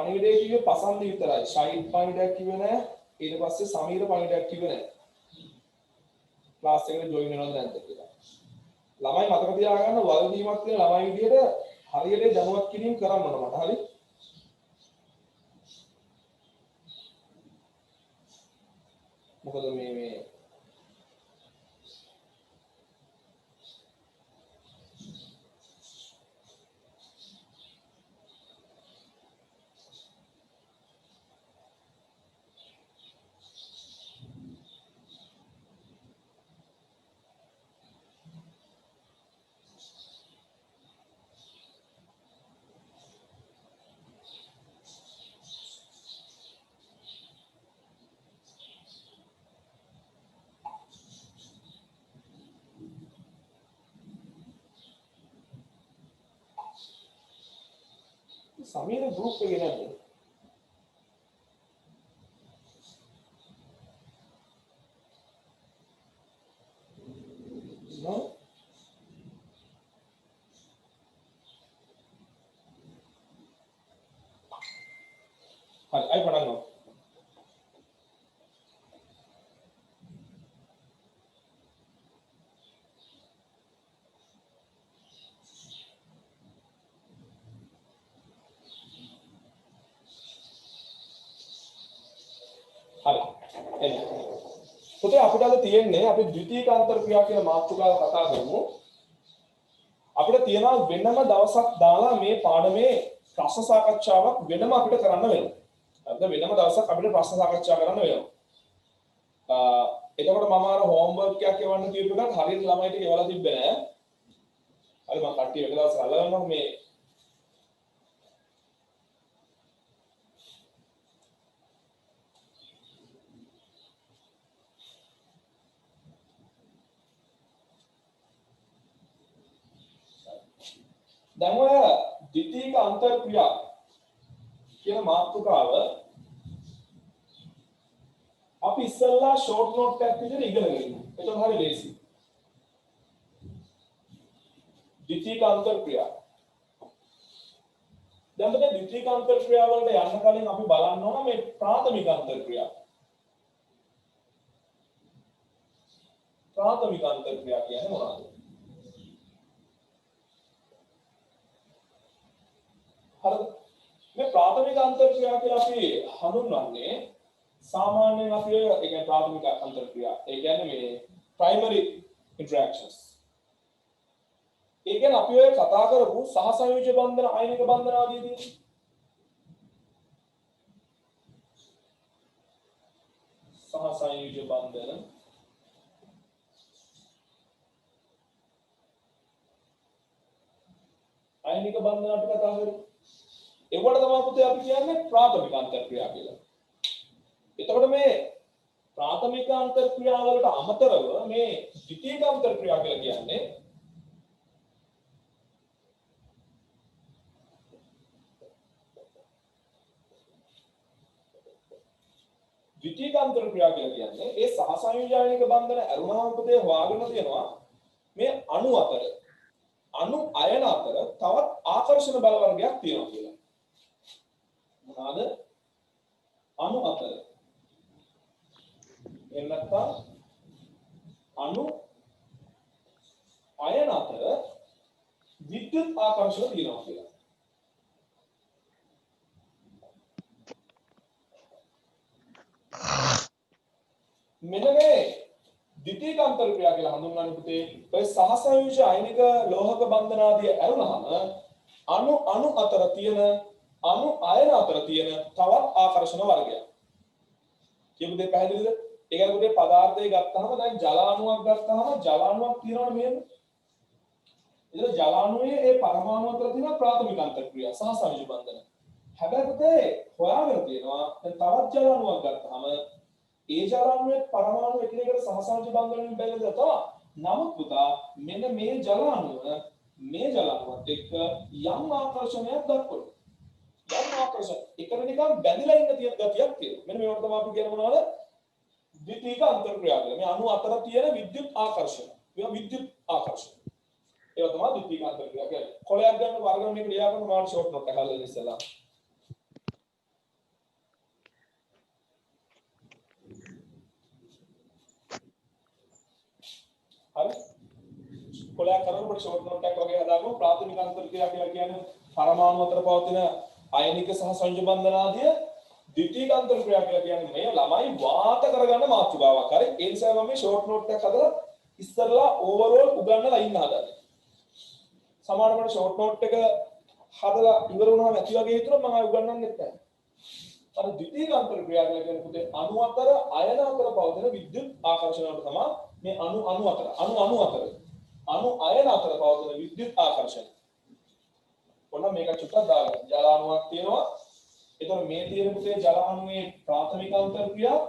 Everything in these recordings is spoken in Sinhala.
පණිවිඩය කිව්වේ පසන්දි විතරයි. ශෛත් පණිවිඩයක් කිව්වේ නැහැ. ඊට පස්සේ සමීර පණිවිඩයක් කිව්වේ නැහැ. ක්ලාස් එකට ජොයින් වෙනවද නැද්ද කියලා. ළමයි මතක තියාගන්න වගකීමක් තියෙන ළමයි විදියට හරියට දැනුවත් කිරීම කරන්න ඕන මට. හරි? මොකද මේ සමීර ගෲප් එකේ නේද? නෝ හරි අය පටන් ගමු. හරි එන්න. පුතේ අපිට අද තියෙන්නේ අපි ද්විතීයික අන්තර් ක්‍රියා කියන මාතෘකාව කතා කරමු. අපිට තියෙනවා වෙනම දවසක් දාලා මේ පාඩමේ ප්‍රශ්න සාකච්ඡාවක් වෙනම අපිට කරන්න වෙනවා. හරිද? වෙනම දවසක් අපිට ප්‍රශ්න සාකච්ඡා කරන්න වෙනවා. එතකොට මම අර හෝම්වර්ක් එකක් එවන්න කියපු එකත් හරියට ළමයිට එවලා තිබ්බේ නෑ. හරි මම කට්ටිය එක දවසක් අල්ලගන්නවා මේ දැන් ඔය ද්විතීයික අන්තර් ක්‍රියා කියන මාතෘකාව අපි ඉස්සෙල්ලා ෂෝට් නෝට් එකක් විදිහට ඉගෙනගෙන ඉමු. ඒක හරි ලේසි. ද්විතීයික අන්තර් ක්‍රියා. දැන් මේ ද්විතීයික අන්තර් ක්‍රියා වලට යන්න කලින් අපි බලන්න ඕන මේ ප්‍රාථමික අන්තර් ක්‍රියා. ප්‍රාථමික අන්තර් ක්‍රියා කියන්නේ මොනවද? හරිද? මේ ප්‍රාථමික අන්තර් ක්‍රියා කියලා අපි හඳුන්වන්නේ සාමාන්‍යයෙන් අපි ඒ කියන්නේ ප්‍රාථමික අන්තර් ක්‍රියා. ඒ කියන්නේ මේ primary interactions. ඒ කියන්නේ අපි ඔය කතා කරපු සහසංයෝජ බන්ධන, අයනික බන්ධන ආදී තියෙනවා. සහසංයෝජ බන්ධන අයනික බන්ධන අපි කතා කරමු. ඒවට තමයි පුතේ අපි කියන්නේ ප්‍රාථමික අන්තර් ක්‍රියා කියලා. එතකොට මේ ප්‍රාථමික අන්තර් ක්‍රියා වලට අමතරව මේ ද්විතීයික අන්තර් ක්‍රියා කියලා කියන්නේ ද්විතීයික අන්තර් ක්‍රියා කියලා කියන්නේ ඒ සහසංයෝජනික බන්ධන අරුණාම පුතේ හොයාගෙන තියෙනවා මේ අණු අතර අණු අයන අතර තවත් ආකර්ෂණ බල වර්ගයක් තියෙනවා කියලා. මොනවාද? අණු අතර එන්නත්නම් අණු අයන අතර විද්‍යුත් ආකර්ෂණ තියෙනවා කියලා. මෙන්න මේ ද්විතීයික අන්තර් ක්‍රියා කියලා හඳුන්වන්නේ පුතේ ඔය සහසංයෝජ අයනික ලෝහක බන්ධන ආදී ඇරුණාම අණු අතර තියෙන අණු අයන අතර තියෙන තවත් ආකර්ෂණ වර්ගයක්. කියපු දෙය පැහැදිලිද? ඒ කියන්නේ පුතේ පදාර්ථය ගත්තාම දැන් ජල අණුවක් ගත්තාම ජල අණුවක් තියෙනවනේ මෙහෙම. ඒතර ජල අණුවේ ඒ පරමාණු අතර තියෙන ප්‍රාථමික අන්තර් ක්‍රියා සහසංයෝජ බන්ධන. හැබැයි පුතේ හොයාගෙන තියෙනවා දැන් තවත් ජල අණුවක් ගත්තාම ඒ ජල අණුවේ පරමාණු එකිනෙකට සහසංයෝජ බන්ධනයෙන් බැලුවද තමයි. නමුත් පුතා මෙන්න මේ ජල අණුව මේ ජල අණුවත් එක්ක යම් ආකර්ෂණයක් දක්වනවා. යම් ආකර්ෂණ එකට නිකන් බැඳිලා ඉන්න තියෙන ගතියක් තියෙනවා. මෙන්න මේවට තමයි අපි කියන මොනවද? ද්විතීයික අන්තර් ක්‍රියා කියලා. මේ අණු අතර තියෙන විද්‍යුත් ආකර්ෂණ. මේවා විද්‍යුත් ආකර්ෂණ. ඒවා තමයි ද්විතීයික අන්තර් ක්‍රියා කියන්නේ. කොලයක් ගන්න වර්ගන මේක ලියා ගන්න මාන ෂෝට් නෝට් එක හදලා ඉස්සලා. පොඩි ෂෝට් නෝට් එකක් වගේ හදාගමු. ප්‍රාථමික අන්තර්ක්‍රියා කියලා කියන්නේ පරමාණු අතර පවතින අයනික සහ සංයුජ බන්ධන ආදිය. ද්විතීයික අන්තර්ක්‍රියා කියලා කියන්නේ මේ ළමයි වාත කරගන්න මාතෘකාවක්. හරි. ඒ නිසා මම මේ ෂෝට් නෝට් එකක් හදලා ඉස්සරලා ඕවරෝල් උගන්වලා ඉන්න හදන්නේ. සමහරවිට ෂෝට් නෝට් එක හදලා ඉවර වුණාම ඇති වගේ හිතුනොත් මම ආයෙ උගන්වන්නෙත් නැහැ. අර ද්විතීයික අන්තර්ක්‍රියා කියලා කියන්නේ පුතේ අණු අතර අයන අතර පවතින විද්‍යුත් ආකර්ෂණයට තමයි මේ අණු අතර අණු අයන අතර පවතින විද්‍යුත් ආකර්ෂණ. ඔන්න මේක චුට්ටක් දාගන්න. ජල අණුවක් තියෙනවා. එතකොට මේ තියෙන පුතේ ජල අණුවේ ප්‍රාථමික අන්තර්ක්‍රියා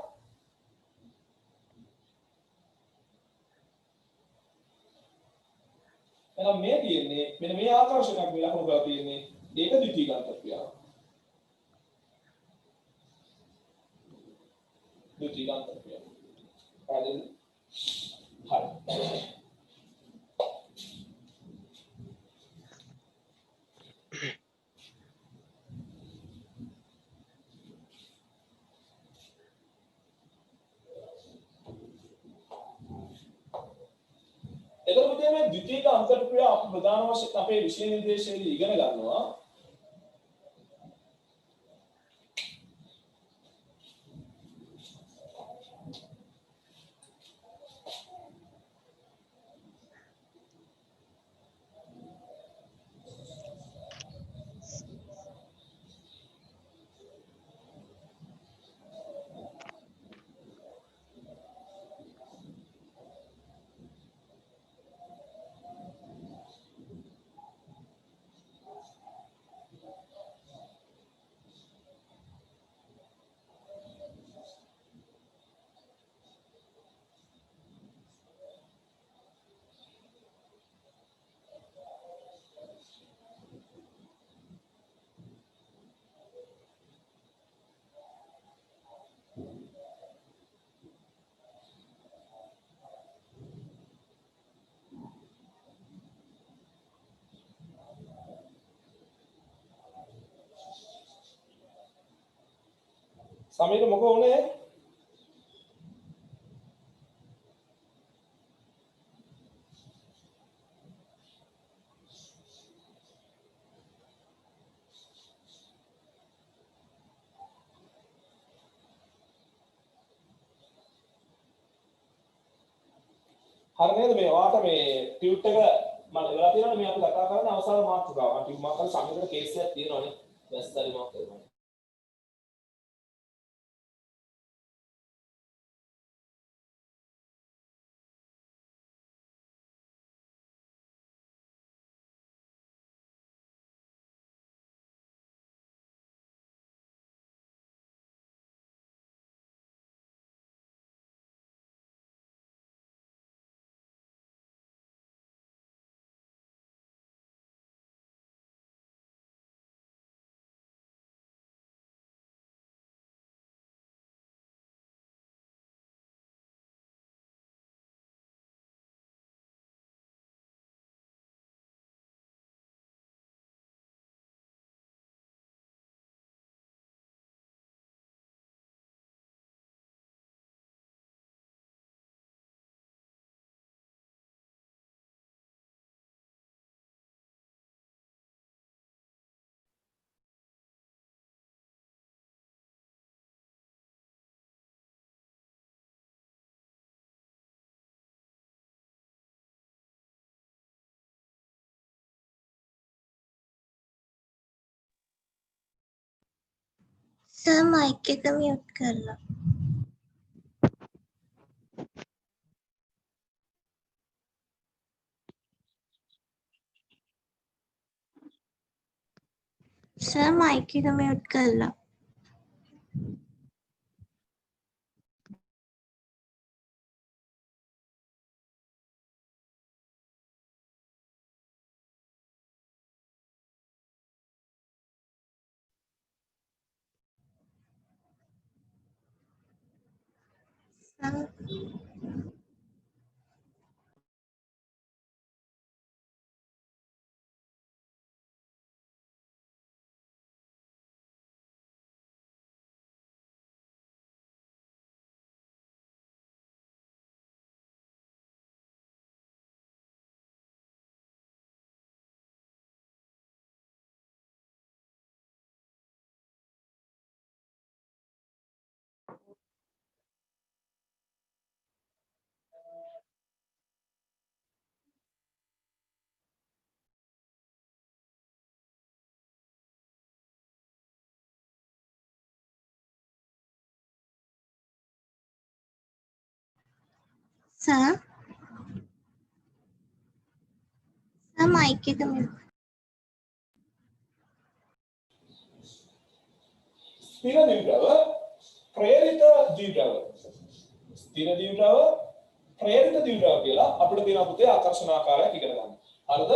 එහෙනම් මේ තියෙන්නේ මෙන්න මේ ආකර්ෂණයක් මේ ලකුණු කරලා තියෙන්නේ ඒක ද්විතීයික අන්තර්ක්‍රියාව. ද්විතීයික අන්තර්ක්‍රියාව. හරිද? හරි. එතකොට පුතේ මේ ද්විතීයික අන්තර්ක්‍රියාව අපි ප්‍රධාන වශයෙන් අපේ විෂය නිර්දේශයේදී ඉගෙන ගන්නවා. සමීර මොකෝ උනේ? හරි නේද මේ වාට මේ ටියුට් එක මම ඉවරලා තියෙනවා මේ අපි කතා කරන අවසාන මාතෘකාව. මම ටියුට් මාකරන සමීරට කේස් එකක් තියෙනවානේ. වැස්තරි මාක් කරනවා. सर माइक එක මියුට් කරලා. सर माइक එක මියුට් කරලා. Sir Sir? Sir, mic එක mute. ස්ථිර දීර්ඝව ප්‍රේරිත දීර්ඝව ස්ථිර දීර්ඝව ප්‍රේරිත දීර්ඝව කියලා අපිට තියෙන පුතේ ආකර්ෂණාකාරයක් ඉගෙන ගන්න. හරිද?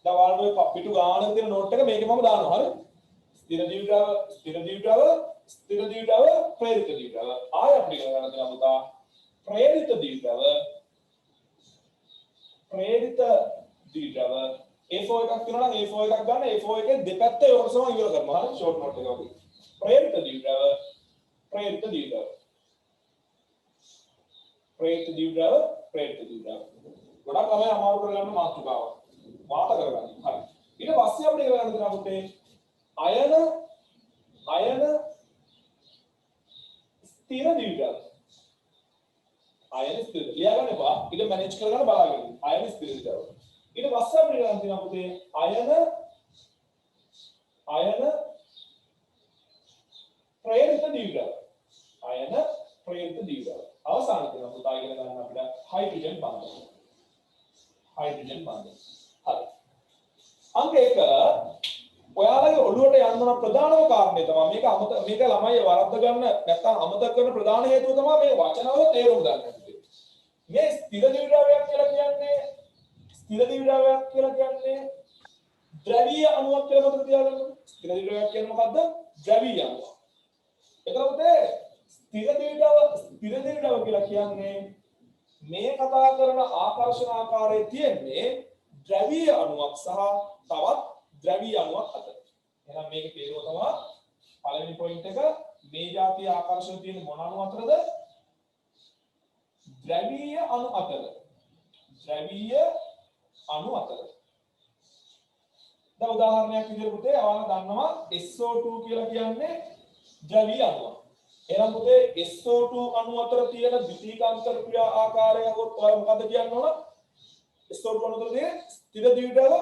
දැන් ඔයාලට පිටු ගානක තියෙන නෝට් එක මේකේ මම දානවා. හරි? ස්ථිර දීර්ඝව ප්‍රේරිත දීර්ඝව ආය අපිට ඉගෙන ගන්න තියෙන පුතා ප්‍රේරිත දීර්ඝව A4 එකක් තියෙනවා නම් A4 එකක් ගන්න A4 එකේ දෙපැත්ත යොරසම ඉවර කරනවා. හරි? ෂෝට් නෝට් එක වගේ. ප්‍රේරිත දීර්ඝව ගොඩක් තමයි අමාරු කරගන්න මාතෘකාවක් වාත කරගන්න. හරි. ඊට පස්සේ අපිට ඉගෙන ගන්න තියෙනවා පුතේ අයන ස්ථිර දීර්ඝව. අයන ස්ථිර. ලියා ගන්න එපා. ඊට මැනේජ් කරගන්න බලාගෙන. අයන ස්ථිර දීර්ඝව. ඊට පස්සේ අපිට ඉගෙන ගන්න තියෙනවා පුතේ අයන ප්‍රේරිත දීර්ඝව. අවසාන තියෙනවා පුතා ඉගෙන ගන්න අපිට හයිඩ්‍රජන් බන්ධන. හරි. අංක 1 ඔයාලගේ ඔළුවට යන්න ඕන ප්‍රධානම කාරණේ තමයි මේක ළමයි වරද්ද ගන්න නැත්නම් අමතක කරන ප්‍රධාන හේතුව තමයි මේ වචනවල තේරුම ගන්න. මේ ස්ථිර දීර්ඝාවයක් කියලා කියන්නේ ද්‍රවීය අණුවක් කියලා මතක තියාගන්න. ස්ථිර දීර්ඝාවයක් කියන්නේ මොකද්ද? ද්‍රවීය අණුවක්. එතකොට ස්ථිර දීර්ඝව කියලා කියන්නේ මේ කතා කරන ආකර්ෂණ ආකාරයේ තියෙන්නේ ද්‍රවීය අණුවක් සහ තවත් ද්‍රවීය අණුවක් අතර. එහෙනම් මේකේ තේරුම තමයි පළවෙනි පොයින්ට් එක මේ જાතිය ආකර්ෂණ තියෙන මොන අණු අතරද? ද්‍රවීය අණු අතර. දැන් උදාහරණයක් විදිහට පුතේ ඔයාලා දන්නවා SO2 කියලා කියන්නේ ද්‍රවීය අණුවක්. එහෙනම් පුතේ SO2 අණු අතර තියෙන ද්විතීකාන්තර ක්‍රියා ආකාරය ඔයාලා මොකද්ද කියන්න ඕන? SO2 අණු අතර තියෙන ස්ථිර දීර්ඝව.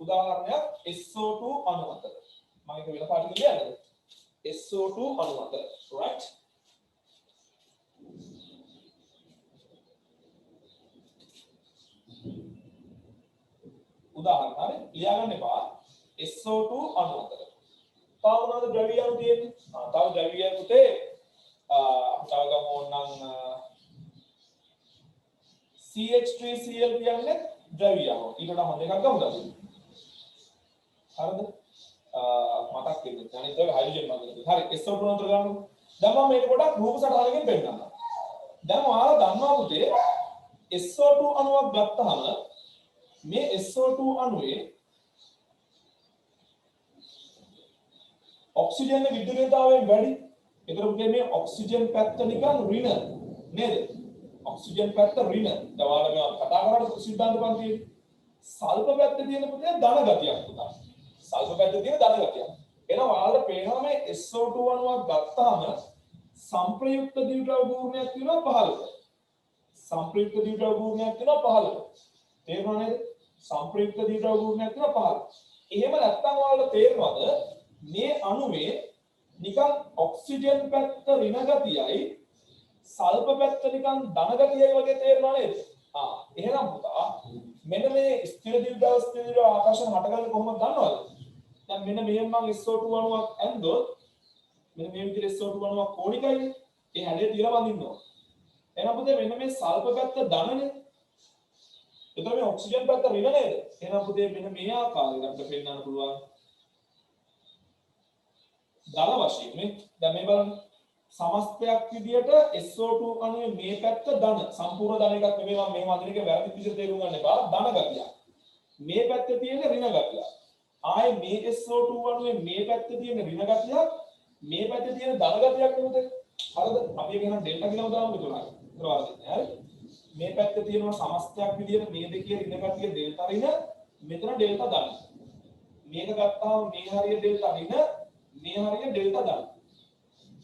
උදාහරණයක් SO2 අණු අතර. මම ඒක වෙන පාඩකින් ලියන්නද? SO2 අණු අතර. right? උදාහරණ හරි ලියා ගන්න එපා. SO2 අණු අතර. තව මොනවද ද්‍රවීය අණු තියෙන්නේ? තව ද්‍රවීය පුතේ තව ගමු ඕනනම් CH3Cl කියන්නේ ද්‍රවීය අණු. ඊට වඩා හොඳ එකක් ගමුද? හරිද? මතක් වෙන්නේ. අනිත් එක හයිඩ්‍රජන් බන්ධනය. හරි SO2 අතර ගන්නකො. දැන් මම මේක පොඩක් රූප සටහනකින් පෙන්නන්නම්. දැන් ඔයාලා දන්නවා පුතේ SO2 අණුවක් ගත්තාම මේ SO2 අණුවේ ඔක්සිජන් විද්‍යුතතාවයෙන් වැඩි. ඒතර මේ ඔක්සිජන් පැත්ත නිකන් ඍණ නේද? ඔක්සිජන් පැත්ත ඍණ. දවාලා මේ කතා කරලා සිද්ධාන්ත පන්තියේ සල්ප පැත්තේ තියෙන පුතේ ධන ගතියක් පුතා. සල්ප පැත්තේ තියෙන ධන ගතියක්. එහෙනම් ඔයාලට පේනවා මේ SO2 අණුවක් ගත්තාම සංප්‍රයුක්ත ද්විද්‍රව ගූර්ණයක් තියෙනවා 15. සංප්‍රයුක්ත ද්විද්‍රව ගූර්ණයක් තියෙනවා 15. තේරුණා නේද? සංප්‍රයුක්ත ද්විද්‍රව ගූර්ණයක් තියෙනවා 15. එහෙම නැත්නම් ඔයාලට තේරෙනවද මේ අණුවේ නිකන් ඔක්සිජන් පැත්ත ඍණ ගතියයි සල්ප පැත්ත නිකන් ධන ගතියයි වගේ තේරෙනව නේද? එහෙනම් පුතා මෙන්න මේ ස්ථිර දීර්ඝ ආකර්ෂණ හටගන්නේ කොහොමද දන්නවද? දැන් මෙන්න මෙහෙම මම SO2 අණුවක් ඇන්දොත් මෙන්න මේ විදිහට SO2 අණුවක් කෝණිකයි. ඒ හැඩය තියලා වඳින්න ඕන. එහෙනම් පුතේ මෙන්න මේ සල්ප පැත්ත ධනනේ. එතකොට මේ ඔක්සිජන් පැත්ත ඍණ නේද? එහෙනම් පුතේ මෙන්න මේ ආකාරයට අපිට පෙන්වන්න පුළුවන්. ධන වශයෙන් මේ දැන් මේ බලන්න සමස්තයක් විදියට SO2 අණුවේ මේ පැත්ත ධන සම්පූර්ණ ධන එකක් නෙමෙයි මම මේ වදින එක වැරදි විදිහට තේරුම් ගන්න එපා ධන ගතිය. මේ පැත්තේ තියෙන ඍණ ගතිය. ආයේ මේ SO2 අණුවේ මේ පැත්තේ තියෙන ඍණ ගතිය මේ පැත්තේ තියෙන ධන ගතියක් නෙමෙයි. හරිද? අපි ඒක නම් ඩෙල්ටා කියලා දාමු ඒකලා. හරි. මේ පැත්තේ තියෙන සමස්තයක් විදියට මේ දෙකේ ඍණ ගතිය ඩෙල්ටා ඍණ මෙතන ඩෙල්ටා ධන. මේක ගත්තාම මේ හරිය ඩෙල්ටා ඍණ මේ හරිය ඩෙල්ටා ධන.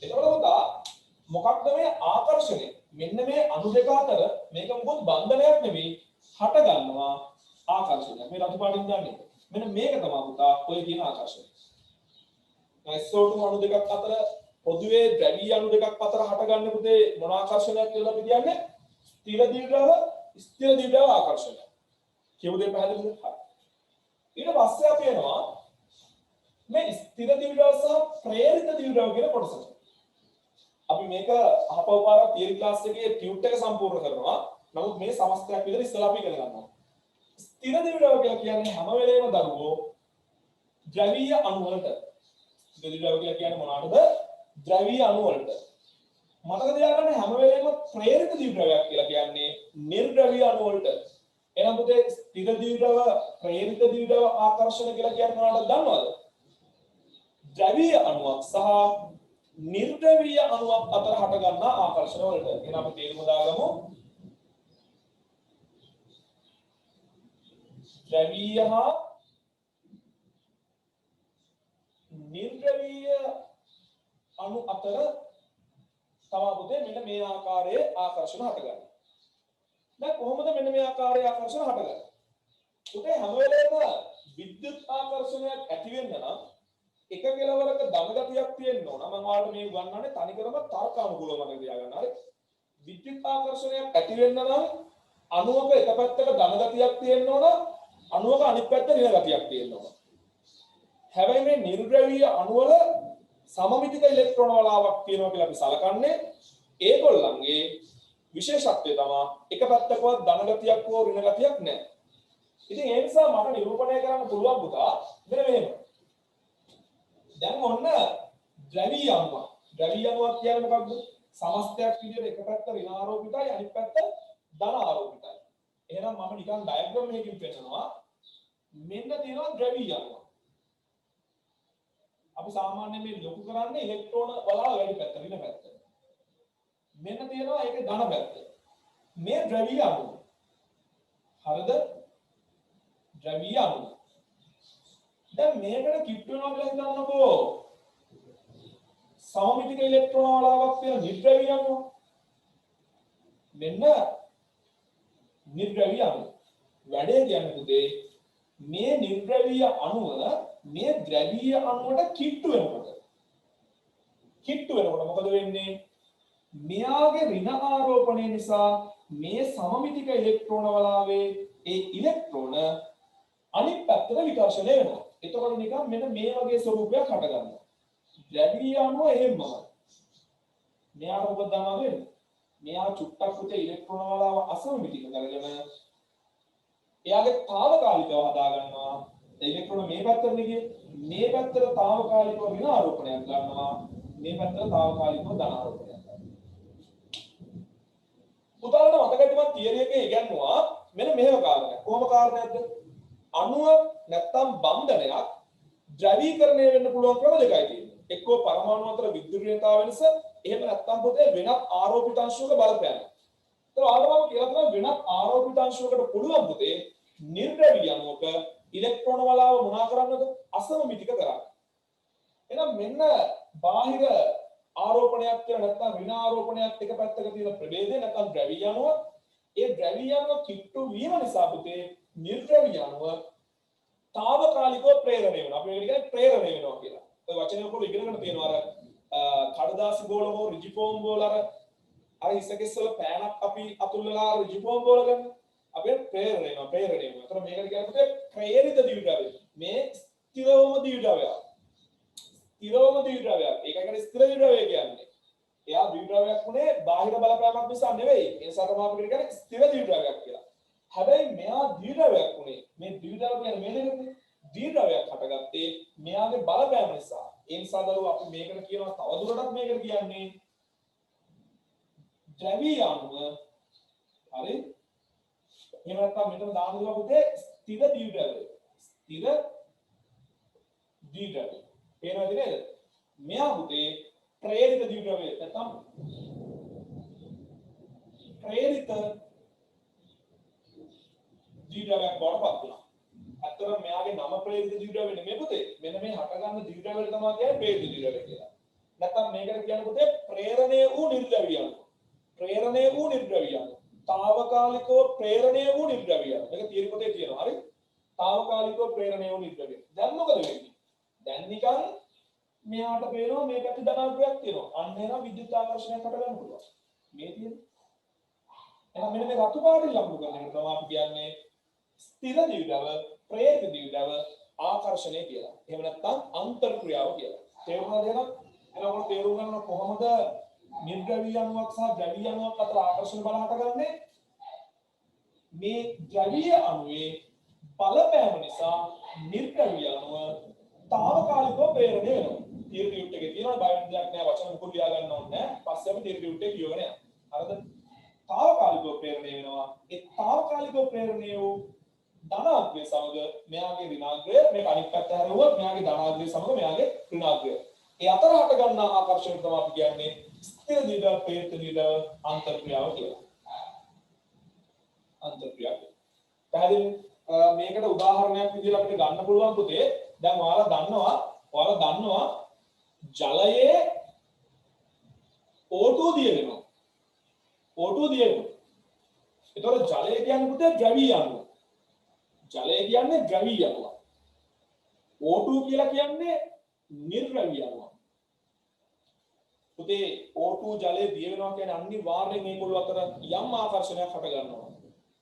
එතකොට පුතා මොකක්ද මේ ආකර්ෂණය? මෙන්න මේ අණු දෙක අතර මේක මොකද බන්ධනයක් නෙවෙයි හට ගන්නවා ආකර්ෂණයක්. මේ රතු පාටින් දන්නේ. මෙන්න මේක තමයි පුතා ඔය කියන ආකර්ෂණය. SO2 අණු දෙකක් අතර පොදුවේ ද්‍රවීය අණු දෙකක් අතර හට ගන්න පුතේ මොන ආකර්ෂණයක් කියලා අපි කියන්නේ? ස්ථිර දිව්‍යව ස්ථිර දිව්‍යව ආකර්ෂණය. කියමු දෙන්න පැහැදිලිද? හරි. ඊට පස්සේ අපි එනවා මේ ස්ථිර දිව්‍යව සහ ප්‍රේරිත දිව්‍යව කියන කොටසට. අපි මේක අහපව පාරක් තියරි ක්ලාස් එකේ ටියුට් එක සම්පූර්ණ කරනවා. නමුත් මේ සමස්තයක් විතර ඉස්සලා අපි ඉගෙන ගන්නවා. ස්ථිර දිව්‍යව කියලා කියන්නේ හැම වෙලේම දරුවෝ ද්‍රවීය අණු වලට. ස්ථිර දිව්‍යව කියලා කියන්නේ මොනවටද? ද්‍රවීය අණු වලට. මතක තියාගන්න හැම වෙලේම ප්‍රේරිත දිව්‍යවයක් කියලා කියන්නේ නිර්ද්‍රවීය අණු වලට. එහෙනම් පුතේ ස්ථිර දිව්‍යව ප්‍රේරිත දිව්‍යව ආකර්ෂණ කියලා කියන්නේ මොනවටද දන්නවද? ද්‍රවීය අණුවක් සහ නිර්ද්‍රවීය අණුවක් අතර හටගන්නා ආකර්ෂණ වලට. එහෙනම් අපි තේරුම දාගමු. ද්‍රවීය හා නිර්ද්‍රවීය අණු අතර තමයි පුතේ මෙන්න මේ ආකාරයේ ආකර්ෂණ හටගන්නේ. දැන් කොහොමද මෙන්න මේ ආකාරයේ ආකර්ෂණ හටගන්නේ? පුතේ හැම වෙලේම විද්‍යුත් ආකර්ෂණයක් ඇති වෙන්න නම් එක කෙලවරක ධන ගතියක් තියෙන්න ඕන. මම ඔයාලට මේ උගන්වන්නේ තනිකරම තර්කානුකූලව මතක තියාගන්න. හරි. විද්‍යුත් ආකර්ෂණයක් ඇති වෙන්න නම් අණුවක එක පැත්තක ධන ගතියක් තියෙන්න ඕන, අණුවක අනිත් පැත්තේ ඍණ ගතියක් තියෙන්න ඕන. හැබැයි මේ නිර්ද්‍රවීය අණුවල සමමිතික ඉලෙක්ට්‍රෝන වලාවක් තියෙනවා කියලා අපි සලකන්නේ ඒගොල්ලන්ගේ විශේෂත්වය තමයි එක පැත්තකවත් ධන ගතියක් හෝ ඍණ ගතියක් නැහැ. ඉතින් ඒ නිසා මට නිරූපණය කරන්න පුළුවන් පුතා මෙන්න මෙහෙම. දැන් ඔන්න ද්‍රවීය අණුවක්. ද්‍රවීය අණුවක් කියන්නේ මොකක්ද? සමස්තයක් විදිහට එක පැත්ත ඍණ ආරෝපිතයි අනිත් පැත්ත ධන ආරෝපිතයි. එහෙනම් මම නිකන් ඩයග්‍රෑම් එකකින් පෙන්නනවා. මෙන්න තියෙනවා ද්‍රවීය අණුවක්. අපි සාමාන්‍යයෙන් මේ ලොකු කරන්නේ ඉලෙක්ට්‍රෝන වලාව වැඩි පැත්ත ඍණ පැත්ත. මෙන්න තියෙනවා ඒකේ ධන පැත්ත. මේ ද්‍රවීය අණුව. හරිද? ද්‍රවීය අණුව. දැන් මේකට කිට්ටු වෙනවා කියලා හිතන්නකෝ. සමමිතික ඉලෙක්ට්‍රෝන වලාවක් තියෙන නිර්ද්‍රවීය අණුව. මෙන්න නිර්ද්‍රවීය අණුව. වැඩේ කියන්නේ පුතේ මේ නිර්ද්‍රවීය අණුව මේ ද්‍රවීය අණුවට කිට්ටු වෙනකොට මොකද වෙන්නේ? මෙයාගේ ඍණ ආරෝපණය නිසා මේ සමමිතික ඉලෙක්ට්‍රෝන වලාවේ ඒ ඉලෙක්ට්‍රෝන අනිත් පැත්තට විකර්ෂණය වෙනවා. එතකොට නිකන් මෙන්න මේ වගේ ස්වරූපයක් හටගන්නවා. ද්‍රවීය අණුව එහෙමම. මෙයාට මොකද දන්නවද වෙන්නේ? මෙයා චුට්ටක් පුතේ ඉලෙක්ට්‍රෝන වලාව අසමමිතික කරගෙන එයාගේ తాවකාලිකව හදා ගන්නවා. ඉලෙක්ට්‍රෝන මේ පැත්තට ගියේ මේ පැත්තට తాවකාලිකව ඍණ ආරෝපණයක් ගන්නවා. මේ පැත්තට తాවකාලිකව ධන ආරෝපණයක් ගන්නවා. උදාහරණ මතකයි මම තියරි එකේ ඉගෙනුවා මෙන්න මෙහෙම කාරණයක්. කොහොම කාරණයක්ද? අණුව නැත්තම් බන්ධනයක් ද්‍රවීකරණය වෙන්න පුළුවන් ක්‍රම දෙකයි තියෙන්නේ. එක්කෝ පරමාණු අතර විද්‍යුත්ණතාව වෙනස, එහෙම නැත්තම් පොතේ වෙනත් ආරෝපිත අංශුවක බලපෑම. ඒතර ආවම කියලා තමයි වෙනත් ආරෝපිත අංශුවකට පුළුවන් පුතේ නිර්ද්‍රවීය අණුවක ඉලෙක්ට්‍රෝන වලාව මොනා කරන්නද? අසමමිතික කරන්න. එහෙනම් මෙන්න බාහිර ආරෝපණයක් කියලා නැත්නම් ඍණ ආරෝපණයක් එක පැත්තක තියෙන ප්‍රභේදය නැත්නම් ද්‍රවීය අණුව. ඒ ද්‍රවීය අණුව කිට්ටු වීම නිසා පුතේ නිර්ද්‍රවීය අණුව తాවකාලිකව ප්‍රේරණය වෙනවා. අපි මේකට කියන්නේ ප්‍රේරණය වෙනවා කියලා. ඔය වචනේ පොඩ්ඩක් ඉගෙනගෙන තියෙනවා. අර කඩදාසි බෝල හෝ රිජිෆෝම් බෝල අර ඉස්සකෙස්සල පෑනක් අපි අතුල්ලලා රිජිෆෝම් බෝල ගන්න. අපි ප්‍රේරණය වෙනවා. ඒතර මේකට කියන්නේ ප්‍රේරිත දිව්‍යද්‍රව්‍ය. මේ ස්ථිරවම දිව්‍යද්‍රව්‍යයක්. ස්ථිරවම දිව්‍යද්‍රව්‍යයක්. ඒකයි කියන්නේ ස්ථිර දිව්‍යද්‍රව්‍ය කියන්නේ. එයා දිව්‍යද්‍රව්‍යයක් උනේ බාහිර බලපෑමක් නිසා නෙවෙයි. ඒ නිසා තමයි අපි කියන්නේ ස්ථිර දිව්‍යද්‍රව්‍යයක් කියලා. හැබැයි මෙයා දිව්‍යද්‍රව්‍යයක් උනේ. මේ දිව්‍යද්‍රව්‍ය කියන්නේ මේ දෙකනේ. දිව්‍යද්‍රව්‍යයක් හටගත්තේ මෙයාගේ බලපෑම නිසා. ඒ නිසා දරුවෝ අපි මේකට කියනවා තවදුරටත් මේකට කියන්නේ ද්‍රවීය අණුව. හරි? එහෙම නැත්නම් මෙතන දාන දුවා පුතේ ස්ථිර දිව්‍යද්‍රව්‍ය. ස්ථිර දිව්‍යද්‍රව්‍ය. පේනවද නේද? මෙයා පුතේ ප්‍රේරිත දිව්‍යද්‍රව්‍ය නැත්නම් ප්‍රේරිත දිව්‍යද්‍රව්‍යයක් බවට පත් වෙනවා. අතන මෙයාගේ නම ප්‍රේරිත දිව්‍යද්‍රව්‍ය නෙමෙයි පුතේ. මෙන්න මේ හටගන්න දිව්‍යද්‍රව්‍ය තමයි කියන්නේ ප්‍රේරිත දිව්‍යද්‍රව්‍ය කියලා. නැත්නම් මේකට කියන්නේ පුතේ ප්‍රේරණය වූ නිර්ද්‍රව්‍ය අණු. ප්‍රේරණය වූ නිර්ද්‍රව්‍ය අණු. తాවකාලිකව ප්‍රේරණය වූ නිර්ද්‍රව්‍ය අණු. මේක තියරි පොතේ තියෙනවා. හරි? తాවකාලිකව ප්‍රේරණය වූ නිර්ද්‍රව්‍ය. දැන් මොකද වෙන්නේ? දැන් නිකන් මෙයාට පේනවා මේ පැත්තේ ධනාත්මකයක් තියෙනවා. අන්න එනවා විද්‍යුත් ආකර්ෂණයක් හට ගන්න පුළුවන්. මේ තියෙන්නේ. එහෙනම් මෙන්න මේ රතු පාටින් ලකුණු කරන එක තමයි අපි කියන්නේ ස්ථිර දිවිදව, ප්‍රේරිත දිවිදව, ආකර්ෂණය කියලා. එහෙම නැත්නම් අන්තර් ක්‍රියාව කියලා. තේරුණාද එහෙනම්? එහෙනම් ඔයගොල්ලෝ තේරුම් ගන්න කොහොමද නිර්ද්‍රවීය අණුවක් සහ ද්‍රවීය අණුවක් අතර ආකර්ෂණ බල හටගන්නේ? මේ ද්‍රවීය අණුවේ බලපෑම නිසා නිර්ද්‍රවීය අණුව తాවකාලිකව ප්‍රේරණය වෙනවා. තියරි රියුට් එකේ තියෙනවා බයෝ දෙයක් නෑ වචන මුකුත් ලියා ගන්න ඕනේ නෑ. පස්සේ අපි තියරි රියුට් එක කියවගෙන යනවා. හරිද? తాවකාලිකව ප්‍රේරණය වෙනවා. ඒ తాවකාලිකව ප්‍රේරණය වූ ධනාග්‍රය සමග මෙයාගේ ඍණාග්‍රය මේක අනිත් පැත්ත හැරුවොත් මෙයාගේ ධනාග්‍රය සමග මෙයාගේ ඍණාග්‍රය. ඒ අතර හට ගන්නා ආකර්ෂණය තමයි අපි කියන්නේ ස්ථිර දිවිදව, ප්‍රේරිත දිවිදව, අන්තර් ක්‍රියාව කියලා. අන්තර් ක්‍රියාව. පැහැදිලි? මේකට උදාහරණයක් විදිහට අපිට ගන්න පුළුවන් පුතේ. දැන් ඔයාලා දන්නවා ජලයේ O2 දිය වෙනවා. O2 දිය වෙනවා. ඒතකොට ජලය කියන්නේ පුතේ ද්‍රවීය අණුව. ජලය කියන්නේ ද්‍රවීය අණුව. O2 කියලා කියන්නේ නිර්ද්‍රවීය අණුව. පුතේ O2 ජලයේ දිය වෙනවා කියන්නේ අනිවාර්යෙන් මේගොල්ලෝ අතර යම් ආකර්ෂණයක් හට ගන්නවා.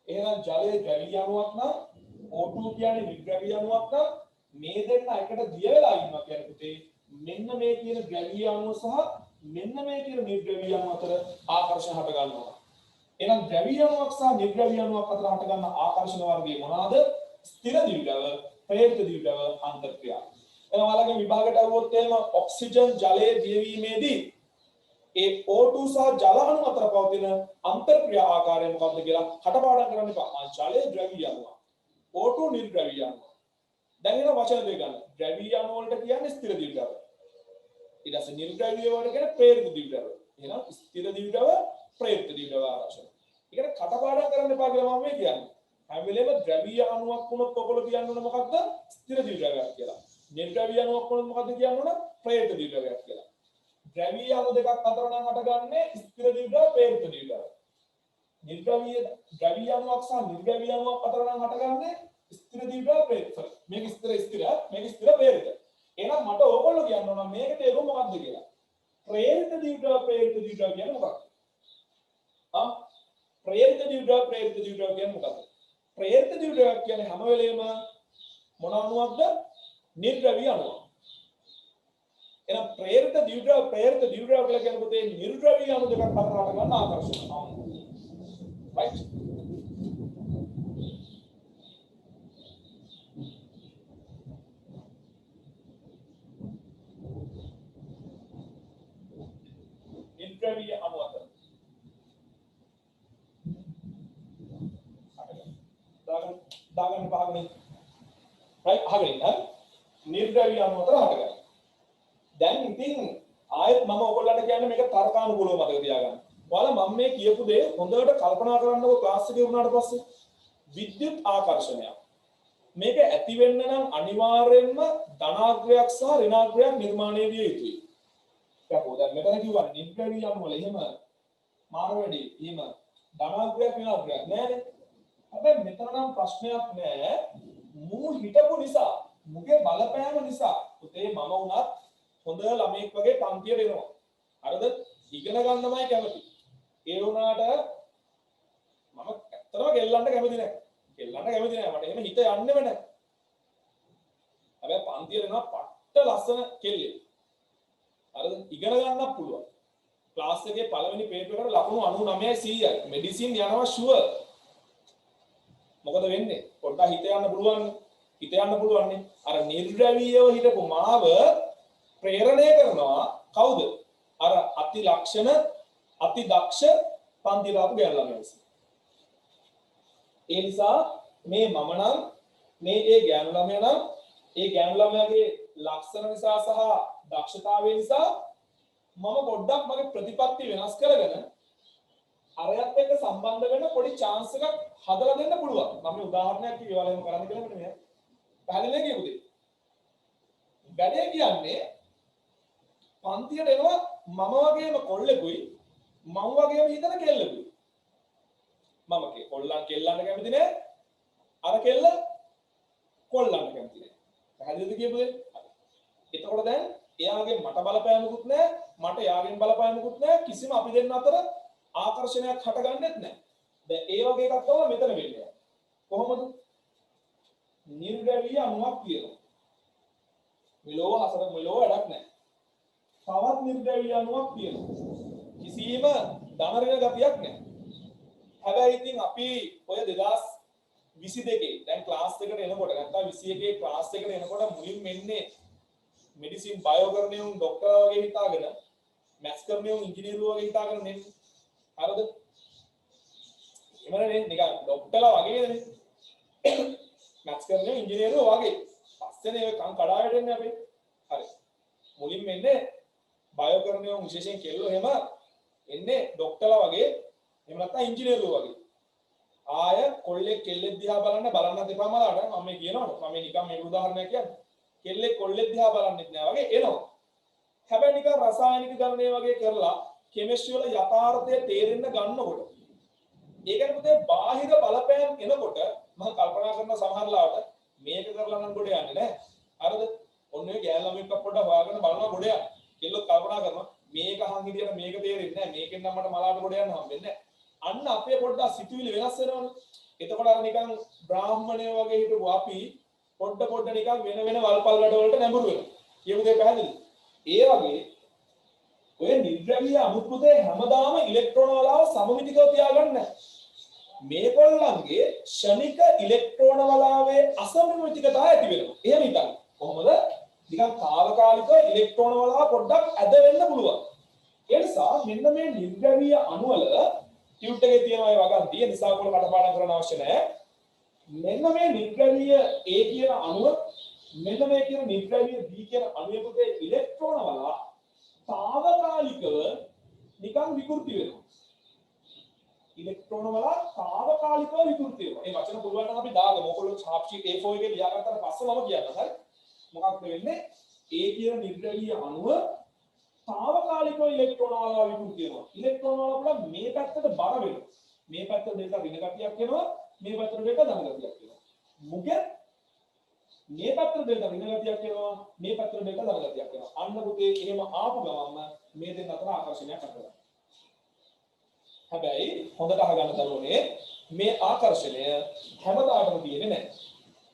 එහෙනම් ජලයේ ද්‍රවීය අණුවක් නම් O2 කියන්නේ නිර්ද්‍රවීය අණුවක් නම් මේ දෙන්න එකට දිය වෙලා ඉන්නවා කියන්නේ පුතේ මෙන්න මේ කියන ද්‍රවීය අණුව සහ මෙන්න මේ කියන නිර්ද්‍රවීය අණුව අතර ආකර්ෂණ හට ගන්නවා. එහෙනම් ද්‍රවීය අණුවක් සහ නිර්ද්‍රවීය අණුවක් අතර හට ගන්න ආකර්ෂණ වර්ගය මොනවාද? ස්ථිර දිවිදව, ප්‍රේරිත දිවිදව, අන්තර් ක්‍රියාව. එහෙනම් ඔයාලගේ විභාගයට આવුවොත් එහෙම ඔක්සිජන් ජලයේ දියවීමේදී ඒ O2 සහ ජල අණු අතර පවතින අන්තර් ක්‍රියා ආකාරය මොකක්ද කියලා කටපාඩම් කරන්න එපා. ජලයේ ද්‍රවීය අණුව. O2 නිර්ද්‍රවීය අණුව. දැන් එන වචන දෙක ගන්න. ද්‍රවීය අණු වලට කියන්නේ ස්ථිර දිවිදව. ඊට පස්සේ නිර්ද්‍රවීය වලට කියන්නේ ප්‍රේරිත දිවිදව. එහෙනම් ස්ථිර දිවිදව, ප්‍රේරිත දිවිදව ආරක්ෂණ. ඒකට කටපාඩම් කරන්න එපා කියලා මම මේ කියන්නේ. හැම වෙලේම ද්‍රවීය අණුවක් වුණොත් ඔයගොල්ලෝ කියන්න ඕන මොකක්ද? ස්ථිර දිවිදවයක් කියලා. නිර්ද්‍රවීය අණුවක් වුණොත් මොකක්ද කියන්න ඕන? ප්‍රේරිත දිවිදවයක් කියලා. ද්‍රවීය අණු දෙකක් අතර නම් හටගන්නේ ස්ථිර දිවිදව, ප්‍රේරිත දිවිදව. ද්‍රවීය අණුවක් සහ නිර්ද්‍රවීය අණුවක් අතර නම් හටගන්නේ ස්ථිර දිවිදව, ප්‍රේරිත. මේක මේක ස්ථිර ප්‍රේරිත. එහෙනම් මට ඕගොල්ලෝ කියන්න ඕන මේක තේරුම මොකක්ද කියලා. ප්‍රේරිත දිවිදව, ප්‍රේරිත දිවිදව කියන්නේ මොකක්ද? ප්‍රේරිත දිවිදව, ප්‍රේරිත දිවිදව කියන්නේ මොකක්ද? ප්‍රේරිත දිවිදව කියන්නේ හැම වෙලේම මොන අණුවක්ද? නිර්ද්‍රවීය අණුවක්. එහෙනම් ප්‍රේරිත දිවිදව, ප්‍රේරිත දිවිදව කියලා කියන පොතේ නිර්ද්‍රවීය අණු දෙකක් අතර හට ගන්න ආකර්ෂණ. right? නිර්ද්‍රවීය අණු අතර දාගන්න පහගනේ. right? අහගෙන හරි. නිර්ද්‍රවීය අණු අතර හට ගන්න. දැන් ඉතින් ආයෙත් මම ඔයගොල්ලන්ට කියන්නේ මේක තර්කානුකූලව මතක තියාගන්න. ඔයාලා මම මේ කියපු දේ හොඳට කල්පනා කරන්නකෝ ක්ලාස් එකේ වුණාට පස්සේ. විද්‍යුත් ආකර්ෂණය. මේක ඇති වෙන්න නම් අනිවාර්යයෙන්ම ධනාග්‍රයක් සහ ඍණාග්‍රයක් නිර්මාණය විය යුතුයි. දැන් මෙතන කිව්වා නිර්ද්‍රවීය අණු වල එහෙම මාන වැඩි එහෙම ධනාග්‍රයක් ඍණාග්‍රයක් නෑනේ. හැබැයි මෙතන නම් ප්‍රශ්නයක් නෑ. මූ හිටපු නිසා මුගේ බලපෑම නිසා පුතේ මම උනත් හොඳ ළමෙක් වගේ පන්තියට එනවා. හරිද? ඉගෙන ගන්නමයි කැමති. ඒ වුණාට මම ඇත්තටම ගෙල්ලන්න කැමති නැහැ. මට එහෙම හිත යන්නේම නැහැ. හැබැයි පන්තියට එනවා පට්ට ලස්සන කෙල්ලෙක්. හරිද? ඉගෙන ගන්නත් පුළුවන්. ක්ලාස් එකේ පළවෙනි පේපර් එකට ලකුණු 99යි 100යි. මෙඩිසින් යනවා ෂුවර්. මොකද වෙන්නේ? පොඩ්ඩක් හිත යන්න පුළුවන්. අර නිර්ද්‍රවීයව හිටපු මාව ප්‍රේරණය කරනවා කවුද? අර අති ලක්ෂණ අති දක්ෂ පන්තිලාපු ගෑනු ළමයා විසින්. ඒ නිසා මේ මම නම් මේ ඒ ගෑනු ළමයා නම් ඒ ගෑනු ළමයාගේ ලක්ෂණ නිසා සහ දක්ෂතාවය නිසා මම පොඩ්ඩක් මගේ ප්‍රතිපත්ති වෙනස් කරගෙන අරයත් එක්ක සම්බන්ධ වෙන්න පොඩි chance එකක් හදලා දෙන්න පුළුවන්. මම උදාහරණයක් කිව්වා එහෙම කරන්න කියලා මෙන්න මෙහෙම. පැහැදිලිද කියුදේ? වැඩේ කියන්නේ පන්තියට එනවා මම වගේම කොල්ලෙකුයි මම වගේම හිතන කෙල්ලෙකුයි. මම කෙල්ලන්න කැමති නෑ. අර කෙල්ල කොල්ලන්න කැමති නෑ. පැහැදිලිද කියපුවේ? එතකොට දැන් එයාගේ මට බලපෑමකුත් නෑ, මට එයාගෙන් බලපෑමකුත් නෑ. කිසිම අපි දෙන්න අතර ආකර්ෂණයක් හටගන්නෙත් නෑ. දැන් ඒ වගේ එකක් තමයි මෙතන වෙන්නේ. කොහොමද? නිර්ද්‍රව්‍ය අණුවක් තියෙනවා. මෙලොව හතර මෙලොව වැඩක් නැහැ. තවත් නිර්ද්‍රව්‍ය අණුවක් තියෙනවා. කිසිම ධනරින ගතියක් නැහැ. හැබැයි ඉතින් අපි ඔය 2022 දැන් ක්ලාස් එකට එනකොට නැත්නම් 21 ක්ලාස් එකට එනකොට මුලින්ම එන්නේ මෙඩිසින් බයෝ කරන්නේ උන් ડોක්ටර් වගේ හිතාගෙන මැත්ස් කරන්නේ උන් ඉංජිනේරු වගේ හිතාගෙන නෙමෙයි. හරිද? එමනේ නිකන් ડોක්ටර්ලා වගේනේ. මැත්ස් කරන්නේ ඉංජිනේරු වගේ. පස්සේනේ ඔය කන් කඩා වැටෙන්නේ අපි. හරි. මුලින්ම එන්නේ බයෝ කරන්නේ උන් විශේෂයෙන් කෙල්ලෝ එහෙම එන්නේ ડોක්ටර්ලා වගේ එහෙම නැත්නම් ඉංජිනේරු වගේ. ආය කොල්ලෙක් කෙල්ලෙක් දිහා බලන්න දෙපා මලාට මම මේ කියනවනේ මම නිකන් මේ උදාහරණයක් කියන්නේ. කෙල්ලෙක් කොල්ලෙක් දිහා බලන්නෙත් නෑ වගේ එනවා. හැබැයි නිකන් රසායනික ගණනය වගේ කරලා කෙමිස්ට්‍රි වල යථාර්ථය තේරෙන්න ගන්නකොට ඒකට පුතේ බාහිර බලපෑම් එනකොට මම කල්පනා කරන සමහරලාට මේක කරලා නම් ගොඩ යන්නේ නෑ. හරිද? ඔන්න ඔය ගෑල් ළමෙක් පොඩ්ඩක් හොයාගෙන බලනවා ගොඩ යන්න. කෙල්ලෝ කල්පනා කරනවා මේක අහන් හිටියට මේක තේරෙන්නේ නෑ. මේකෙන් නම් මට මලාට ගොඩ යන්න හම්බෙන්නේ නෑ. අන්න අපේ පොඩ්ඩක් සිතුවිලි වෙනස් වෙනවනේ. එතකොට අර නිකන් බ්‍රාහ්මණය වගේ හිටපු අපි පොඩ නිකන් වෙන වල්පල් වැඩ වලට නැඹුරු වෙනවා. කියමු දෙය පැහැදිලිද? ඒ වගේ ඔය නිර්ද්‍රව්‍ය අමුපුතේ හැමදාම ඉලෙක්ට්‍රෝන වලාව සමමිතිකව තියාගන්න නැහැ. මේගොල්ලන්ගේ ෂණික ඉලෙක්ට්‍රෝන වලාවේ අසමමිතිකතාවය ඇති වෙනවා. එහෙම හිතන්න. කොහොමද? නිකන් తాවකාලිකව ඉලෙක්ට්‍රෝන වලාව පොඩ්ඩක් ඇද වෙන්න පුළුවන්. ඒ නිසා මෙන්න මේ නිර්ද්‍රව්‍ය අණු වල ටියුට් එකේ තියෙන අය වගන්ති. ඒ නිසා ඔයගොල්ලෝ කටපාඩම් කරන්න අවශ්‍ය නැහැ. මෙන්න මේ නිර්ද්‍රව්‍ය A කියන අණුව මෙන්න මේ කියන නිර්ද්‍රව්‍ය B කියන අණුවේ පුතේ ඉලෙක්ට්‍රෝන වල తాවකාලිකව නිකන් විකෘති වෙනවා. ඉලෙක්ට්‍රෝන වල తాවකාලිකව විකෘති වෙනවා. මේ වචන පුළුවන් නම් අපි දාගමු. ඔයගොල්ලෝ ඡාප්ෂීට් A4 එකේ ලියාගත්තාට පස්සේ මම කියන්නම්. හරි? මොකක්ද වෙන්නේ? A කියන නිර්ද්‍රව්‍ය අණුව తాවකාලිකව ඉලෙක්ට්‍රෝන වල විකෘති වෙනවා. ඉලෙක්ට්‍රෝන වල මේ පැත්තට බර වෙනවා. මේ පැත්තට දෙක ඍණ ගතියක් එනවා. මේ පැත්තට දෙක ධන ගතියක් එනවා. මුගේ මේ පැත්තට දෙක ඍණ ගතියක් එනවා. මේ පැත්තට දෙක ධන ගතියක් එනවා. අන්න පුතේ එහෙම ආපු ගමන්ම මේ දෙන්න අතර ආකර්ෂණයක් අටවෙනවා. හැබැයි හොඳට අහගන්න දරුවනේ මේ ආකර්ෂණය හැමදාටම තියෙන්නේ නැහැ.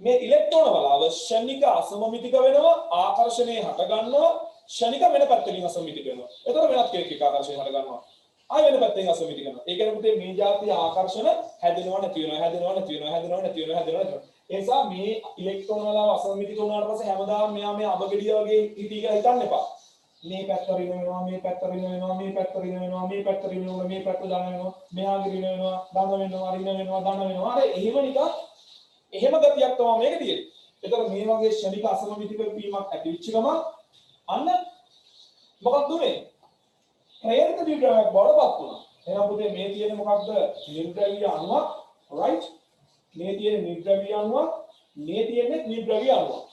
මේ ඉලෙක්ට්‍රෝන වලාව ෂණික අසමමිතික වෙනවා. ආකර්ෂණය හට ගන්නවා. ෂණික වෙන පැත්තකින් අසමමිතික වෙනවා. එතකොට වෙනත් කෙනෙක් එක්ක ආකර්ෂණය හට ගන්නවා. ආය වෙන පැත්තෙන් අසමමිතික වෙනවා. ඒ කියන්නේ පුතේ මේ જાතිය ආකර්ෂණ හැදෙනවා නැති වෙනවා හැදෙනවා නැති වෙනවා හැදෙනවා නැති වෙනවා හැදෙනවා නැති වෙනවා. ඒ නිසා මේ ඉලෙක්ට්‍රෝන වල අසමමිතික වුණාට පස්සේ හැමදාම මෙයා මේ අබගෙඩිය වගේ හිටි කියලා හිතන්න එපා. මේ පැත්ත රින වෙනවා මේ පැත්ත රින වෙනවා මේ පැත්ත රින වෙනවා මේ පැත්ත රින වෙනවා මේ පැත්ත දාන වෙනවා මෙහාගේ රින වෙනවා දාන වෙනවා රින වෙනවා දාන වෙනවා. අර එහෙම නිකන් එහෙම ගතියක් තමයි මේක තියෙන්නේ. ඒතර මේ වගේ ෂණික අසමමිතික වීමක් ඇති වෙච්ච ගමන් අන්න මොකක්ද උනේ? ප්‍රේරිත දිව්‍යයක් බවටපත් වුණා. එහෙනම් පුතේ මේ තියෙන්නේ මොකක්ද? නිර්ද්‍රව්‍ය අණුවක්, right? මේ තියෙන්නේ නිර්ද්‍රව්‍ය අණුවක්, මේ තියෙන්නේ නිර්ද්‍රව්‍ය අණුවක්.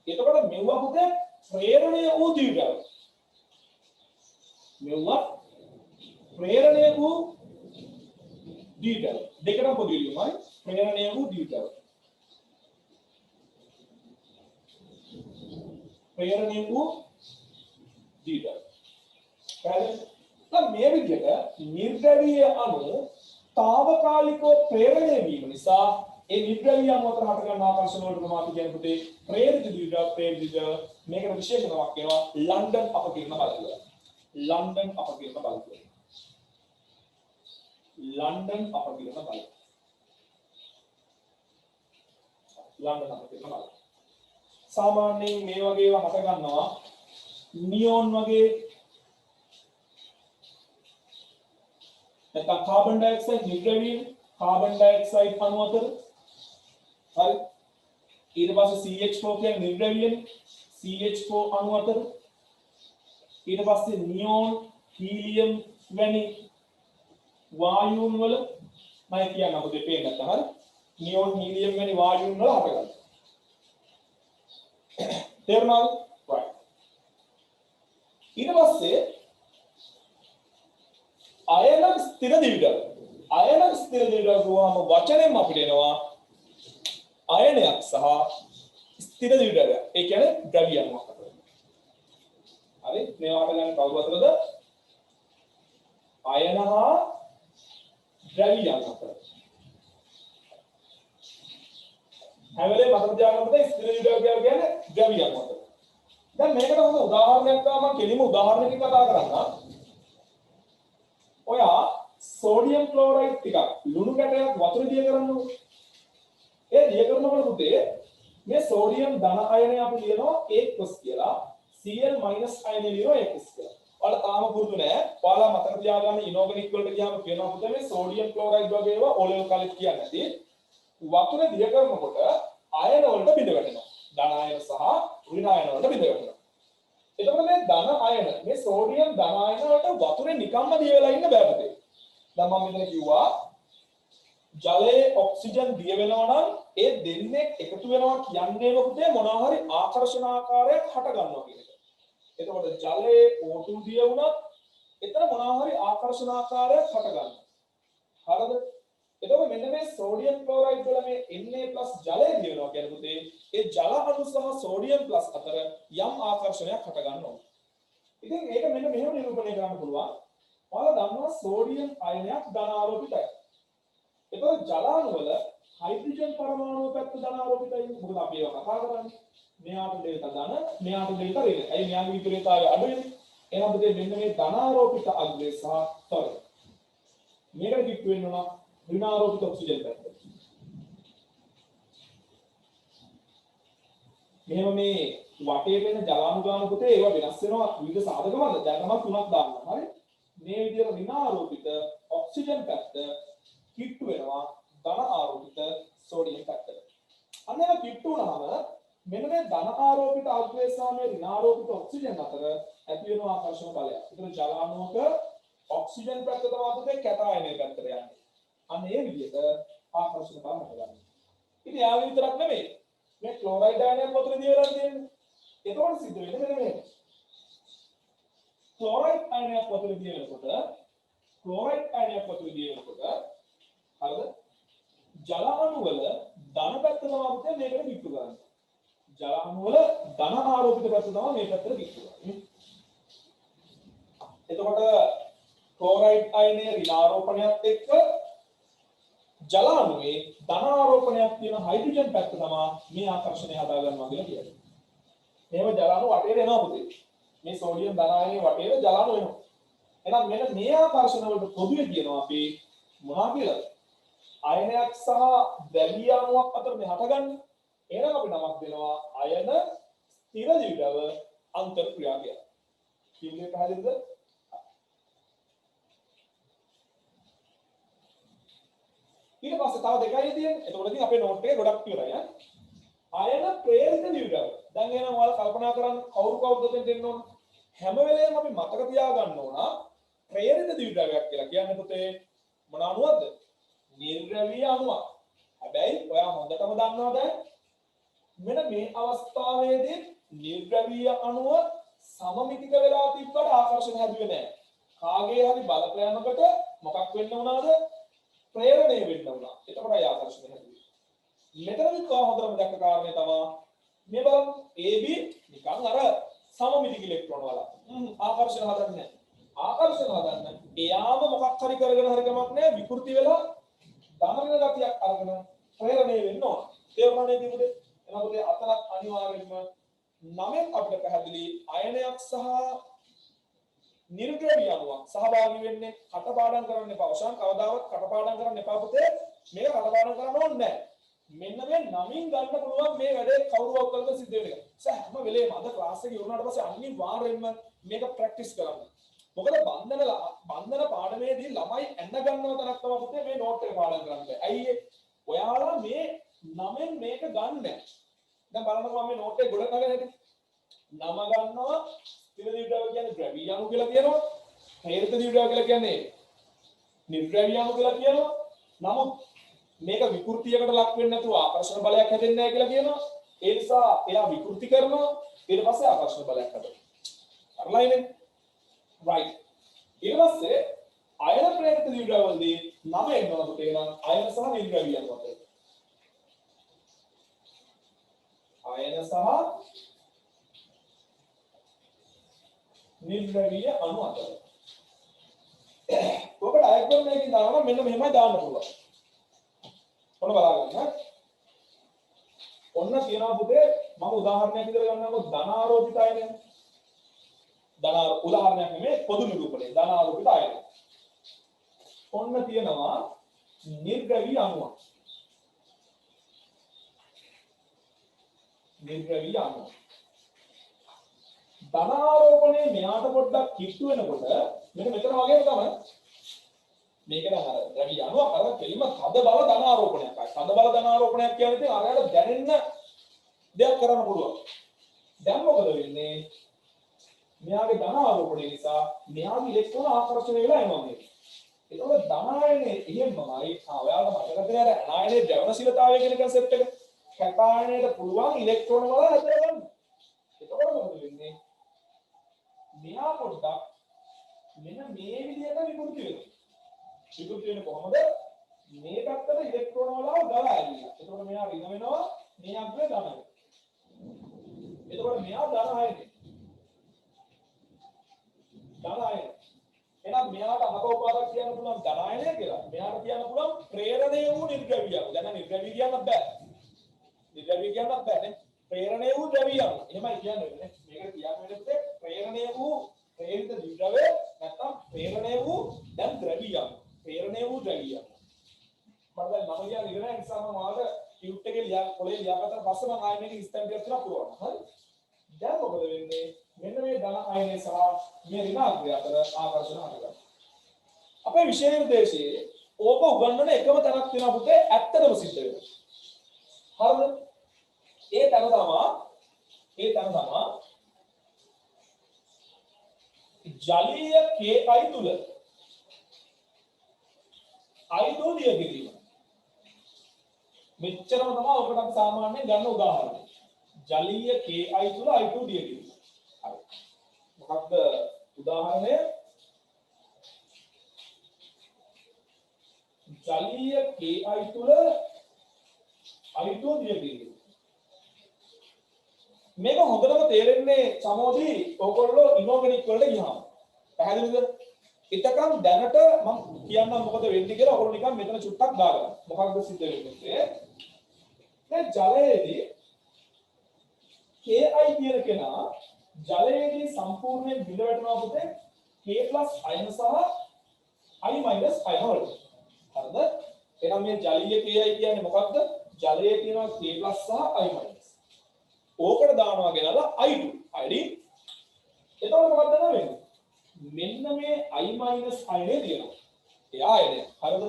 එතකොට මෙවුවා පුතේ ප්‍රේරණය වූ දිව්‍යයක්. මෙවුවා ප්‍රේරණය වූ දිව්‍යයක්. දෙකම පොදු ලියුමයි ප්‍රේරණය වූ දිව්‍යයක්. ප්‍රේරණය වූ දිව්‍යයක්. දැන් මේ විදිහට නිර්ද්‍රව්‍ය අණු తాවකාලිකව ප්‍රේරණය වීම නිසා ඒ නිර්ද්‍රව්‍ය අණු අතර හට ගන්න ආකර්ෂණ වලට තමයි අපි කියන්නේ පුතේ ප්‍රේරිත දිව්‍ය මේකට විශේෂ නමක් කියනවා ලන්ඩන් අපකිරණ බල කියලා. ලන්ඩන් අපකිරණ බල කියලා. ලන්ඩන් අපකිරණ බල. ලන්ඩන් අපකිරණ බල. සාමාන්‍යයෙන් මේ වගේ ඒවා හට ගන්නවා නියෝන් වගේ නැත්නම් කාබන් ඩයොක්සයිඩ් නිර්ද්‍රව්‍ය කාබන් ඩයොක්සයිඩ් අණු අතර හරි ඊට පස්සේ CH4 කියන නිර්ද්‍රව්‍යනේ CH4 අණු අතර ඊට පස්සේ නියෝන් හීලියම් වැනි වායුන් වල මම කියන්න අපිට පේන්න නැත්නම් හරි නියෝන් හීලියම් වැනි වායුන් වල හටගන්නවා තේරුණාද right ඊට පස්සේ අයන ස්ථිර දිව්‍යයක් අයන ස්ථිර දිව්‍යයක් ගුවාම වචනයෙන් අපිට එනවා අයනයක් සහ ස්ථිර දිව්‍යයක් ඒ කියන්නේ ද්‍රව්‍යයක් අතර හරි මේවාට ගන්න කවුරු අතරද අයන හා ද්‍රව්‍යයන් අතර. හැම වෙලේම මතක තියාගන්න පුතේ ස්ථිර ද්‍රව්‍ය කියන්නේ ද්‍රව්‍යයන් අතර. දැන් මේකට හොඳ උදාහරණයක් ගාම මම කෙලිම උදාහරණයකින් කතා කරන්නම්. ඔයා සෝඩියම් ක්ලෝරයිඩ් ටිකක් ලුණු කැටයක් වතුර දිය කරන්නකො. ඒ දිය කරනකොට පුතේ මේ සෝඩියම් ධන අයනය අපි ලියනවා H+ කියලා. Cl- අයනය ලියනවා H+ කියලා. ඔයාලා තාම පුරුදු නෑ. ඔයාලා මතක තියාගන්න ඉනෝගනික් වලට ගියාම කියනවා පුතේ මේ සෝඩියම් ක්ලෝරයිඩ් වගේ ඒවා ඕලෙවල් කාලෙත් කියන්නේ නැති. වතුර දිය කරනකොට අයන වලට බිඳ වැටෙනවා. ධන අයන සහ ඍණ අයන වලට බිඳ වැටෙනවා. එතකොට මේ ධන අයන මේ සෝඩියම් ධන අයන වලට වතුරේ නිකම්ම දිය වෙලා ඉන්න බෑ පුතේ. දැන් මම මෙතන කිව්වා ජලයේ ඔක්සිජන් දිය වෙනවා නම් ඒ දෙන්නේ එකතු වෙනවා කියන්නේ මොකද මොනවා හරි ආකර්ෂණාකාරයක් හට ගන්නවා කියන එක. එතකොට ජලයේ O2 දිය වුණත් එතන මොනවා හරි ආකර්ෂණාකාරයක් හට ගන්නවා. හරිද? එතකොට මෙන්න මේ සෝඩියම් ක්ලෝරයිඩ් වල මේ Na+ ජලය දිය වෙනවා කියන්නේ පුතේ ඒ ජල අණු සහ සෝඩියම් ප්ලස් අතර යම් ආකර්ෂණයක් හට ගන්නවා. ඉතින් ඒක මෙන්න මෙහෙම නිරූපණය කරන්න පුළුවන්. ඔයාලා දන්නවා සෝඩියම් අයනයක් ධනාරෝපිතයි. එතකොට ජල අණු වල හයිඩ්‍රජන් පරමාණු පැත්ත ධනාරෝපිතයි. මොකද අපි ඒවා කතා කරන්නේ. මෙයාට ඩෙල්ටා ධන, මෙයාට ඩෙල්ටා ඍණ. ඇයි මෙයාගේ විපරීතතාවය අඩුයි? එහෙනම් පුතේ මෙන්න මේ ධනාරෝපිත අග්‍රය සහ තොර. මේකට කිට්ටු වෙන්න ඕන ඍණාරෝපිත ඔක්සිජන් පැත්ත. මෙහෙම මේ වටේට එන ජලාණු ගාන පුතේ ඒවා වෙනස් වෙනවා විවිධ සාධක මත. දැන් තමයි තුනක් දාන්නම්. හරි? මේ විදිහට ඍණාරෝපිත ඔක්සිජන් පැත්ත කිට්ටු වෙනවා ධන ආරෝපිත සෝඩියම් පැත්තට. අන්න ඒක කිට්ටු වුණාම මෙන්න මේ ධන ආරෝපිත අග්‍රය සහ මේ ඍණාරෝපිත ඔක්සිජන් අතර ඇති වෙන ආකර්ෂණ බලය. ඒතර ජලාණුවක ඔක්සිජන් පැත්ත තමයි පුතේ කැටායනයේ පැත්තට යන්නේ. අන්න ඒ විදිහට ආකර්ෂණ බල හදගන්න. ඉතින් යා විතරක් නෙමෙයි. මේ ක්ලෝරයිඩ් අයනයක් වතුර දියවලා තියෙන්නේ. එතකොට සිද්ධ වෙන්නේ මෙන්න මේක. ක්ලෝරයිඩ් අයනයක් වතුර දියවනකොට හරිද? ජල අණු වල ධන පැත්ත තමයි පුතේ මේකට කිට්ටු කරන්නේ. ජල අණු වල ධන ආරෝපිත පැත්ත තමයි මේ පැත්තට කිට්ටු කරන්නේ. එතකොට ක්ලෝරයිඩ් අයනයේ ඍණාරෝපණයත් එක්ක ජල අණුවේ ධන ආරෝපණයක් තියෙන හයිඩ්‍රජන් පැත්ත තමයි මේ ආකර්ෂණය හදා ගන්නවා කියලා කියන්නේ. මේව ජල අණු වටේට එනවා පුතේ. මේ සෝඩියම් ධන අයනයේ වටේට ජල අණු එනවා. එහෙනම් මෙන්න මේ ආකර්ෂණ වලට පොදුවේ කියනවා අපි මොනවා කියලාද? අයනයක් සහ ද්‍රව්‍ය අණුවක් අතර මේ හටගන්නේ. එහෙනම් අපි නමක් දෙනවා අයන ස්ථිර ද්‍රව්‍යව අන්තර්ක්‍රියා කියලා. කියන්නේ පැහැදිලිද? ඊට පස්සේ තව දෙකයි තියෙන්නේ. එතකොට ඉතින් අපේ නෝට් එකේ ගොඩක් ඉවරයි ඈ. අයන ප්‍රේරිත ද්‍රව්‍යව. දැන් එහෙනම් ඔයාලා කල්පනා කරන්න කවුරුද දෙන්න ඕන? හැම වෙලේම අපි මතක තියාගන්න ඕන ප්‍රේරිත ද්‍රව්‍යයක් කියලා කියන්නේ පුතේ මොන අණුවක්ද? නිර්ද්‍රව්‍ය අණුවක්. හැබැයි ඔයා හොඳටම දන්නවා දැන් මෙන්න මේ අවස්ථාවේදී නිර්ද්‍රව්‍ය අණුව සමමිතික වෙලා තිබ්බට ආකර්ෂණ හැදුවේ නැහැ. කාගේ හරි බලපෑමකට මොකක් වෙන්න උනාද? ප්‍රේරණය වෙන්න උනා. ඒකමයි ආකර්ෂණ හැදුවේ. මෙතනදී කොහොමද දැක්ක කාරණේ තමයි මේ බලන්න AB නිකන් අර සමමිතික ඉලෙක්ට්‍රෝන වල ආකර්ෂණ හදන්නේ නැහැ. ආකර්ෂණ හදන්න එයාම මොකක් හරි කරගෙන හරි කමක් නැහැ විකෘති වෙලා ධනරණ ගතියක් අරගෙන ප්‍රේරණය වෙන්න ඕන. තේරුණා නේද පුතේ? එනකොට අතනක් අනිවාර්යයෙන්ම නමෙන් අපිට පැහැදිලි අයනයක් සහ නිර්ද්‍රව්‍ය අණුවක් සහභාගී වෙන්නේ කටපාඩම් කරන්න එපා. ඔසන් කවදාවත් කටපාඩම් කරන්න එපා පුතේ. මේක කටපාඩම් කරන්න ඕනේ නැහැ. මෙන්න මේ නමින් ගන්න පුළුවන් මේ වැඩේ කවුරුවක් කරලා සිද්ධ වෙන එක. හැම වෙලේම අද ක්ලාස් එකේ ඉවරනාට පස්සේ අනිවාර්යයෙන්ම මේක ප්‍රැක්ටිස් කරන්න. මොකද බන්ධන පාඩමේදී ළමයි එන්න ගන්නව තරක් තමයි පුතේ මේ නෝට් එක පාඩම් කරන්නේ. ඇයි ඔයාලා මේ නමෙන් මේක ගන්න. දැන් බලන්නකෝ මම මේ නෝට් එක ගොඩ කරගෙන හිටියේ. නම ගන්නවා ස්ථිර ද්‍රව්‍ය කියන්නේ ද්‍රව්‍ය අණු කියලා කියනවා. ප්‍රේරිත ද්‍රව්‍ය කියලා කියන්නේ නිර්ද්‍රව්‍ය අණු කියලා කියනවා. නමුත් මේක විකෘතියකට ලක් වෙන්නේ නැතුව ආකර්ෂණ බලයක් හැදෙන්නේ නැහැ කියලා කියනවා. ඒ නිසා එයා විකෘති කරනවා ඊට පස්සේ ආකර්ෂණ බලයක් හැදෙනවා. අරලයිනේ. right. ඊට පස්සේ අයන ප්‍රේරිත ද්‍රව්‍යවලදී නම එන්නකොට තේරෙනවා අයන සහ නිර්ද්‍රව්‍ය අණු අතර. අයන සහ නිර්ද්‍රව්‍ය අණු අතර. ඔක ඩයග්‍රෑම් එකකින් දානවා මෙන්න මෙහෙමයි දාන්න පුළුවන්. ඔන්න බලන්න. ඔන්න කියනවා පුතේ මම උදාහරණයක් විදිහට ගන්නකො ධන ආරෝපිත අයනය. උදාහරණයක් නෙමෙයි පොදු නිරූපණය. ධන ආරෝපිත අයනය. ඔන්න තියෙනවා නිර්ග්‍රවී අණුවක්. නිර්ග්‍රවී අණුව. ධන ආරෝපණය මෙයාට පොඩ්ඩක් කිට්ටු වෙනකොට මෙන්න මෙතන වගේම තමයි මේක දැන් අර ද්‍රව්‍ය අණුවක් අර කෙලිම තද බල ධන ආරෝපණයක්. තද බල ධන ආරෝපණයක් කියන්නේ ඉතින් අරයට දැනෙන්න දෙයක් කරන්න පුළුවන්. දැන් මොකද වෙන්නේ? මෙයාගේ ධන ආරෝපණය නිසා මෙයාගේ ඉලෙක්ට්‍රෝන ආකර්ෂණය වෙලා එනවා මේක. ඒකවල ධන ආයනයේ එහෙමමයි ඔයාලට මතක තියෙන අර අනායනයේ ද්‍රවණශීලතාවය කියන concept එක. කැපායනයට පුළුවන් ඉලෙක්ට්‍රෝන වල හැදලා ගන්න. ඒකවල මොකද වෙන්නේ? මෙයා පොඩ්ඩක් මෙන්න මේ විදිහට විකෘති වෙනවා. විකෘති වෙන්නේ කොහොමද? මේ පැත්තට ඉලෙක්ට්‍රෝන වල ගලා ඇවිල්ලා. එතකොට මෙයා ඍණ වෙනවා, මේ අග්‍රේ ධන වෙනවා. එතකොට මෙයා ධන ආයනේ. ධන ආයනේ. එහෙනම් මෙයාට අනකෝපාදක් කියන්න පුළුවන් ධන ආයනය කියලා. මෙයාට කියන්න පුළුවන් ප්‍රේරණය වූ නිර්ග්‍රවියක්. දැන් නිර්ග්‍රවි කියන්නත් බෑ. නිර්ග්‍රවි කියන්නත් බෑනේ. ප්‍රේරණය වූ ද්‍රවියක්. එහෙමයි කියන්නේ නේ. මේකට කියන්නේ පුතේ ප්‍රේරණය වූ ප්‍රේරිත ද්‍රව්‍ය නැත්නම් ප්‍රේරණය වූ දැන් ද්‍රවියක්. ප්‍රේරණය වූ ද්‍රවියක්. මම දැන් නම කියන ඉගෙන නිසා මම ආවද ටියුට් එකේ පොලේ ලියාගත්තා පස්සේ මම ආයෙ මේක ස්ටැම්ප් එකක් දාලා පුරවන්න. හරි? දැන් මොකද වෙන්නේ? මෙන්න මේ ධන ආයනය සහ මේ ඍණ අග්‍රය අතර ආකර්ෂණ හටගන්නවා. අපේ විෂය නිර්දේශයේ ඕක උගන්වන එකම තැනක් තියෙනවා පුතේ ඇත්තටම සිද්ධ වෙනවා. හරිද? ඒ තැන තමයි ජලීය KI තුල I2 දිය කිරීම. මෙච්චරම තමයි ඔකට අපි සාමාන්‍යයෙන් ගන්න උදාහරණය. ජලීය KI තුල I2 දිය කිරීම. හරි. මොකක්ද උදාහරණය? ජලීය KI තුල I2 දිය කිරීම. මේක හොඳටම තේරෙන්නේ සමෝදී ඔයගොල්ලෝ ඉනෝගැනික් වලට ගියාම. පැහැදිලිද? එතකන් දැනට මම කියන්නම් මොකද වෙන්නේ කියලා ඔයගොල්ලෝ නිකන් මෙතන චුට්ටක් දාගන්න. මොකක්ද සිද්ධ වෙන්නේ? දැන් ජලයේදී KI කියන කෙනා ජලයේදී සම්පූර්ණයෙන් බිඳ වැටෙනවා පුතේ K+ අයන සහ I- අයන වලට. හරිද? එහෙනම් මේ ජලීය KI කියන්නේ මොකක්ද? ජලයේ තියෙනවා K+ සහ I-. ඕකට දානවා ගෙනලා I2 ID. එතකොට මොකක්ද වෙන්නේ? මෙන්න මේ I- අයනේ තියෙනවා. එයා අයනය. හරිද?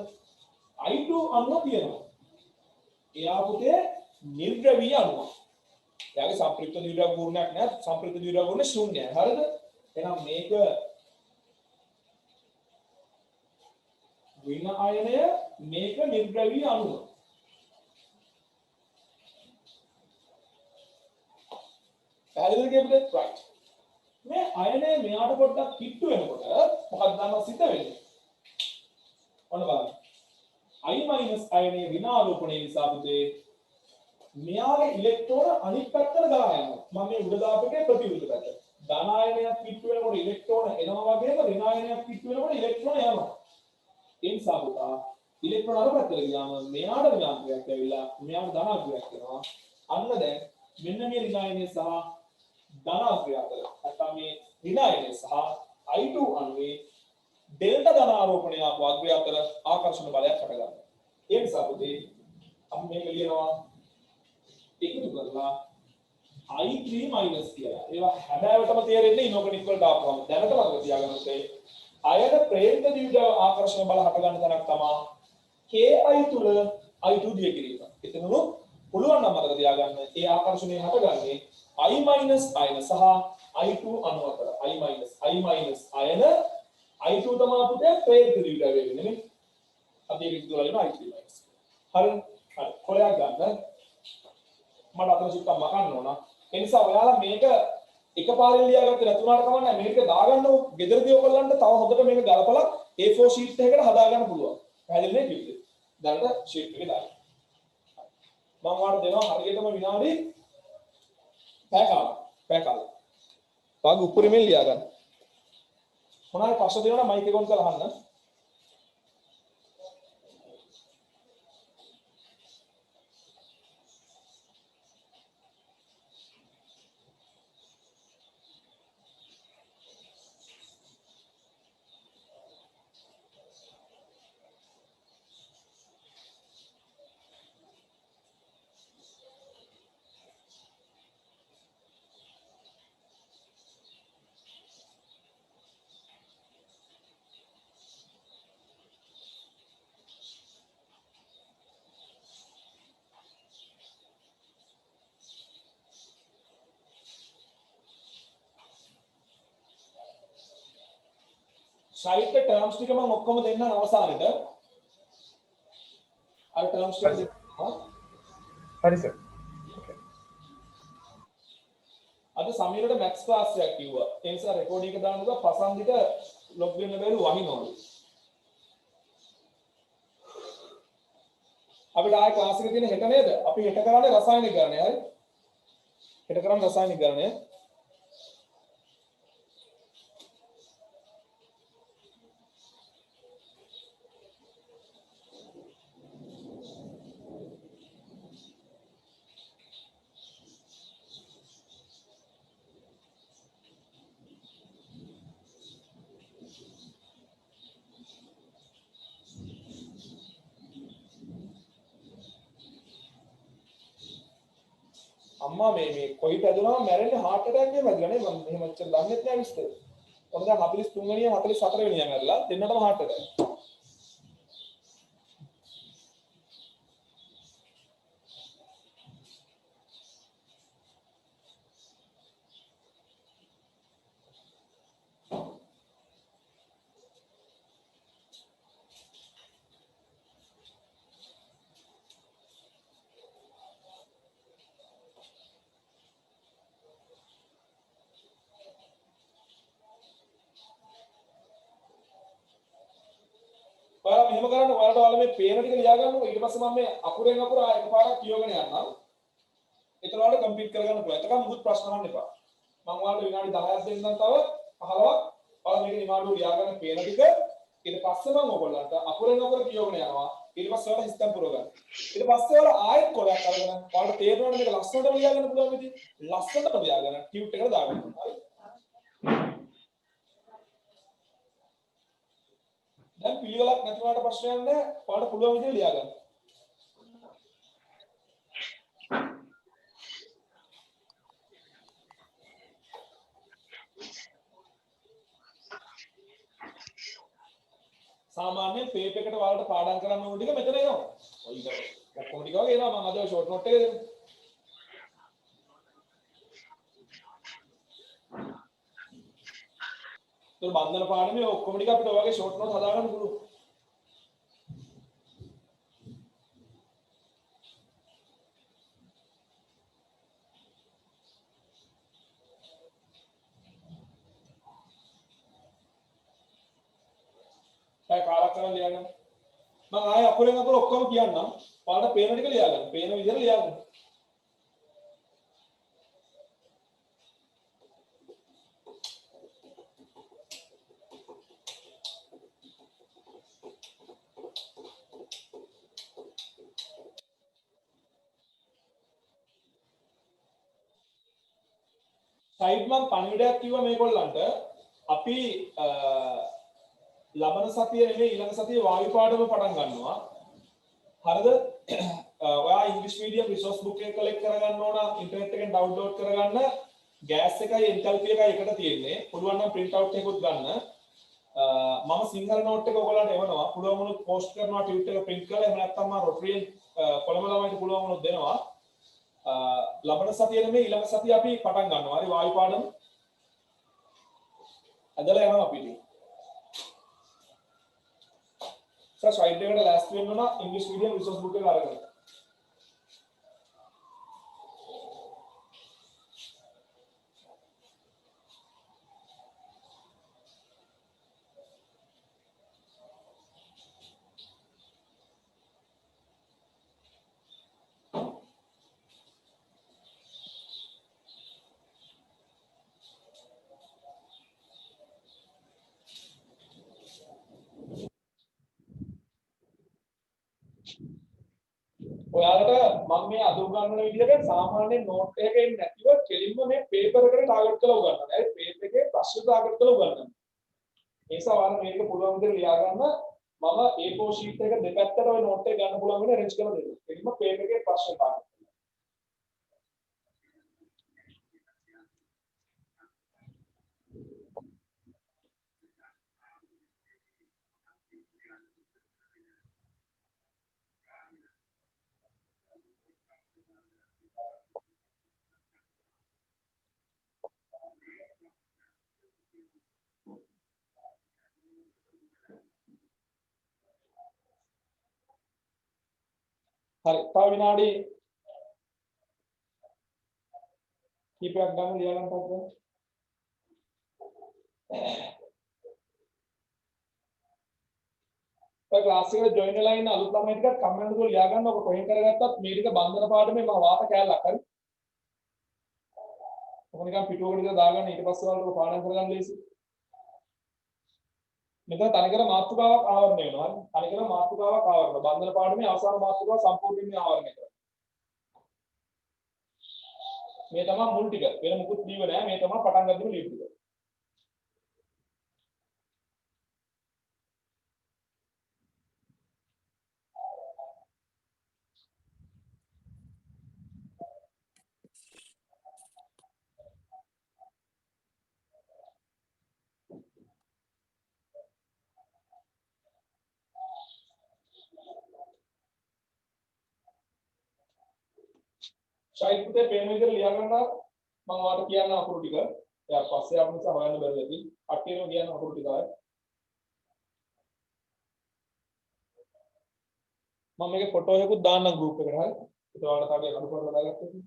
I2 අණුව තියෙනවා. එයා පුතේ නිර්ග්‍රවීය අණුව. එයාගේ සම්ප්‍රයුක්ත ද්විධාව ගුණයක් නැහැ. සම්ප්‍රයුක්ත ද්විධාව ගුණ ශූන්‍යයි. හරිද? එහෙනම් මේක ඍණ අයනය, මේක නිර්ග්‍රවීය අණුව. පැහැදිලිද කියපුවේ? right. මේ අයනය මෙයාට පොඩ්ඩක් කිට්ටු වෙනකොට මොකක්ද දන්නව සිද්ධ වෙන්නේ? ඔන්න බලන්න. I- අයනයේ ඍණ ආරෝපණය නිසා පුතේ මෙයාගේ ඉලෙක්ට්‍රෝන අනිත් පැත්තට ගලා යනවා. මම මේ උඩ දාපේකේ ප්‍රතිවිරුද්ධ පැත්ත. ධන ආයනයක් කිට්ටු වෙනකොට ඉලෙක්ට්‍රෝන එනවා වගේම ඍණ ආයනයක් කිට්ටු වෙනකොට ඉලෙක්ට්‍රෝන යනවා. ඒ නිසා පුතා ඉලෙක්ට්‍රෝන අර පැත්තට ගියාම මෙයාට ඍණාත්මකයක් ඇවිල්ලා මෙයාට ධනාත්මකයක් වෙනවා. අන්න දැන් මෙන්න මේ ඍණ ආයනය සහ ධනාත්මකය අතර නැත්නම් මේ ඍණ ආයනය සහ I2 අණුවේ ඩෙල්ටා ධන ආරෝපණය ආපු අග්‍රය අතර ආකර්ෂණ බලයක් හටගන්නවා. ඒ නිසා පුතේ අපි මේක ලියනවා එකතු කරලා I3 කියලා. ඒවා හැබෑවටම තේරෙන්නේ ඉනෝගැනික් වලට ආපුවම. දැනට මතක තියාගන්න ඕනේ. අයන ප්‍රේරිත ද්විධාව ආකර්ෂණ බල හට ගන්න තැනක් තමයි KI තුල I2 දිය කිරීම. එතනලු පුළුවන් නම් මතක තියාගන්න ඒ ආකර්ෂණය හටගන්නේ I- අයන සහ I2 අණු අතර. I- අයන I2 තමයි පුතේ ප්‍රේරිත ද්විධාවය වෙන්නේ නේ. අපි ඒක ඉක්තුවලා වෙනවා I3 හරි. හරි. කොලයක් ගන්න. මට අතන සුට්ටක් මකන්න ඕන. ඒ නිසා ඔයාලා මේක එකපාරින් ලියාගත්තේ නැතුණාට කමක් නැහැ. මේක දාගන්න ගෙදරදී ඔයගොල්ලන්ට තව හොඳට මේක ගලපලා A4 sheet එකකට හදාගන්න පුළුවන්. පැහැදිලි නේද කිව්වේ? දැනට sheet එකේ දාන්න. මම ඔයාලට දෙනවා හරියටම විනාඩි පැය කාලක්. වාගේ උඩරින්ම ලියාගන්න. මොනවාරි ප්‍රශ්න තියෙනවා නම් මයික් එක ඔන් කරලා අහන්න. සයිට් එක ටර්ම්ස් ටික මම ඔක්කොම දෙන්න අවසානෙට අර ටර්ම්ස් ටික දෙන්නවා. හරි සර්. ඕකේ. අද සමීරට මැක්ස් ක්ලාස් එකක් කිව්වා. ඒ නිසා රෙකෝඩින් එක දාන්නකෝ පසන්දිට ලොග් වෙන්න බැරි වහිනවලු. අපිට ආයෙ ක්ලාස් එකේ තියෙන හෙට නේද? අපි හෙට කරන්නේ රසායනික ගණනය. හරි? හෙට කරන්නේ රසායනික ගණනය. අම්මා මේ කොයි පැදුනම මැරෙන්නේ heart attack එකෙන් මැරිලා නේ මම එහෙම අච්චර දන්නෙත් නෑ විස්තර. ඔන්න දැන් 43 වෙනිය 44 වෙනිය මැරිලා දෙන්නටම heart attack. ඔයාලා මෙහෙම කරන්න ඔයාලා මේ පේන ටික ලියා ගන්නකො ඊට පස්සේ මම මේ අකුරෙන් අකුර එකපාරක් කියවගෙන යන්නම්. එතන ඔයාලා කම්ප්ලීට් කරගන්න පුළුවන්. එතකම් මුකුත් ප්‍රශ්න අහන්න එපා. මම ඔයාලට විනාඩි 10ක් දෙන්නම් තව 15ක්. ඔයාලා මේක නිමාඩුව ලියා ගන්න පේන ටික ඊට පස්සේ මම ඔයගොල්ලන්ට අකුරෙන් අකුර කියවගෙන යනවා. ඊට පස්සේ ඔයාලා හිතන් පුරව ගන්න. ඊට පස්සේ ඔයාලා ආයෙත් කොලයක් අරගෙන ඔයාලට තේරෙනවනේ මේක ලස්සනටම ලියා ගන්න පුළුවන් විදිහ. ලස්සනටම ලියා ගන්න ටියුට් එකට දාගන්න. හරි? දැන් පිළිවෙලක් නැති වුණාට ප්‍රශ්නයක් නැහැ. ඔයාලට පුළුවන් විදිහට ලියා ගන්න. සාමාන්‍යයෙන් පේපර් එකට ඔයාලට පාඩම් කරන්න ඕන ටික මෙතන එනවා. ඔය ඔක්කොම ටික වගේ එනවා. මම අද ෂෝට් නෝට් එක දෙන්න. ඒක බන්ධන පාඩමේ ඔක්කොම ටික අපිට ඔයගේ ෂෝට් නෝට් හදාගන්න පුළුවන්. කාලක් කරන් ලියා ගන්න. මම ආයෙ අකුරෙන් අකුර ඔක්කොම කියන්නම්. ඔයාලට පේන ටික ලියා ගන්න. පේන විදිහට ලියා ගන්න. සයිඩ් මම පණිවිඩයක් කිව්වා මේගොල්ලන්ට. අපි ලබන සතිය නෙමෙයි ඊළඟ සතියේ වායු පාඩම පටන් ගන්නවා. හරිද? ඔයා ඉංග්‍රීසි මීඩියම් රිසෝස් බුක් එක කලෙක්ට් කරගන්න ඕන ඉන්ටර්නෙට් එකෙන් ඩවුන්ලෝඩ් කරගන්න. ගෑස් එකයි එන්තල්පි එකයි එකට තියෙන්නේ. පුළුවන් නම් print out එකකුත් ගන්න. මම සිංහල නෝට් එක ඔයගොල්ලන්ට එවනවා. පුළුවන් වුණොත් පෝස්ට් කරනවා ටියුට් එක print කරලා එහෙම නැත්නම් මම රොටරියෙන් කොළඹ ළමයින්ට පුළුවන් වුණොත් දෙනවා. ලබන සතිය නෙමෙයි ඊළඟ සතිය අපි පටන් ගන්නවා. හරි වායු පාඩම. අදලා යනවා අපි ඉතින්. ස්ලයිඩ් එකට ලෑස්ති වෙන්න ඕන ඉංග්‍රීසි මීඩියම් රිසෝස් බුක් එක අරගෙන. ඔයාලට මම මේ අද උගන්වන විදිහට සාමාන්‍ය නෝට් එකකින් නැතිව කෙලින්ම මේ පේපර් එකට ටාගට් කරලා උගන්වනවා. ඒ පේපර් එකේ ප්‍රශ්න ටාගට් කරලා උගන්වනවා. ඒ නිසා ඔයාලා මේක පුළුවන් විදිහට ලියා ගන්න. මම A4 sheet එක දෙපැත්තට ඔය නෝට් එක ගන්න පුළුවන් වෙන arrange කරලා දෙන්න. කෙලින්ම පේපර් එකේ ප්‍රශ්න ටාගට්. හරි. තව විනාඩි කීපයක් ගන්න ලියා ගන්න පස්සේ. ඔය ක්ලාස් එකට ජොයින් වෙලා ඉන්න අලුත් ළමයි ටිකක් කමෙන්ට් වල ලියා ගන්න. ඔක කොහෙන් කරගත්තත් මේ ටික බන්ධන පාඩමේ මම වාත කෑල්ලක් හරි. ඔක නිකන් පිටුවකට විතර දාගන්න ඊට පස්සේ වලට ඔක පාඩම් කරගන්න ලේසි. මෙතන තනිකර මාතෘකාවක් ආවරණය වෙනවා. තනිකර මාතෘකාවක් ආවරණ. බන්ධන පාඩමේ අවසාන මාතෘකාව සම්පූර්ණයෙන්ම ආවරණය කරනවා. මේ තමයි මුල් ටික. වෙන මුකුත් දීව නැහැ. මේ තමයි පටන් ගන්න ලියපු ටික. ෂයිට් පුතේ පේන විදිහට ලියා ගන්න මම ඔයාලට කියන්න අකුරු ටික. එයා පස්සේ අපිට නිසා හොයන්න බැරි වෙයි. අටේම කියන්න අකුරු ටික ආයේ. මම මේකේ ෆොටෝ එකකුත් දාන්නම් ගෲප් එකට හරි. ඒක ඔයාලට තාගේ අඩු කරලා දාගත්තා.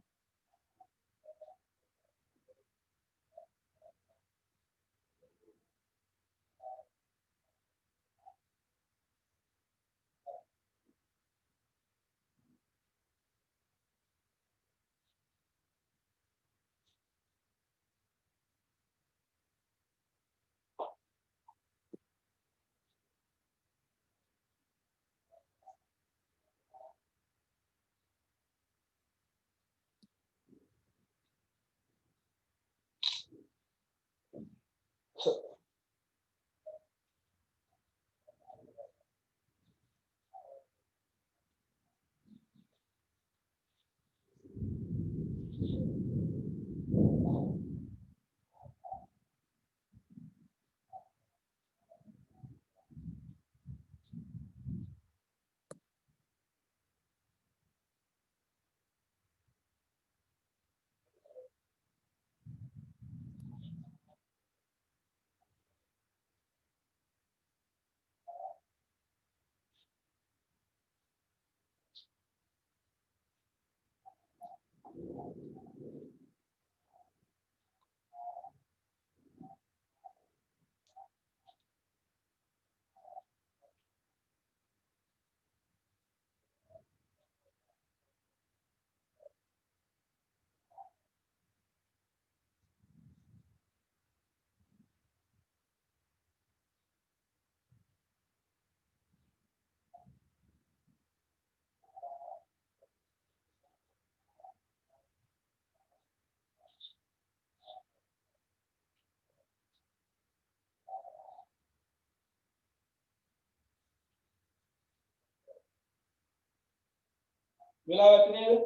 වෙලාවක් නේද?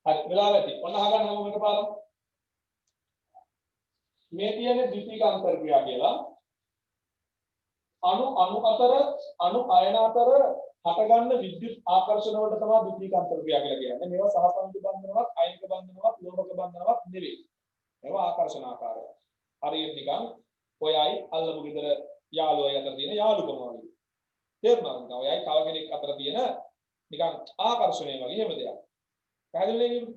හරි වෙලාව ඇති. ඔන්න අහගන්න හැමෝම එකපාරම. මේ තියෙන්නේ ද්විතීක අන්තර් ක්‍රියා කියලා. අණු අතර අණු අයන අතර හටගන්න විද්‍යුත් ආකර්ෂණ වලට තමයි ද්විතීක අන්තර් ක්‍රියා කියලා කියන්නේ. මේවා සහසංයුත බන්ධනවත් අයනික බන්ධනවත් ලෝහක බන්ධනවත් නෙවෙයි. මේවා ආකර්ෂණාකාරයි. හරියට නිකන් ඔයයි අල්ලපු ගෙදර යාළුවයි අතර තියෙන යාළුකම වගේ. තේරුණාද? ඔයයි තව කෙනෙක් අතර තියෙන නිකන් ආකර්ෂණය වගේ එහෙම දෙයක්. පැහැදිලි නේද?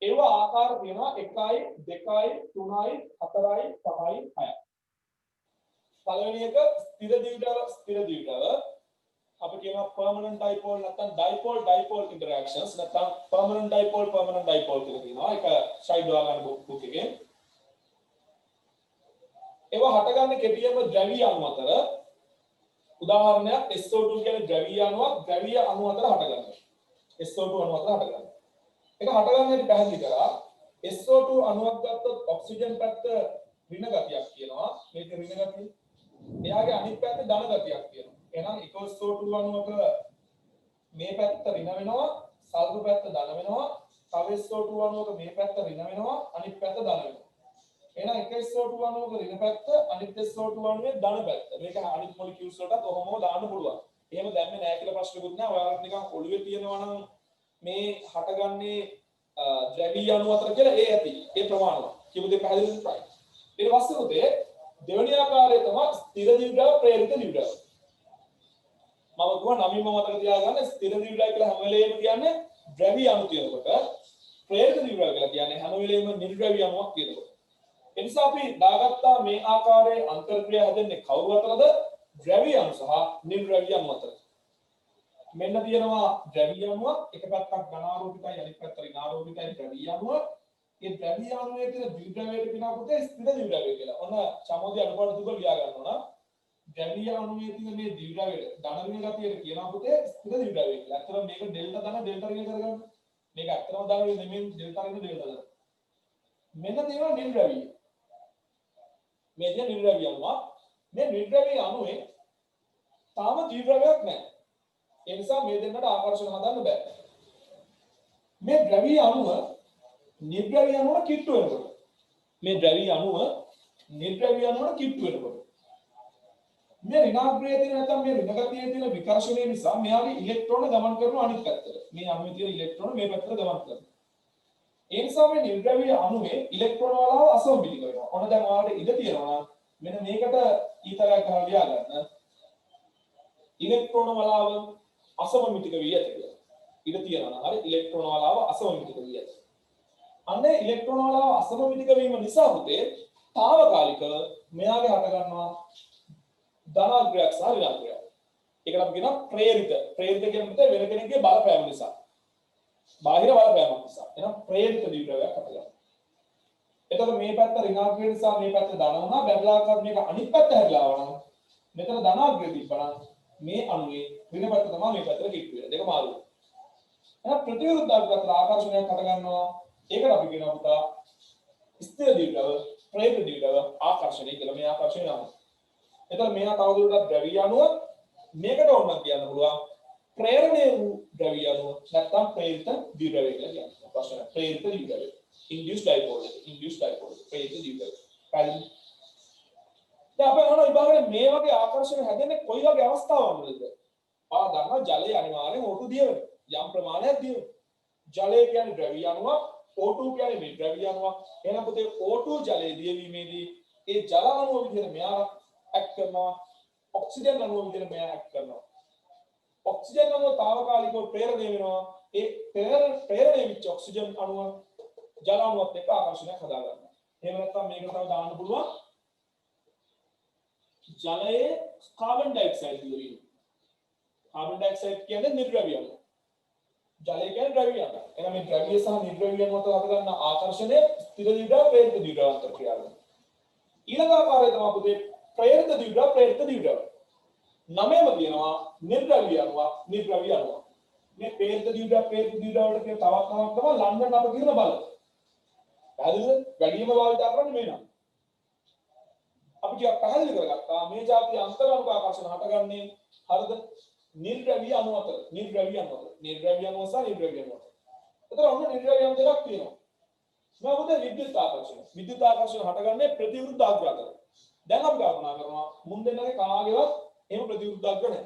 ඒවා ආකාර තියෙනවා 1යි 2යි 3යි 4යි 5යි 6යි. පළවෙනි එක ස්ථිර දිවිඩව අපි කියනවා permanent dipole නැත්නම් dipole interactions නැත්නම් permanent dipole කියලා කියනවා. ඒක ෂයිඩ් දාගන්න බුක් එකේ. ඒවා හටගන්නේ කෙටියෙන්ම ද්‍රවීය අණු අතර. උදාහරණයක් SO2 කියන ද්‍රවීය අණුවක් ද්‍රවීය අණු අතර හටගන්නවා. SO2 අණු අතර හටගන්නවා. ඒක හටගන්න හැටි පැහැදිලි කරා. SO2 අණුවක් ගත්තොත් ඔක්සිජන් පැත්ත ඍණ ගතියක් කියනවා. මේක ඍණ ගතිය. එයාගේ අනිත් පැත්තේ ධන ගතියක් කියනවා. එහෙනම් එක SO2 අණුවක මේ පැත්ත ඍණ වෙනවා සල්ප පැත්ත ධන වෙනවා තව SO2 අණුවක මේ පැත්ත ඍණ වෙනවා අනිත් පැත්ත ධන වෙනවා එහෙනම් එක SO2 අණුවක ඍණ පැත්ත අනිත් SO2 අණුවේ ධන පැත්ත මේක අනිත් මොලිකියුල්ස් වලටත් ඔහොමම දාන්න පුළුවන් එහෙම දැම්මේ නැහැ කියලා ප්‍රශ්නකුත් නැහැ ඔයාලට නිකන් ඔළුවේ තියෙනවා නම් මේ හටගන්නේ ද්‍රවීය අණු අතර කියලා ඒ ඇති ඒ ප්‍රමාණය කියපු දෙක පැහැදිලිද right ඊට පස්සේ උදේ දෙවෙනි ආකාරය තමයි ස්ථිර දිව්‍යව ප්‍රේරිත දිව්‍යව මම කියවා නවීම මතක තියාගන්න ස්ථිර දිව්‍යව කියලා හැම වෙලේම කියන්නේ ද්‍රවීය අණු කියනකොට ප්‍රේරිත දිව්‍යව කියලා කියන්නේ හැම වෙලේම නිර්ද්‍රවීය අණුවක් කියනකොට ඒ නිසා අපි දාගත්තා මේ ආකාරයේ අන්තර්ක්‍රියා හැදෙන්නේ කවුරු අතරද ද්‍රවීය අණු සහ නිර්ද්‍රවීය අණු අතර මෙන්න තියෙනවා ද්‍රවීය අණුවක් එක පැත්තක් ඝනාරූපිතයි අනිත් පැත්ත ඍණාරූපිතයි ද්‍රවීය අණුව ඒ ද්‍රවීය අණුවේ තියෙන ද්විද්‍රවයට කියනවා පුතේ ස්ථිර ද්විද්‍රවය කියලා. ඔන්න චමෝදී අනුපාත දුක ලියා ගන්න ඕන. ද්‍රවීය අණුවේ තියෙන මේ ද්විද්‍රවයට ධන ඍණ ගතියට කියනවා පුතේ ස්ථිර ද්විද්‍රවය කියලා. අතන මේක ඩෙල්ටා ධන ඩෙල්ටා ඍණ කරගන්න. මේක අත්‍තරම ධන නෙමෙයි ඩෙල්ටා ඍණ ඩෙල්ටා ධන. මෙන්න තියෙනවා නිර්ද්‍රවීය. මේ තියෙන නිර්ද්‍රවීය අණුව මේ නිර්ද්‍රවීය අණුවේ තාම ද්විද්‍රවයක් නැහැ. ඒ නිසා මේ දෙන්නට ආකර්ෂණ හදන්න බෑ. මේ ද්‍රවීය අණුව නිර්ද්‍රවීය අණුවට කිට්ටු වෙනකොට මේ ද්‍රවීය අණුව නිර්ද්‍රවීය අණුවට කිට්ටු වෙනකොට මේ ඍණාග්‍රයේ තියෙන නැත්නම් මේ ඍණ ගතියේ තියෙන විකර්ෂණය නිසා මෙයාගේ ඉලෙක්ට්‍රෝන ගමන් කරන අනිත් පැත්තට. මේ අණුවේ තියෙන ඉලෙක්ට්‍රෝන මේ පැත්තට ගමන් කරනවා. ඒ නිසා මේ නිර්ද්‍රවීය අණුවේ ඉලෙක්ට්‍රෝන වලාව අසමමිතික වෙනවා. ඔන්න දැන් ඔයාලට ඉඳ තියෙනවා මෙන්න මේකට ඊතරයක් ගහලා ලියා ගන්න. ඉලෙක්ට්‍රෝන වලාව අසමමිතික වී ඇත කියලා. ඉඳ තියෙනවා හරි ඉලෙක්ට්‍රෝන වලාව අසමමිතික වී ඇත. අන්න ඉලෙක්ට්‍රෝන වලාව අසමමිතික වීම නිසා පුතේ తాවකාලිකව මෙයාගේ හට ගන්නවා ධනාග්‍රයක් සහ ඍණාග්‍රයක්. ඒකට අපි කියනවා ප්‍රේරිත. ප්‍රේරිත කියන්නේ පුතේ වෙන කෙනෙක්ගේ බලපෑම නිසා. බාහිර බලපෑමක් නිසා. එහෙනම් ප්‍රේරිත දිව්‍යයක් හට ගන්නවා. එතකොට මේ පැත්ත ඍණාග්‍රය නිසා මේ පැත්ත ධන වුණා. බැලලාකත් මේක අනිත් පැත්ත හැරිලා වුණා. මෙතන ධනාග්‍රය තිබ්බනම් මේ අණුවේ ඍණ පැත්ත තමයි මේ පැත්තට කිට්ටු වෙන්නේ. දෙක මාරු වෙනවා. එහෙනම් ප්‍රතිවිරුද්ධ අතර ආකර්ෂණයක් හට ගන්නවා. ඒකට අපි කියනවා පුතා ස්ථිර දිව්‍යව ප්‍රේරිත දිව්‍යව ආකර්ෂණය කියලා. මේ ආකර්ෂණය නම. එතකොට මෙයා තවදුරටත් ද්‍රවීය අණුව මේකට ඕනනම් කියන්න පුළුවන් ප්‍රේරණය වූ ද්‍රවීය අණුව නැත්නම් ප්‍රේරිත දිව්‍යව කියලා කියනවා. ප්‍රශ්න ප්‍රේරිත දිව්‍යව. induced dipole ප්‍රේරිත දිව්‍යව. දැන් අපි අහනවා විභාගයේ මේ වගේ ආකර්ෂණ හැදෙන්නේ කොයි වගේ අවස්ථාවකටද? ආ දන්නවා ජලයේ අනිවාර්යෙන් O2 දිය වෙනවා. යම් ප්‍රමාණයක් දිය වෙනවා. ජලය කියන්නේ ද්‍රවීය අණුවක් O2 කියන්නේ මේ ද්‍රවීය අණුවක්. එහෙනම් පුතේ O2 ජලයේ දියවීමේදී ඒ ජල අණුව විදිහට මෙයා ඇක්ට් කරනවා. ඔක්සිජන් අණුව විදිහට මෙයා ඇක්ට් කරනවා. ඔක්සිජන් අණුව తాවකාලිකව ප්‍රේරණය වෙනවා. ඒ ප්‍රේරණය වෙච්ච ඔක්සිජන් අණුව ජල අණුවත් එක්ක ආකර්ෂණයක් හදා ගන්නවා. එහෙම නැත්නම් මේක තව දාන්න පුළුවන් ජලයේ කාබන් ඩයොක්සයිඩ් දියවීම. කාබන් ඩයොක්සයිඩ් කියන්නේ නිර්ද්‍රවීය අණු. ජලය කියන්නේ ද්‍රවීය අණු. එහෙනම් මේ ද්‍රවීය සහ නිර්ද්‍රවීය අණු අතර හට ගන්න ආකර්ෂණය ස්ථිර දිව්‍යව ප්‍රේරිත දිව්‍යව අතර ක්‍රියාව. ඊළඟ ආකාරය තමයි පුතේ ප්‍රේරිත දිව්‍යව ප්‍රේරිත දිව්‍යව. නමෙම කියනවා නිර්ද්‍රවීය අණුව නිර්ද්‍රවීය අණුව. මේ ප්‍රේරිත දිව්‍යව ප්‍රේරිත දිව්‍යව වලට කියන තවත් නමක් තමයි ලන්ඩන් අප කියන බල. පැහැදිලිද? වැඩිම භාවිත කරන්නේ මේ නම. අපි ටිකක් පැහැදිලි කරගත්තා මේ જાතිය අන්තරාණු ආකර්ෂණ හටගන්නේ හරිද නිර්ද්‍රවීය අණු අතර නිර්ද්‍රවීය අණු සහ නිර්ද්‍රවීය අණු අතර. ඒතර ඔන්න නිර්ද්‍රවීය අණු දෙකක් තියෙනවා. මොකද විද්‍යුත් ආකර්ෂණ හටගන්නේ ප්‍රතිවිරුද්ධ අග්‍ර අතර. දැන් අපි කල්පනා කරනවා මුන් දෙන්නගේ කාගේවත් එහෙම ප්‍රතිවිරුද්ධ අග්‍ර නැහැ.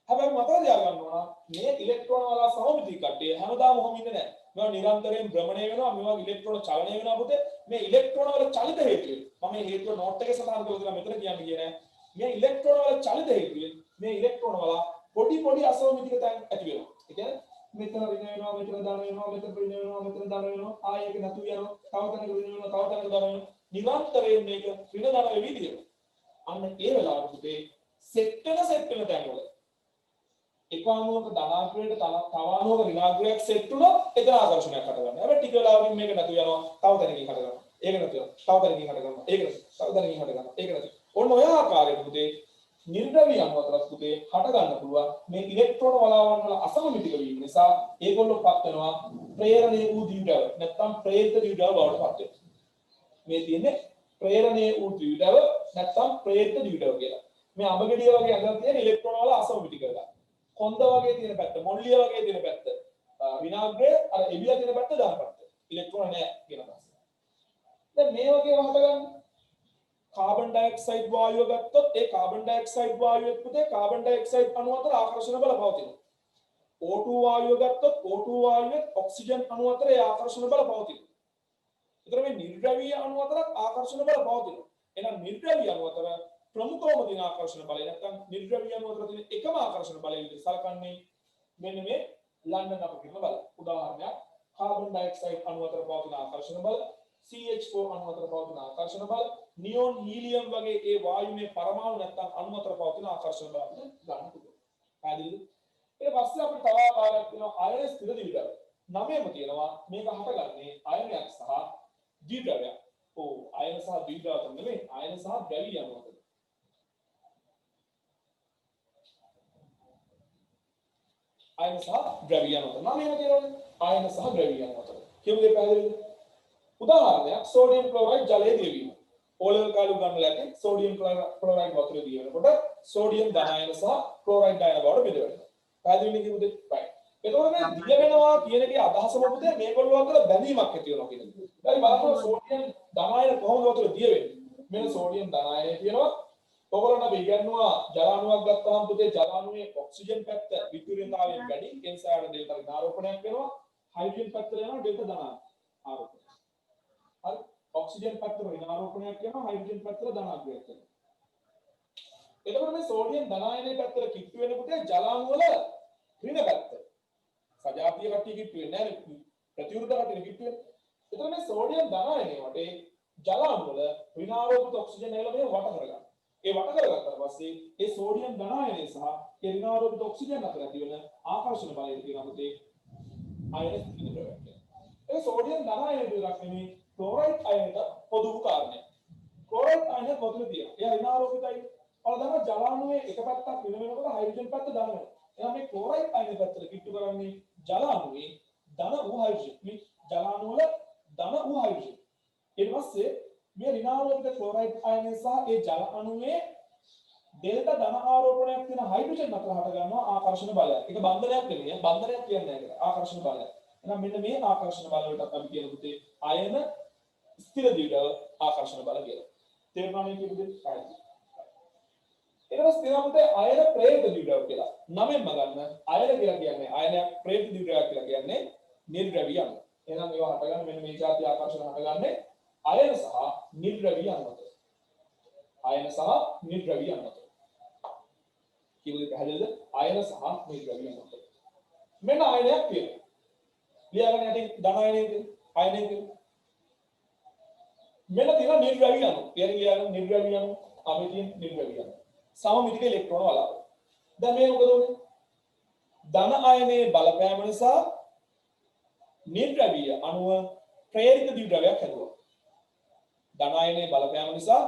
හැබැයි මතක තියාගන්න ඕන මේ ඉලෙක්ට්‍රෝන වල සමමිතික කට්ටිය හැමදාම ඔහොම ඉන්නේ නැහැ. මේවා නිරන්තරයෙන් භ්‍රමණය වෙනවා. මේවා ඉලෙක්ට්‍රෝන චලනය වෙනවා පුතේ. මේ ඉලෙක්ට්‍රෝන වල චලිත හේතුව. මම මේ හේතුව නෝට් එකේ සටහන් කරලා දෙනවා මෙතන කියන්නේ කියන්නේ. මේ ඉලෙක්ට්‍රෝන වල චලිත හේතුව මේ ඉලෙක්ට්‍රෝන වල පොඩි අසමමිතික තැන් ඇති වෙනවා. ඒ කියන්නේ මෙතන ඍණ වෙනවා, මෙතන ධන වෙනවා, මෙතන ඍණ වෙනවා, මෙතන ධන වෙනවා. ආයෙක නැතු යනවා. තව තැනක ඍණ වෙනවා, තව තැනක ධන වෙනවා. නිරන්තරයෙන් මේක ඍණ ධන වෙවි දිනවා. අන්න ඒ වෙලාවට පුතේ සෙට් වෙන තැන් වල එක අණුවක ධනාග්‍රයට තව අණුවක ඍණාග්‍රයක් සෙට් වුණොත් එතන ආකර්ෂණයක් හට ගන්නවා. හැබැයි ටික වෙලාවකින් මේක නැතු යනවා. තව තැනකින් හට ගන්නවා. ඒක නැතු යනවා. තව තැනකින් හට ගන්නවා. ඒක නැතු. තව තැනකින් හට ගන්නවා. ඒක නැතු. ඔන්න ඔය ආකාරයට පුතේ නිර්ද්‍රවීය අණු අතරත් පුතේ හට ගන්න පුළුවන් මේ ඉලෙක්ට්‍රෝන වලාවන් වල අසමමිතික වීම නිසා ඒගොල්ලෝ පත් වෙනවා ප්‍රේරණය වූ ද්විධාව නැත්නම් ප්‍රේරිත ද්විධාව බවට පත් වෙනවා. මේ තියෙන්නේ ප්‍රේරණය වූ ද්විධාව නැත්නම් ප්‍රේරිත ද්විධාව කියලා. මේ අඹගෙඩිය වගේ අඟක් තියෙන ඉලෙක්ට්‍රෝන වල අසමමිතික වෙලා. කොන්ද වගේ තියෙන පැත්ත, මොල්ලිය වගේ තියෙන පැත්ත, විනාග්‍රය අර එබිලා තියෙන පැත්ත දාන පැත්ත. ඉලෙක්ට්‍රෝන නැහැ කියන අදහස. දැන් මේ වගේ වහට ගන්න. කාබන් ඩයොක්සයිඩ් වායුව ගත්තොත් ඒ කාබන් ඩයොක්සයිඩ් වායුවෙත් පුතේ කාබන් ඩයොක්සයිඩ් අණු අතර ආකර්ෂණ බල පවතිනවා. O2 වායුව ගත්තොත් O2 වායුවෙත් ඔක්සිජන් අණු අතර ඒ ආකර්ෂණ බල පවතිනවා. ඒතර මේ නිර්ද්‍රවීය අණු අතරත් ආකර්ෂණ බල පවතිනවා. එහෙනම් නිර්ද්‍රවීය අණු අතර ප්‍රමුඛවම තියෙන ආකර්ෂණ බලය නැත්නම් නිර්ද්‍රවීය අණු අතර තියෙන එකම ආකර්ෂණ බලය විදිහට සලකන්නේ මෙන්න මේ ලන්ඩන් අපකිරණ බල. උදාහරණයක් කාබන් ඩයොක්සයිඩ් අණු අතර පවතින ආකර්ෂණ බල, CH4 අණු අතර පවතින ආකර්ෂණ බල, නියොන් හීලියම් වගේ ඒ වායුමය පරමාණු නැත්නම් අණු අතර පවතින ආකර්ෂණ බල අපිට ගන්න පුළුවන්. පැහැදිලිද? ඊට පස්සේ අපිට තව ආකාරයක් තියෙනවා අයන ස්ථිර ද්විධ්‍රව. නවයම තියෙනවා මේක හටගන්නේ අයනයක් සහ ද්විධ්‍රවයක්. අයන සහ ද්විධ්‍රව තමයි නෙමෙයි අයන සහ ද්‍රවීය අණු අතර. අයන සහ ද්‍රවීය අණු අතර. නවයම තියෙනවනේ අයන සහ ද්‍රවීය අණු අතර. කියමු දෙක පැහැදිලිද? උදාහරණයක් සෝඩියම් ක්ලෝරයිඩ් ජලයේ දියවීම. ඕලෙවල් කාලු ගන්න ලැටි සෝඩියම් ක්ලෝරයිඩ් වතුරේ දියවෙනකොට සෝඩියම් ධන අයන සහ ක්ලෝරයිඩ් අයන බවට බෙද වෙනවා. පැහැදිලිද කිව්වද? right. එතකොට මේ දිය වෙනවා කියන එකේ අදහස මොකද? මේගොල්ලෝ අතර බැඳීමක් ඇති වෙනවා කියන එක. දැන් බලන්න සෝඩියම් ධන අයන කොහොමද වතුර දිය වෙන්නේ? මෙන්න සෝඩියම් ධන අයනය කියනවා. ඔයගොල්ලෝ අපි ඉගෙනුවා ජලාණුවක් ගත්තාම පුතේ ජලාණුවේ ඔක්සිජන් පැත්ත විද්‍යුතතාවයෙන් වැඩි. ඒ නිසා ආර ඩෙල්ටා ඍණාරෝපණයක් වෙනවා. හයිඩ්‍රජන් පැත්තට යනවා ඩෙල්ටා ධන ආරෝපණය. හරි. ඔක්සිජන් පැත්තට ඍණාරෝපණයක් වෙනවා හයිඩ්‍රජන් පැත්තට ධනාත්මකයක් වෙනවා. එතකොට මේ සෝඩියම් ධන අයනයේ පැත්තට කිට්ටු වෙන පුතේ ජලාණු වල ඍණ පැත්ත. සජාතීය කට්ටිය කිට්ටු වෙන්නේ නැහැ ප්‍රතිවිරුද්ධ කට්ටිය කිට්ටු වෙන්නේ. එතකොට මේ සෝඩියම් ධන අයනයේ වටේ ජලාණු වල ඍණාරෝපිත ඔක්සිජන් එළවෙන වට කරගන්න. ඒ වට කරගත්තාට පස්සේ ඒ සෝඩියම් ධන අයනය සහ ඒ ඍණාරෝපිත ඔක්සිජන් අතර ඇති වෙන ආකර්ෂණ බලය කියනවා පුතේ අයන ස්ථිර ද්‍රව්‍යයක්. ඒ සෝඩියම් ධන අයනය විතරක් නෙමෙයි ක්ලෝරයිඩ් අයනයට පොදු කාරණයක්. ක්ලෝරයිඩ් අයනය වතුරේ තියෙනවා. එයා ඍණාරෝපිතයි. බලන්න ජලාණුවේ එක පැත්තක් වෙන වෙනකොට හයිඩ්‍රජන් පැත්ත ධන වෙනවා. එහෙනම් මේ ක්ලෝරයිඩ් අයනය පැත්තට කිට්ටු කරන්නේ ජලාණුවේ ධන වූ හයිඩ්‍රජන්. මේ ජලාණු වල ධන වූ හයිඩ්‍රජන්. ඊට පස්සේ මේ ඍණාරෝපිත ක්ලෝරයිඩ් අයනය සහ ඒ ජල අණුවේ ඩෙල්ටා ධන ආරෝපණයක් තියෙන හයිඩ්‍රජන් අතර හට ගන්නවා ආකර්ෂණ බලය. ඒක බන්ධනයක් නෙමෙයි. බන්ධනයක් කියන්නේ නැහැ. ආකර්ෂණ බලය. එහෙනම් මෙන්න මේ ආකර්ෂණ බල වලට අපි කියන පුතේ අයන ස්ථිර ද්විධව ආකර්ෂණ බල කියලා. තේරුණා මේ කියපු දේ? හරි. ඊට පස්සේ තියෙනවා පුතේ අයන ප්‍රේත ද්විධව කියලා. නමෙන්ම ගන්න අයන කියලා කියන්නේ අයනයක් ප්‍රේත ද්විධවයක් කියලා කියන්නේ නිර්ද්‍රවීය අණු. එහෙනම් ඒවා හට ගන්න මෙන්න මේ જાති ආකර්ෂණ හටගන්නේ අයන සහ නිර්ද්‍රවීය අණු අතර. අයන සහ නිර්ද්‍රවීය අණු අතර. කියුවේ පැහැදිලිද? අයන සහ නිර්ද්‍රවීය අණු අතර. මෙන්න අයනයක් තියෙනවා. ලියාගෙන යටින් ධන අයනය තියෙනවා. අයනය තියෙනවා. මෙන්න තියෙනවා නිර්ද්‍රවීය අණු. ලියාගෙන නිර්ද්‍රවීය අණු, අපි තියෙන නිර්ද්‍රවීය අණු. සමමිතික ඉලෙක්ට්‍රෝන වලාව. දැන් මේ මොකද උනේ? ධන අයනයේ බලපෑම නිසා නිර්ද්‍රවීය අණුව ප්‍රේරිත ද්විධ්‍රවයක් හැදුවා. ධන අයනයේ බලපෑම නිසා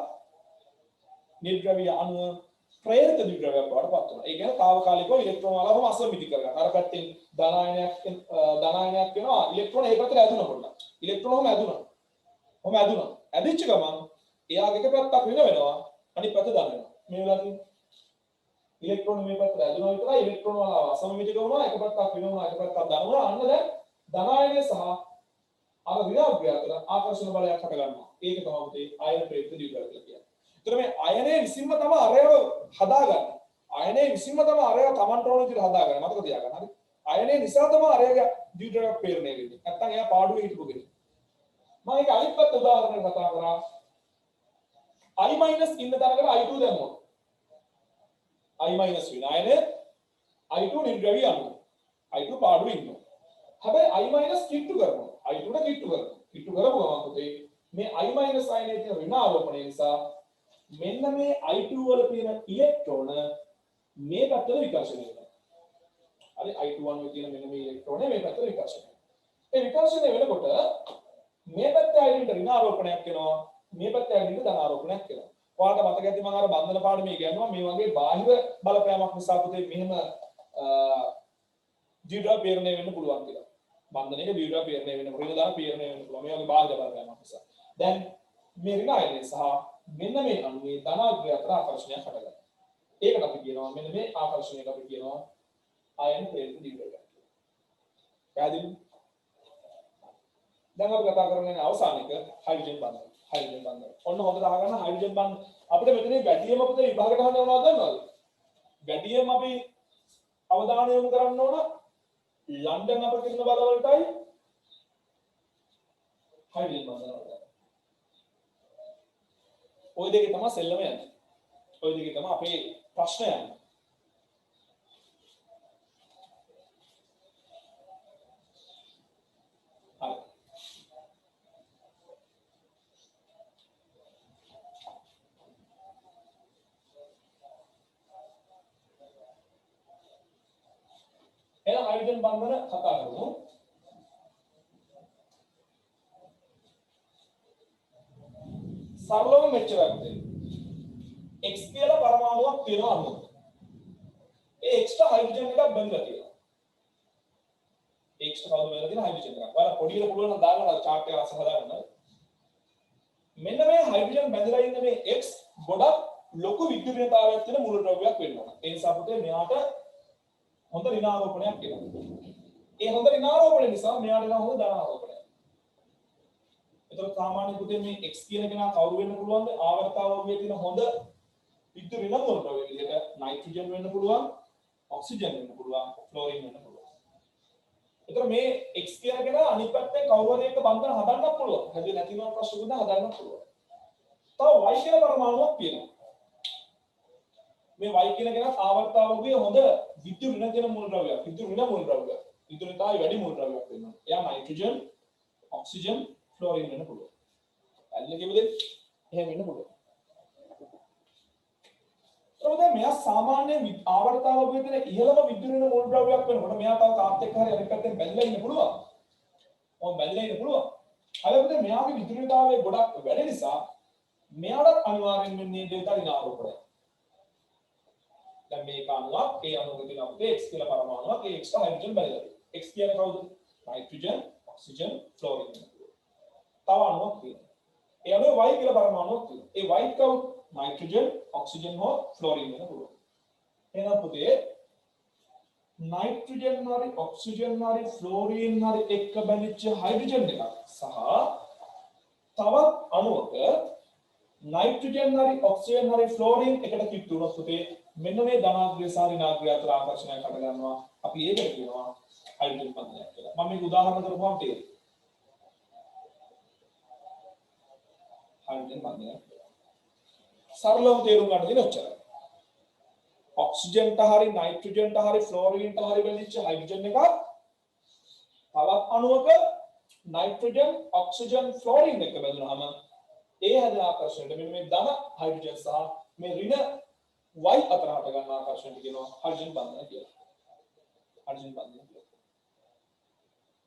නිර්ද්‍රවීය අණුව ප්‍රේරිත ද්විධ්‍රවයක් බවට පත් වෙනවා. ඒ කියන්නේ తాවකාලිකව ඉලෙක්ට්‍රෝන වලම අසමමිති කරගන්න. අර පැත්තෙන් ධන අයනයක් වෙනවා ඉලෙක්ට්‍රෝන ඒ පැත්තට ඇදුණා පොඩ්ඩක්. ඉලෙක්ට්‍රෝන ඔහම ඇදුණා. ඇදිච්ච ගමන් එයාගේ එක පැත්තක් වෙනවා අනිත් පැත්ත ධන වෙනවා. මේ වෙලාවේ ඉලෙක්ට්‍රෝන මේ පැත්තට ඇදුණා විතරයි ඉලෙක්ට්‍රෝන වල අසමමිතික වුණා එක පැත්තක් වෙනවා එක පැත්තක් ධන වුණා. අන්න දැන් ධන අයනය සහ අර ඍණාභ්‍ය අතර ආකර්ෂණ බලයක් හට ගන්නවා. ඒක තමයි අයන ප්‍රේරිත ද්විධව කියලා කියන්නේ. ඒතර මේ අයනයේ විසින්ම තමයි අරයව හදාගන්නේ. අයනයේ විසින්ම තමයි අරයව Tamanට ඕන විදිහට හදාගන්නේ. මතක තියාගන්න. හරි. අයනයේ නිසා තමයි අරයගේ ද්විධවයක් ප්‍රේරණය වෙන්නේ. නැත්තම් එයා පාඩුවේ හිටපු කෙනෙක්. මම ඒක අනිත් පැත්ත උදාහරණයක් කතා කරා. I- ඉන්න තැනකට I2 දැම්මොත්. I- විනායනය I2 නිර්ද්‍රවීය අණුව. I2 පාඩුවේ ඉන්නවා. හැබැයි I- කිට්ටු කරනවා. I2 ට කිට්ටු කරනවා. කිට්ටු කරපුවම පුතේ මේ I- අයනයේ තියෙන ඍණාරෝපණය නිසා මෙන්න මේ I2 වල තියෙන ඉලෙක්ට්‍රෝන මේ පැත්තට විකර්ෂණය වෙනවා. හරි I2 වල තියෙන මෙන්න මේ ඉලෙක්ට්‍රෝන මේ පැත්තට විකර්ෂණය වෙනවා. ඒ විකර්ෂණය වෙනකොට මේ පැත්තේ අයිඩෙන්ට ඍණාරෝපණයක් වෙනවා. මේ පැත්තේ අයිඩෙන්ට ධනාරෝපණයක් වෙනවා. ඔයාලට මතක ඇති මම අර බන්ධන පාඩමේ ඉගෙනුවා මේ වගේ බාහිර බලපෑමක් නිසා පුතේ මෙහෙම ද්විධව පීඩනය වෙන්න පුළුවන් කියලා. බන්ධනයක ද්විධව පීඩනය වෙන්න ඍණ දාන පීඩනය වෙන්න පුළුවන්. මේ වගේ බාහිර බලපෑමක් නිසා. දැන් මේ ඍණ අයනය සහ මෙන්න මේ අණුවේ ධනාග්‍රය අතර ආකර්ෂණයක් හටගන්නවා. ඒකට අපි කියනවා මෙන්න මේ ආකර්ෂණයට අපි කියනවා අයන් හේතු දීපයක්. පැහැදිලි? දැන් අපි කතා කරන්නේ අවසාන එක හයිඩ්‍රජන් බන්ධන. හයිඩ්‍රජන් බන්ධන. ඔන්න හොඳට අහගන්න හයිඩ්‍රජන් බන්ධන අපිට මෙතන වැඩිම අපිට විභාගයට අහන්න ඕනවද දන්නවද? වැඩිම අපි අවධානය යොමු කරන්න ඕන ලන්ඩන් අපකිරණ බලවලටයි හයිඩ්‍රජන් බන්ධන වලට. ওই දෙකේ තමයි සෙල්ලම යන්නේ. ওই දෙකේ තමයි අපේ ප්‍රශ්න යන්නේ. හරි. එහෙනම් හයිඩ්‍රජන් බන්ධන කතා කරමු. සරලවම මෙච්චරක් දෙන්න. X කියලා පරමාණුවක් තියෙනවා අමුතු. ඒ එක්ස්ට්‍රා හයිඩ්‍රජන් එකක් බැඳලා තියෙනවා. එක්ස්ට්‍රා කවුද බැඳලා තියෙන හයිඩ්‍රජන් එකක්. ඔයාලා පොඩියට පුළුවන් නම් දාන්න chart එක අස්ස හදාගන්න. මෙන්න මේ හයිඩ්‍රජන් බැඳලා ඉන්න මේ X ගොඩක් ලොකු විද්‍යුතතාවයක් තියෙන මූලද්‍රව්‍යයක් වෙන්න ඕන. ඒ නිසා පුතේ මෙයාට හොඳ ඍණාරෝපණයක් එනවා. ඒ හොඳ ඍණාරෝපණය නිසා මෙයාට එනවා හොඳ ධනාරෝපණයක්. එතකොට සාමාන්‍ය පුතේ මේ X කියන කෙනා කවුරු වෙන්න පුළුවන්ද? ආවර්තාවෝගයේ තියෙන හොඳ විද්‍යුත් ඍණ මූලද්‍රව්‍ය විදිහට නයිට්‍රජන් වෙන්න පුළුවන්, ඔක්සිජන් වෙන්න පුළුවන්, ක්ලෝරින් වෙන්න පුළුවන්. එතකොට මේ X කියන කෙනා අනිත් පැත්තේ කවුරු හරි එක බන්ධන හදන්නත් පුළුවන්. හැදෙන්නේ නැතිව ප්‍රශ්නකුත් හදන්නත් පුළුවන්. තව Y කියන පරමාණුවක් තියෙනවා. මේ Y කියන කෙනා ආවර්තාවෝගයේ හොඳ විද්‍යුත් ඍණ තියෙන මූලද්‍රව්‍යයක්. විද්‍යුත් ඍණ මූලද්‍රව්‍යයක්. විද්‍යුත්තාවය වැඩි මූලද්‍රව්‍යයක් වෙනවා. එයා නයිට්‍රජන්, ඔක්සිජන්, ක්ලෝරින් වෙන්න පුළුවන්. ඇල්ල කිව්වද? එහෙම වෙන්න පුළුවන්. ඒකද මෙයා සාමාන්‍ය ආවර්තාවෝගයේ තියෙන ඉහළම විද්‍යුත් ඍණ මූලද්‍රව්‍යයක් වෙනකොට මෙයා තව තාත් එක්ක හරි අනිත් පැත්තෙන් බැඳලා ඉන්න පුළුවන්. ඔව් බැඳලා ඉන්න පුළුවන්. හැබැයි මෙයාගේ විද්‍යුත්තාවය ගොඩක් වැඩි නිසා මෙයාට අනිවාර්යෙන් වෙන්නේ ඩෙල්ටා ඍණාරෝපණය. දැන් මේක අණුවක් ඒ අණුවක තියෙන අපේ X කියලා පරමාණුවක් ඒ එක්ස්ට්‍රා හයිඩ්‍රජන් බැඳලා තියෙනවා. X කියන්නේ කවුද? Nitrogen, oxygen, chlorine. තව අණුවක් තියෙනවා. ඒ අණුවේ Y කියලා පරමාණුවක් තියෙනවා. ඒ Y කවුද? නයිට්‍රජන්, ඔක්සිජන් හෝ ක්ලෝරින් වෙන පුළුවන්. එහෙනම් පුතේ නයිට්‍රජන් හරි ඔක්සිජන් හරි ෆ්ලෝරින් හරි එක්ක බැඳිච්ච හයිඩ්‍රජන් එකක් සහ තවත් අණුවක නයිට්‍රජන් හරි ඔක්සිජන් හරි ෆ්ලෝරින් එකට කිට්ටු වුණොත් පුතේ මෙන්න මේ ධනාග්‍රය සහ ඍණාග්‍රය අතර ආකර්ෂණයක් හට ගන්නවා. අපි ඒකට කියනවා හයිඩ්‍රජන් බන්ධනයක් කියලා. මම මේක උදාහරණ කරපුවම තේරෙයි. හයිඩ්‍රජන් බන්ධනයක්. සරලව තේරුම් ගන්න දෙන ඔච්චරයි. ඔක්සිජන්ට හරි නයිට්‍රජන්ට හරි ෆ්ලෝරින්ට හරි බැඳිච්ච හයිඩ්‍රජන් එකක් තවත් අණුවක නයිට්‍රජන් ඔක්සිජන් ෆ්ලෝරින් එක බැඳුනහම ඒ හැදෙන ආකර්ෂණයට මෙන්න මේ ධන හයිඩ්‍රජන් සහ මේ ඍණ Y අතර හට ගන්න ආකර්ෂණයට කියනවා හයිඩ්‍රජන් බන්ධන කියලා. හයිඩ්‍රජන් බන්ධන කියලා.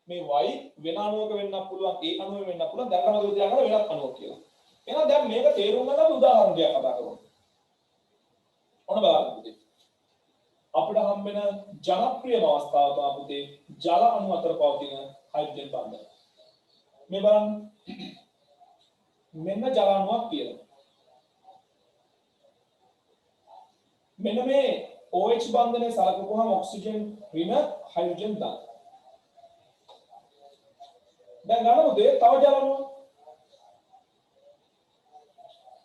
මේ Y වෙන අණුවක වෙන්නත් පුළුවන්, ඒ අණුවෙ වෙන්නත් පුළුවන්. දැන් තමයි උදාහරණ වෙනත් අණුවක් කියලා. එහෙනම් දැන් මේක තේරුම් ගන්න අපි උදාහරණ දෙකක් කතා කරමු. ඔන්න බලන්න පුතේ. අපිට හම්බෙන ජනප්‍රියම අවස්ථාව තමයි පුතේ ජල අණු අතර පවතින හයිඩ්‍රජන් බන්ධන. මේ බලන්න. මෙන්න ජල අණුවක් තියෙනවා. මෙන්න මේ OH බන්ධනයේ සලකපුවහම ඔක්සිජන් ඍණ හයිඩ්‍රජන් ධන. දැන් ගන්න උදේ තව ජල අණුවක්.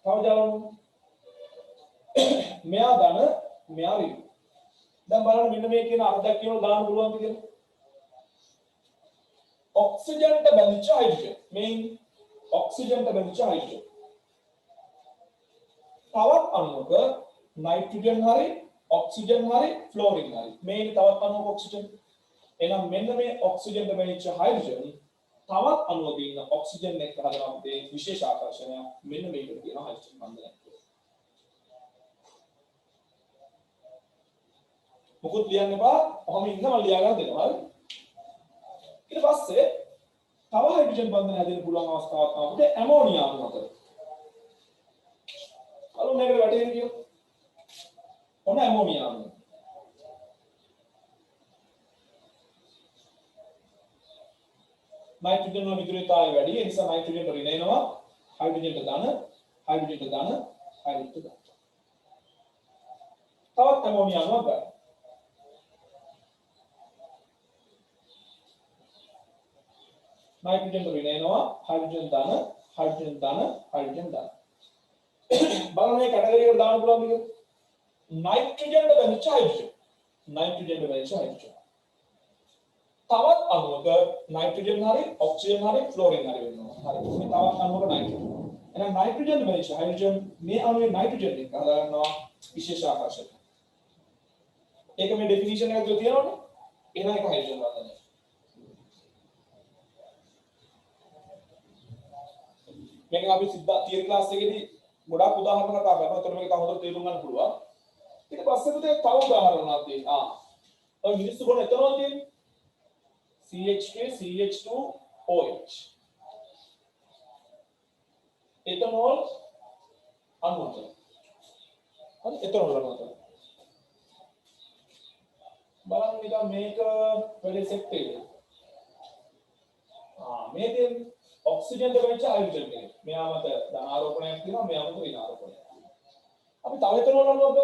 තව ජල අණුවක්. මෙයා ධන මෙයා ඍණ. දැන් බලන්න මෙන්න මේ කියන අර්ධයක් කියනවා දාන්න පුළුවන්ද කියලා. ඔක්සිජන්ට බැඳිච්ච හයිඩ්‍රජන්. මේ ඔක්සිජන්ට බැඳිච්ච හයිඩ්‍රජන්. තවත් අණුවක නයිට්‍රජන් හරි ඔක්සිජන් හරි ෆ්ලෝරින් හරි මේ තවත් අණුවක ඔක්සිජන්. එහෙනම් මෙන්න මේ ඔක්සිජන්ට බැඳිච්ච හයිඩ්‍රජන් තවත් අණුවක ඉන්න ඔක්සිජන් එක්ක හදන මේ විශේෂ ආකර්ෂණය මෙන්න මේකට කියනවා හයිඩ්‍රජන් බන්ධනයක් කියලා. මොකොත් ලියන්න එපා. ඔහම ඉන්න මම ලියා ගන්න දෙනවා. හරි. ඊට පස්සේ තව හයිඩ්‍රජන් බන්ධන හැදෙන්න පුළුවන් අවස්ථාවක් තමයි ඇමෝනියා අණු අතර. බලමු මේකට වැටෙන්නේ කියලා. ඔන්න ඇමෝනියා අණු. නයිට්‍රජන් වල විද්‍යුත්තාවය වැඩි. ඒ නිසා නයිට්‍රජන්ට ඍණ එනවා. හයිඩ්‍රජන්ට ධන, හයිඩ්‍රජන්ට ධන, හයිඩ්‍රජන්ට ධන. තවත් ඇමෝනියා අණුවක් ගන්න. नाइट्रोजन වලින් එනවා හයිඩ්‍රජන් ධන හයිඩ්‍රජන් ධන හයිඩ්‍රජන් ධන බලන්න මේ කැටගරි එකට දාන්න පුළුවන් මේක नाइट्रोजन බැඳිච්ච හයිඩ්‍රජන් नाइट्रोजन බැඳිච්ච හයිඩ්‍රජන් තවත් අණුවක नाइट्रोजन හරි ඔක්සිජන් හරි ෆ්ලෝරින් හරි වෙනවා හරි මේ තවත් අණුවක नाइट्रोजन එහෙනම් नाइट्रोजन බැඳිච්ච හයිඩ්‍රජන් මේ අණුවේ नाइट्रोजन එක හදා ගන්නවා විශේෂ ආකර්ෂක ඒක මේ ඩෙෆිනිෂන් එකක් තුල තියෙනවනේ එහෙනම් ඒක හයිඩ්‍රජන් බන්ධනය මේක අපි සිද්ධා තියරි ක්ලාස් එකේදී ගොඩාක් උදාහරණ කතා කරනවා. ඒතර මේක තව හොඳට තේරුම් ගන්න පුළුවන්. ඊට පස්සේ පුතේ තව උදාහරණයක් තියෙනවා. ඔය මිනිස්සු කොහොමද එතනවල තියෙන්නේ? CH3 CH2OH. එතනෝල් අණුවක. හරි එතනෝල් අණුවක. බලන්න නිකන් මේක වැඩි සෙට් එකේ. මේ තියෙන්නේ ऑक्सीजन දෙවෙච්ච හයිඩ්‍රජන් එක. මෙයා මත ධන ආරෝපණයක් තියෙනවා, මෙයා මත ඍණ ආරෝපණයක් තියෙනවා. අපි තව එතනවල අණුවක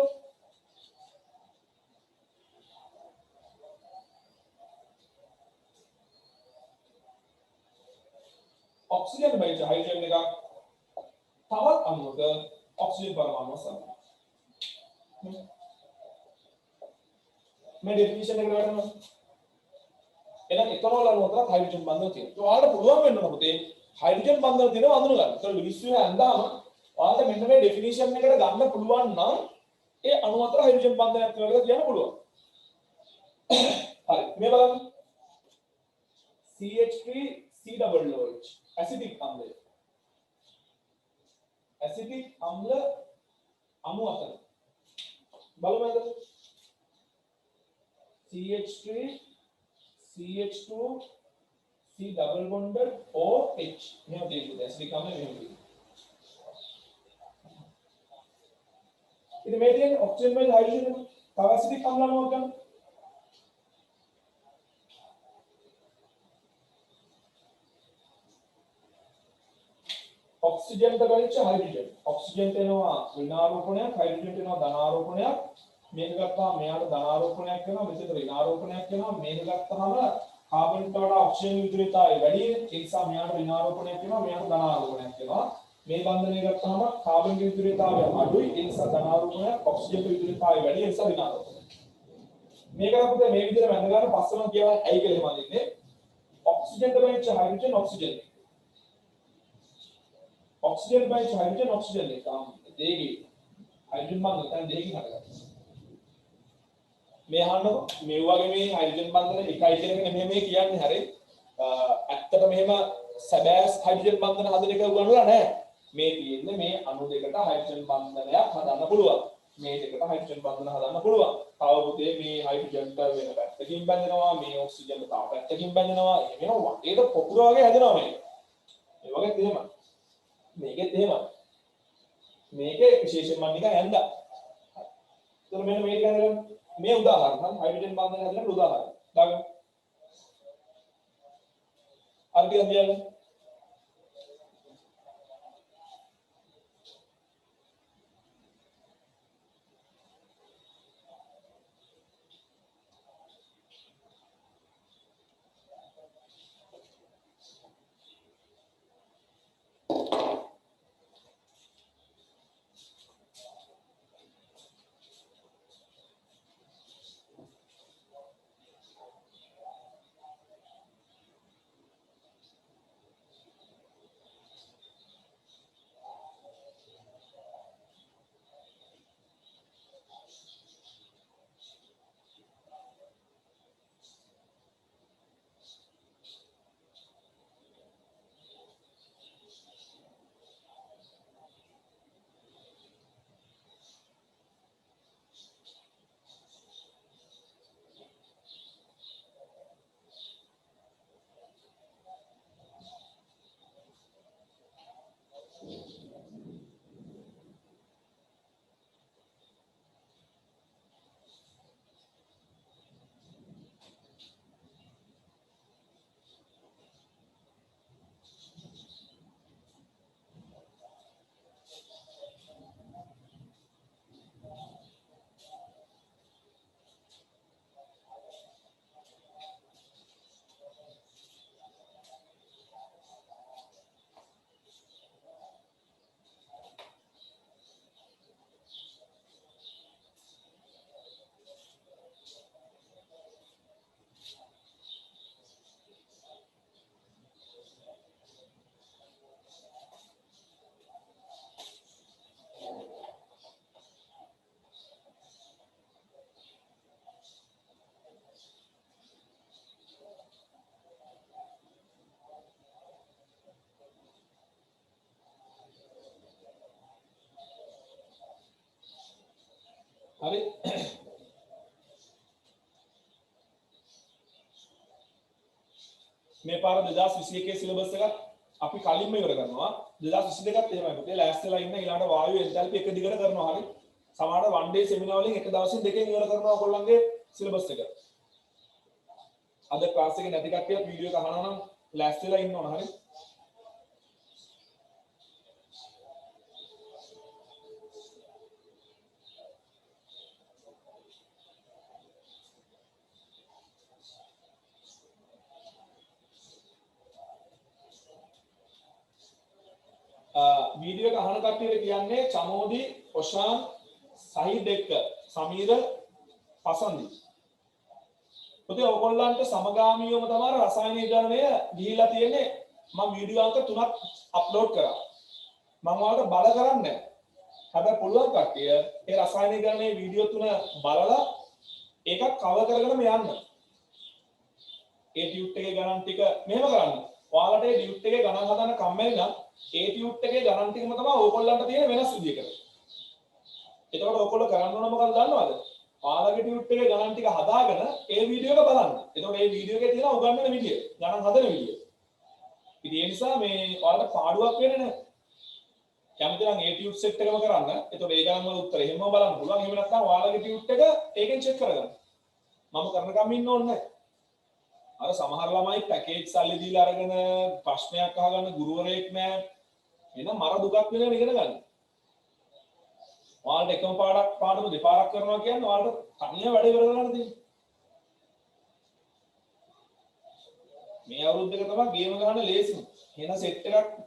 ऑक्सीजन දෙවෙච්ච හයිඩ්‍රජන් එකක් තවත් අණුවක ऑक्सीजन පරමාණුව සමග. මේ ඩෙෆිනිෂන් එක ගන්නවා. එහෙනම් එතනවල අණුවක හයිඩ්‍රජන් බන්ධන තියෙනවා. ඔයාලට පුළුවන් වෙන්න ඕන පුතේ हाइड्रोजन बंधन තියෙනවා අඳුන ගන්න. ඒතකොට විශ්වය ඇඳාම ඔයාලට මෙන්න මේ ඩෙෆිනිෂන් එකට ගන්න පුළුවන් නම් ඒ අණු අතර हाइड्रोजन බන්ධනයක් තියෙනවා කියලා කියන්න පුළුවන්. හරි. මේ බලන්න. CH3COOH ඇසිඩික් අම්ලය. ඇසිඩික් අම්ල අණු අතර බලමු එතන. CH3 CH2 C double bonded OH මෙහෙම දෙන්න ඇසිඩික් අම්ල මෙහෙම දෙන්න. ඉතින් මේ තියෙන ඔක්සිජන් වල හයිඩ්‍රජන් තව ඇසිඩික් අම්ල අණුවක් ගන්න. ऑक्सीजन का गणित हाइड्रोजन ऑक्सीजन तेනවා ඍණාරෝපණයක් हाइड्रोजन तेනවා ධනාරෝපණයක් මේක ගත්තාම මෙයාට ධනාරෝපණයක් වෙනවා මෙතන ඍණාරෝපණයක් වෙනවා මේක ගත්තාම කාබන් වල ඔක්සිජන් විතරයි වැඩි ඒ නිසා මෙයාට ඍණාරෝපණයක් වෙනවා මෙයාට ධනාරෝපණයක් වෙනවා මේ බන්ධනය ගත්තාම කාබන් විතරයි අඩුයි ඒ නිසා ධනාරෝපණයක් ඔක්සිජන් විතරයි වැඩි ඒ නිසා ඍණාරෝපණයක් මේක අපිට මේ විදිහට වැඳ ගන්න පස්සම කියවන ඇයි කියලා මම දෙන්නේ ऑक्सीजन තමයි hydrogen oxygen oxygen by hydrogen oxygen लेता हूं देगी हाइड्रोजन बंधन නැත්නම් දෙකකින් හටගන්නවා මේ අහන්නකො මේ වගේ මේ हाइड्रोजन බන්ධන එකයි කියන එක නෙමෙයි මේ කියන්නේ හරි ඇත්තට මෙහෙම සැබෑ हाइड्रोजन බන්ධන හදන එක උගන්වලා නැහැ මේ තියෙන්නේ මේ අණු දෙකට हाइड्रोजन බන්ධනයක් හදන්න පුළුවන් මේ දෙකට हाइड्रोजन බන්ධන හදන්න පුළුවන් තව පුතේ මේ हाइड्रोजनට වෙන පැත්තකින් බැඳෙනවා මේ ඔක්සිජන්ට තව පැත්තකින් බැඳෙනවා එහෙම වටේට පොකුර වගේ හැදෙනවා මේක මේ වගේ තියෙනවා මේකෙත් එහෙමයි මේකේ විශේෂයෙන්ම නිකන් ඇඳා එතන මෙන්න මේක ගන්න මේ උදාහරණ හයිඩ්‍රජන් බන්ධනය හදන්න උදාහරණ දාගන්න අර ටික දියන්න හරි මේ පාර 2021 සිලබස් එකත් අපි කලින්ම ඉවර කරනවා 2022ත් එහෙමයි පුතේ ලෑස්තිලා ඉන්න ඊළඟට වායු එන්තල්පි එක දිගට කරනවා හරි සමහරවිට වන් ඩේ සෙමිනාර් වලින් එක දවසින් දෙකෙන් ඉවර කරනවා ඔයගොල්ලන්ගේ සිලබස් එක අද ක්ලාස් එකේ නැති කට්ටියත් වීඩියෝ එක අහනවා නම් ලෑස්තිලා ඉන්න ඕන හරි වීඩියෝ එක අහන කට්ටියට කියන්නේ චමෝදි ඔෂාන් සහිද් එක්ක සමීර පසන්දි පුතේ ඔයගොල්ලන්ට සමගාමීවම තමයි රසායන විද්‍යාලය ගිහිල්ලා තියෙන්නේ මම වීඩියෝ අංක 3ක් අප්ලෝඩ් කරා මම ඔයාලට බල කරන්නේ හැබැයි පුළුවන් කට්ටිය ඒ රසායන විද්‍යාලයේ වීඩියෝ 3 බලලා ඒක කවර් කරගෙනම යන්න ඒ ටියුට් එකේ ගණන් ටික මෙහෙම කරන්න ඔයාලට ඒ ටියුට් එකේ ගණන් හදන්න කම්මැලි නම් ඒ ටියුට් එකේ ගණන් ටිකම තමයි ඕගොල්ලන්ට තියෙන වෙනස් විදියකට. එතකොට ඕගොල්ලෝ කරන්න ඕන මොකක්ද දන්නවද? ඔයාලගේ ටියුට් එකේ ගණන් ටික හදාගෙන ඒ වීඩියෝ එක බලන්න. එතකොට මේ වීඩියෝ එකේ තියෙන උගන්වන විදිය, ගණන් හදන විදිය. ඉතින් ඒ නිසා මේ ඔයාලට පාඩුවක් වෙන්නේ නැහැ. කැමති නම් ඒ ටියුට් සෙට් එකම කරන්න. එතකොට ඒ ගණන් වල උත්තර එහෙමම බලන්න පුළුවන්. එහෙම නැත්නම් ඔයාලගේ ටියුට් එක ඒකෙන් චෙක් කරගන්න. මම කරනකම් ඉන්න ඕනේ නැහැ. අර සමහර ළමයි පැකේජ් සල්ලි දීලා අරගෙන ප්‍රශ්නයක් අහගන්න ගුරුවරයෙක් නැහැ. එහෙනම් මර දුකක් වෙනවා ඉගෙන ගන්න. ඔයාලට එකම පාඩම දෙපාරක් කරනවා කියන්නේ ඔයාලට තනියම වැඩ ඉවර කරගන්න තියෙන්නේ. මේ අවුරුද්ද එක තමයි ගේම ගන්න ලේසිම. එහෙනම් සෙට් එකක්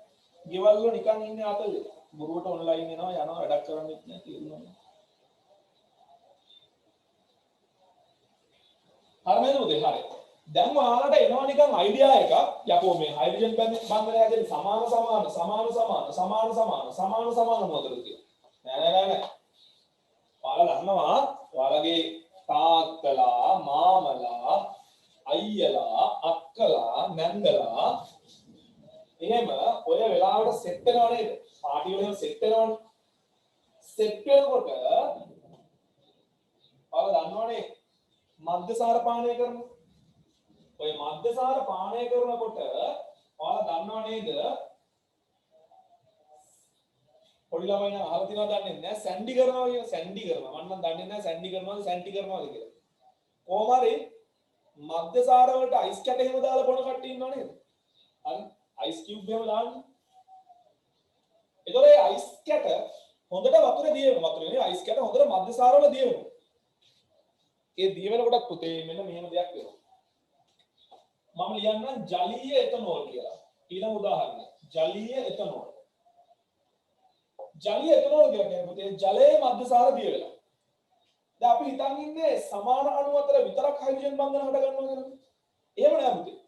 ගෙවල් වල නිකන් ඉන්නේ අතේ. ගුරුවරට ඔන්ලයින් එනවා යනවා වැඩක් කරන්නෙත් නැහැ තේරුණා. හරියද උදේ හරිය. දැන් ඔයාලට එනවා නිකන් අයිඩියා එකක් යකෝ මේ හයිඩ්‍රජන් බන්ධනය ඇතුලේ සමාන මොකටද කියලා නෑ ඔයාලා දන්නවා ඔයාලගේ තාත්තලා මාමලා අයියලා අක්කලා නැන්දලා එහෙම ඔය වෙලාවට සෙට් වෙනව නේද පාටි වලින් සෙට් වෙනවනේ සෙට් වෙනකොට ඔයාලා දන්නවනේ මද්යසාර පානය කරනවා ඔය මද්යසාර පානය කරනකොට ඔයාලා දන්නව නේද පොඩි ළමයි නම් අහලා තියෙනවද දන්නේ නැහැ සැන්ඩි කරනවා කියන සැන්ඩි කරනවා මම නම් දන්නේ නැහැ සැන්ඩි කරනවද සැන්ටි කරනවද කියලා කොහොම හරි මද්යසාර වලට අයිස් කැට එහෙම දාලා බොන කට්ටිය ඉන්නව නේද හරි අයිස් කියුබ් එහෙම දාන්න ඒතකොට ඒ අයිස් කැට හොඳට වතුරේ දිය වෙනවා වතුරේ නේ අයිස් කැට හොඳට මද්යසාර වල දිය වෙනවා ඒ දිය වෙනකොට පුතේ මෙන්න මෙහෙම දෙයක් වෙනවා මම ලියන්නම් ජලීය එතනෝල් කියලා. ඊළඟ උදාහරණය. ජලීය එතනෝල්. ජලීය එතනෝල් කියලා කියන්නේ පුතේ ජලයේ මද්යසාර දිය වෙලා. දැන් අපි හිතන් ඉන්නේ සමාන අණු අතර විතරක් හයිඩ්‍රජන් බන්ධන හට ගන්නවා කියලා. එහෙම නෑ පුතේ.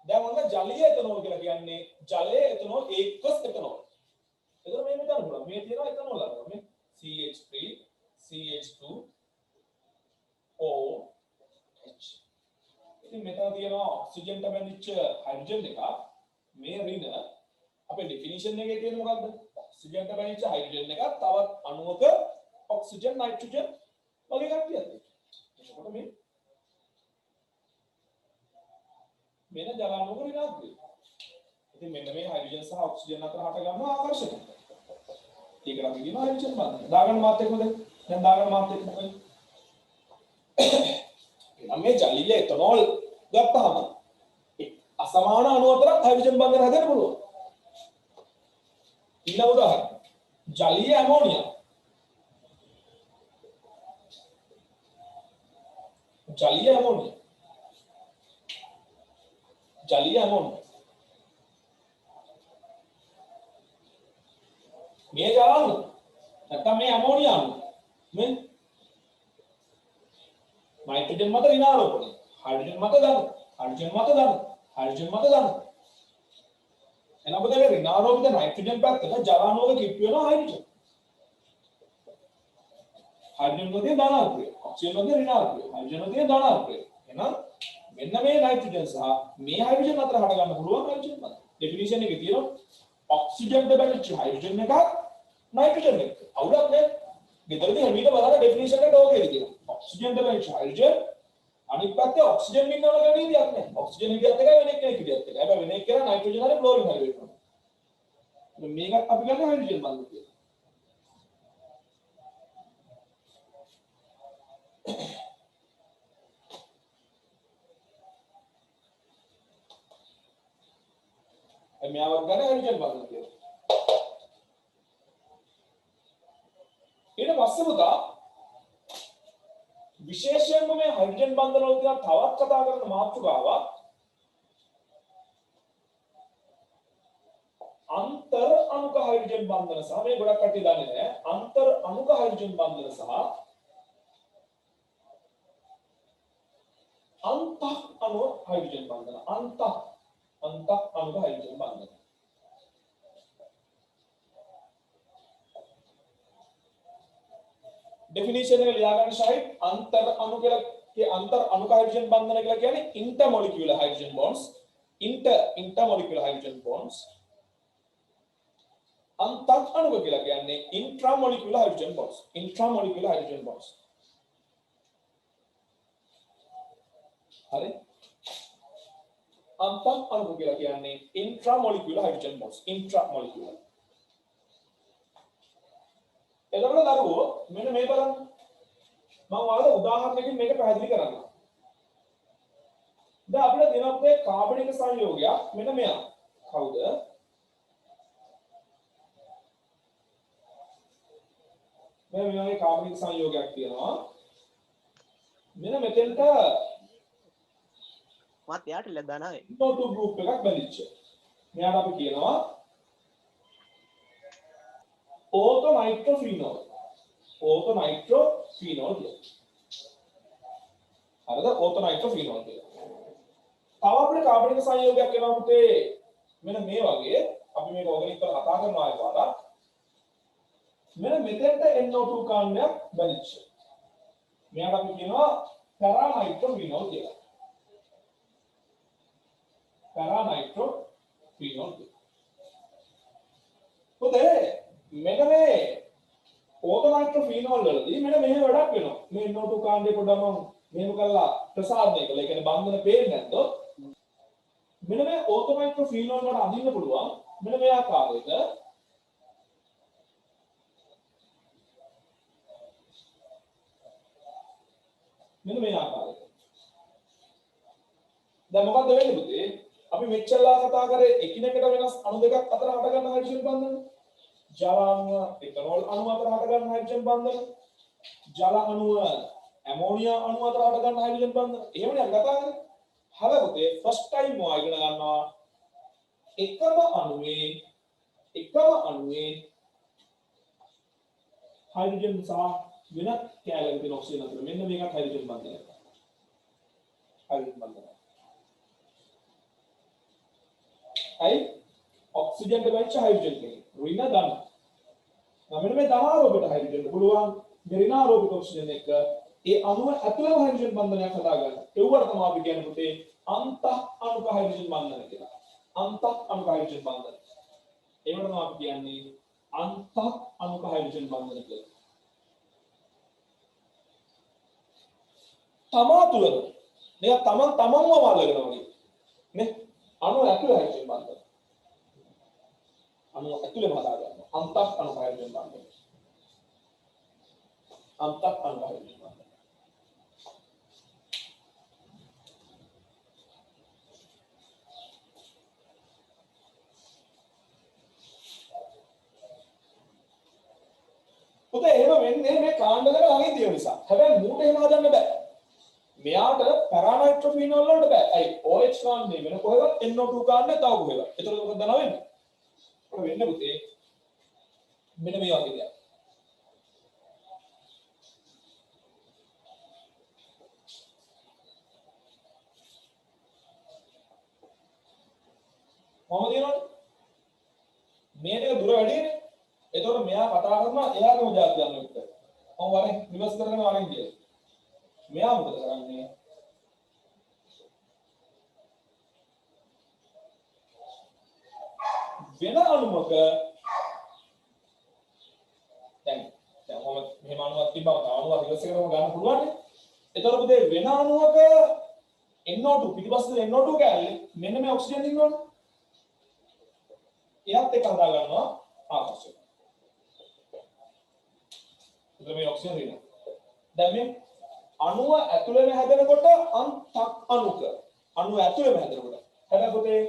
දැන් ඔන්න ජලීය එතනෝල් කියලා කියන්නේ ජලයේ එතනෝල් ඒකස් එතනෝල්. එතන මේ මෙතන පුළුවන්. මේ තියෙනවා එතනෝල් අතර. මේ CH3 CH2 OH ඉතින් මෙතන තියෙනවා ඔක්සිජන්ට බැඳිච්ච හයිඩ්‍රජන් එකක් මේ ඍණ අපේ ඩෙෆිනිෂන් එකේ තියෙන මොකද්ද ඔක්සිජන්ට බැඳිච්ච හයිඩ්‍රජන් එකක් තවත් අණුවක ඔක්සිජන් නයිට්‍රජන් වගේ කට්ටියක් එතකොට මේ මෙන්න ජල අණුවක ඍණාත්මකයි ඉතින් මෙන්න මේ හයිඩ්‍රජන් සහ ඔක්සිජන් අතර හට ගන්න ආකර්ෂණය ඒකට අපි කියනවා හයිඩ්‍රජන් බන්ධනය දාගන්න මාත් එක්කද දැන් දාගන්න මාත් එක්ක මොකද මේ ජලීය එතනෝල් ගත්තාම අසමාන අණු අතරක් හයිඩ්‍රජන් බන්ධන හදන්න පුළුවන්. ඊළඟ උදාහරණ ජලීය ඇමෝනියා. ජලීය ඇමෝනියා. ජලීය ඇමෝනියා. මේ ජලඅණු නැත්නම් මේ ඇමෝනියා අණු මේ नाइट्रोजन मत ऋणारोपण हाइड्रोजन मत दान हाइड्रोजन मत दान हाइड्रोजन मत दान එනවා බද මේ ඍණාරෝපිත නයිට්‍රජන් පැත්තට ජලාණුවක කිප් වෙනවා හයිඩ්‍රජන් හයිඩ්‍රජන් වලදී දානාත්මකය ඔක්සිජන් වලදී ඍණාත්මකය හයිඩ්‍රජන් වලදී දානාත්මකය එහෙනම් මෙන්න මේ නයිට්‍රජන් සහ මේ හයිඩ්‍රජන් අතර හට ගන්න පුළුවන් හයිඩ්‍රජන් මත ඩෙෆිනිෂන් එකේ තියෙනවා ඔක්සිජන්ට බැඳිච්ච හයිඩ්‍රජන් එකක් නයිට්‍රජන් එක අවුලක් නෑ ගෙදරදී හැමීට බලන්න ඩෙෆිනිෂන් එකට ඕකේද කියලා. ඔක්සිජන් තමයි හයිඩ්‍රජන් අනිත් පැත්තේ ඔක්සිජන් ඉන්නවල ගැන ඉතියක් නැහැ. ඔක්සිජන් ඉතියත් එකයි වෙන කෙනෙක් ඉතියත් එකයි. හැබැයි වෙන එක කරා නයිට්‍රෝජන් හරි ක්ලෝරින් හරි වෙනවා. මේකත් අපි ගන්න හයිඩ්‍රජන් බන්ධ කියලා. මෙයාවත් ගන්න හයිඩ්‍රජන් බන්ධ කියලා. ඊට පස්සේ පුතා විශේෂයෙන්ම මේ හයිඩ්‍රජන් බන්ධන වල තියෙන තවත් කතා කරන මාතෘකාවක් අන්තර් අණුක හයිඩ්‍රජන් බන්ධන සහ මේ ගොඩක් කට්ටිය දන්නේ නැහැ අන්තර් අණුක හයිඩ්‍රජන් බන්ධන සහ අන්තක් අණු හයිඩ්‍රජන් බන්ධන අන්තක් අණුක හයිඩ්‍රජන් බන්ධන डेफिनेशन එක ලියා ගන්න ශාහිද් අන්තර් අණු කියලා කිය අන්තර් අණුක හයිඩ්‍රජන් බන්ධන කියලා කියන්නේ intermolecular hydrogen bonds intermolecular hydrogen bonds අන්තක් අණුක කියලා කියන්නේ intramolecular hydrogen bonds හරි අන්තක් අණුක කියලා කියන්නේ intramolecular hydrogen bonds intramolecular එතකොට දරුවෝ මෙන්න මේ බලන්න මම ඔයාලට උදාහරණයකින් මේක පැහැදිලි කරන්නම් දැන් අපිට දෙනපේ කාබනික සංයෝගයක් මෙන්න මෙයා කවුද මෙන්න මේ කාබනික සංයෝගයක් තියෙනවා මෙන්න මෙතෙන්ට මත් යාට ලැබුණා NO2 group එකක් බැලිච්ච මෙයාට අපි කියනවා ඕතෝ නයිට්‍රෝෆීනෝල් කියලා. හරිද? ඕතෝ නයිට්‍රෝෆීනෝල් කියලා. තව අපිට කාබනික සංයෝගයක් වෙනවා පුතේ. මෙන්න මේ වගේ අපි මේක ඕගනික් කරලා කතා කරනවා ආයෙත්. මෙන්න මෙතෙන්ට NO2 කාණ්ඩයක් බැලිච්ච. මෙයාට අපි කියනවා පැරා නයිට්‍රෝෆීනෝල් කියලා. පුතේ මෙන්න මේ ඕතෝ නයිට්‍රෝෆීනෝල් වලදී මෙන්න මෙහෙම වැඩක් වෙනවා. මේ NO2 කාණ්ඩේ පොඩ්ඩක් මම මෙහෙම කරලා ප්‍රසාරණය කළා. ඒ කියන්නේ බන්ධන පේන්නේ නැද්දොත් මෙන්න මේ ඕතෝ නයිට්‍රෝෆීනෝල් වලට අදින්න පුළුවන් මෙන්න මේ ආකාරයට මෙන්න මේ ආකාරයට. දැන් මොකද්ද වෙන්නේ පුතේ? අපි මෙච්චරලා කතා කරේ එකිනෙකට වෙනස් අණු දෙකක් අතර හට ගන්න හයිඩ්‍රජන් බන්ධන. ජල අණුව එතනෝල් අණුව අතර හට ගන්න හයිඩ්‍රජන් බන්ධන. ජල අණුව ඇමෝනියා අණුව අතර හට ගන්න හයිඩ්‍රජන් බන්ධන. එහෙමනේ අපි කතා කරන්නේ. හැබැයි පුතේ ෆස්ට් ටයිම් ඔය ඉගෙන ගන්නවා එකම අණුවේ හයිඩ්‍රජන් සහ වෙනත් කැලේ තියෙන ඔක්සිජන් අතර මෙන්න මේකත් හයිඩ්‍රජන් බන්ධනයක්. හයිඩ්‍රජන් බන්ධනයක්. අයි ඔක්සිජන් දෙවච්ච හයිඩ්‍රජන් කෙනෙක් ඍණ ධන. මෙන්න මේ ධනාරෝපිත හයිඩ්‍රජන් පුළුවන් මේ ඍණාරෝපිත ඔක්සිජන් එක ඒ අණුව ඇතුළේ හයිඩ්‍රජන් බන්ධනයක් හදා ගන්න. ඒවට තමයි අපි කියන්නේ පුතේ අන්තක් අණුක හයිඩ්‍රජන් බන්ධන කියලා. අන්තක් අණුක හයිඩ්‍රජන් බන්ධන. ඒවට තමයි අපි කියන්නේ අන්තක් අණුක හයිඩ්‍රජන් බන්ධන කියලා. තමා තුලද මේක තමන්ව වල්ලගෙනවා වගේ නේ අණුව ඇතුළේ හයිඩ්‍රජන් බන්ධන. අණුව ඇතුළේම හදා ගන්න. අන්තක් අණුක හයිඩ්‍රජන් බන්ධන. අන්තක් අණුක හයිඩ්‍රජන් බන්ධන. පුතේ එහෙම වෙන්නේ මේ කාණ්ඩ දෙක ළඟින් තියෙන නිසා. හැබැයි මූට එහෙම හදන්න බෑ. මෙයාට පැරානයිට්‍රෝෆීනෝල් වලට බෑ. අයි OH කාණ්ඩේ වෙන කොහෙවත් NO2 කාණ්ඩේ තව කොහෙවත්. ඒතකොට මොකද දනව වෙන්නේ? ඔය වෙන්නේ පුතේ මෙන්න මේ වගේ දෙයක්. මොකද කියනවනේ? මේ ටික දුර වැඩිනේ. එතකොට මෙයා කතා කරනවා එයාගේම જાති ගන්න එක්ක. මම වරෙන් රිවර්ස් කරගෙන වරෙන් කියනවා. මෙයා මොකද කරන්නේ? වෙන අණුමක දැන් මම මෙහෙම රිවර්ස් එකටම ගන්න පුළුවන් නේ. එතකොට පුතේ වෙන අණුවක NO2 පිටිපස්සේ NO2 කැලේ මෙන්න මේ ඔක්සිජන් ඉන්නවනේ. එයාත් එක්ක හදා ගන්නවා ආකර්ෂණය. එතන මේ ඔක්සිජන් ඉන්නවා. දැන් මේ අණුව ඇතුළේම හැදෙනකොට අන්තක් අණුක. අණුව ඇතුළේම හැදෙනකොට. හැබැයි පුතේ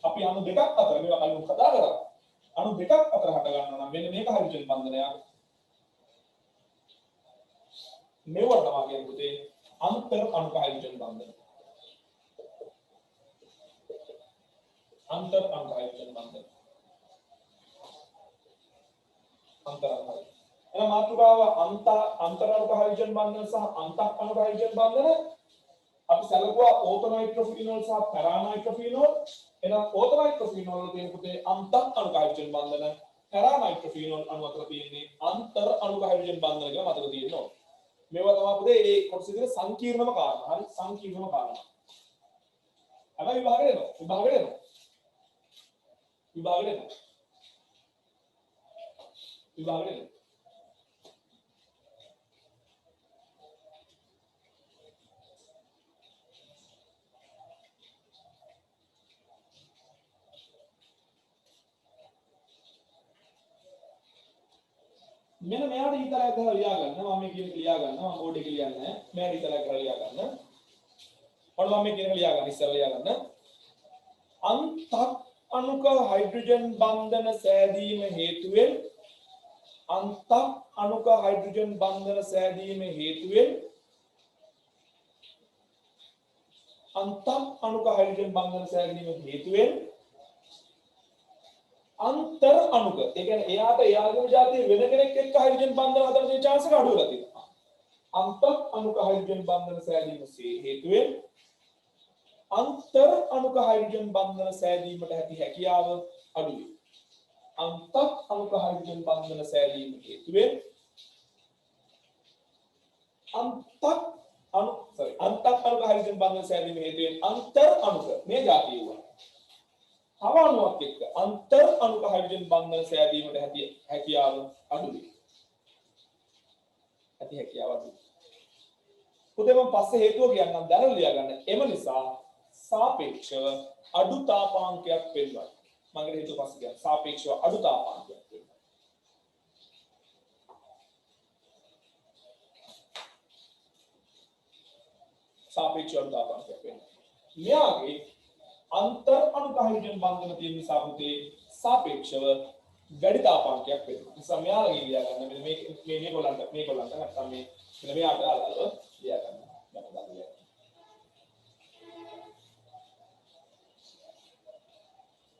අපි අණු දෙකක් අතර මේවා කලින් කතා කරා. අණු දෙකක් අතර හට ගන්නවා නම් මෙන්න මේක හයිඩ්‍රජන් බන්ධනයක්. මේවා තමයි කියන්නේ පුතේ අන්තර් අණුක හයිඩ්‍රජන් බන්ධන. अंतर अणु हाइड्रोजन बंधन अंतर अणु एना मातृकाव अंतर अणु हाइड्रोजन बंधन सह अंत अणु हाइड्रोजन बंधन අපි සැලකුවා ඕතොනයිට්‍රොෆිනෝල් සහ පැරානයිට්‍රොෆිනෝල් එන ඕතොනයිට්‍රොෆිනෝල් වල තියෙන පුතේ අන්ත අණු හයිඩ්‍රජන් බන්ධන පැරානයිට්‍රොෆිනෝල් අණු අතර තියෙන්නේ අන්තර් අණු හයිඩ්‍රජන් බන්ධන කියලා මතක තියෙනවා මේවා තමයි පුතේ මේ කොටස විදිහට සංකීර්ණම කාරණා හරි සංකීර්ණම කාරණා හැබැයි විභාගෙට එනවා मैंने मैं आड़ी तरह का लिया करना मम्मी की लिया करना हम बोर्ड के लिया करना है मैं आड़ी तरह का लिया करना और मम्मी की लिया करना इससे लिया करना अंत अणुक हाइड्रोजन बंधन सैदीम हेतुवेन अंत अणुक हाइड्रोजन बंधन सैदीम हेतुवेन अंत अणुक हाइड्रोजन बंधन सैदीम हेतुवेन अंतर अणुक ඒ කියන්නේ එයාට එයාගේම જાතිය වෙන කෙනෙක් එක්ක හයිඩ්‍රජන් බන්ධන හදන්න තියෙන chance එක අඩු වෙලා තියෙනවා. अंतर अणुक हाइड्रोजन बंधन सैदීම හේතුවෙන් अंतर अणुक हाइड्रोजन बंधन सैदීමට ඇති හැකියාව අඩුයි. अंत अणुक हाइड्रोजन बंधन सैदීම හේතුවෙන් अंत अणुक हाइड्रोजन बंधन सैदීම හේතුවෙන් अंतर अणुक මේ જાතිය වුණා. තව අණුවක් එක්ක अंतर अणुक हाइड्रोजन बंधन සෑදීමට හැකියාව අඩුයි. ඇති හැකියාව අඩුයි. පුතේ මම පස්සේ හේතුව කියන්නම් දැනලා ලියා ගන්න. එම නිසා සාපේක්ෂව අඩු තාපාංකයක් පෙන්වයි. මම හේතුව පස්සේ කියන්න. සාපේක්ෂව අඩු තාපාංකයක් පෙන්වයි. සාපේක්ෂව අඩු තාපාංකයක් පෙන්වයි. මෙයාගේ अंतर अणुक हाइड्रोजन बंधन තියෙන නිසා පුතේ සාපේක්ෂව වැඩි තාපාංකයක් වෙනවා. නිසා මෙයාලා ලියා ගන්න මෙන්න මේගොල්ලන්ට නැත්නම් මේ මෙන්න මෙයාට අදාළව ලියා ගන්න.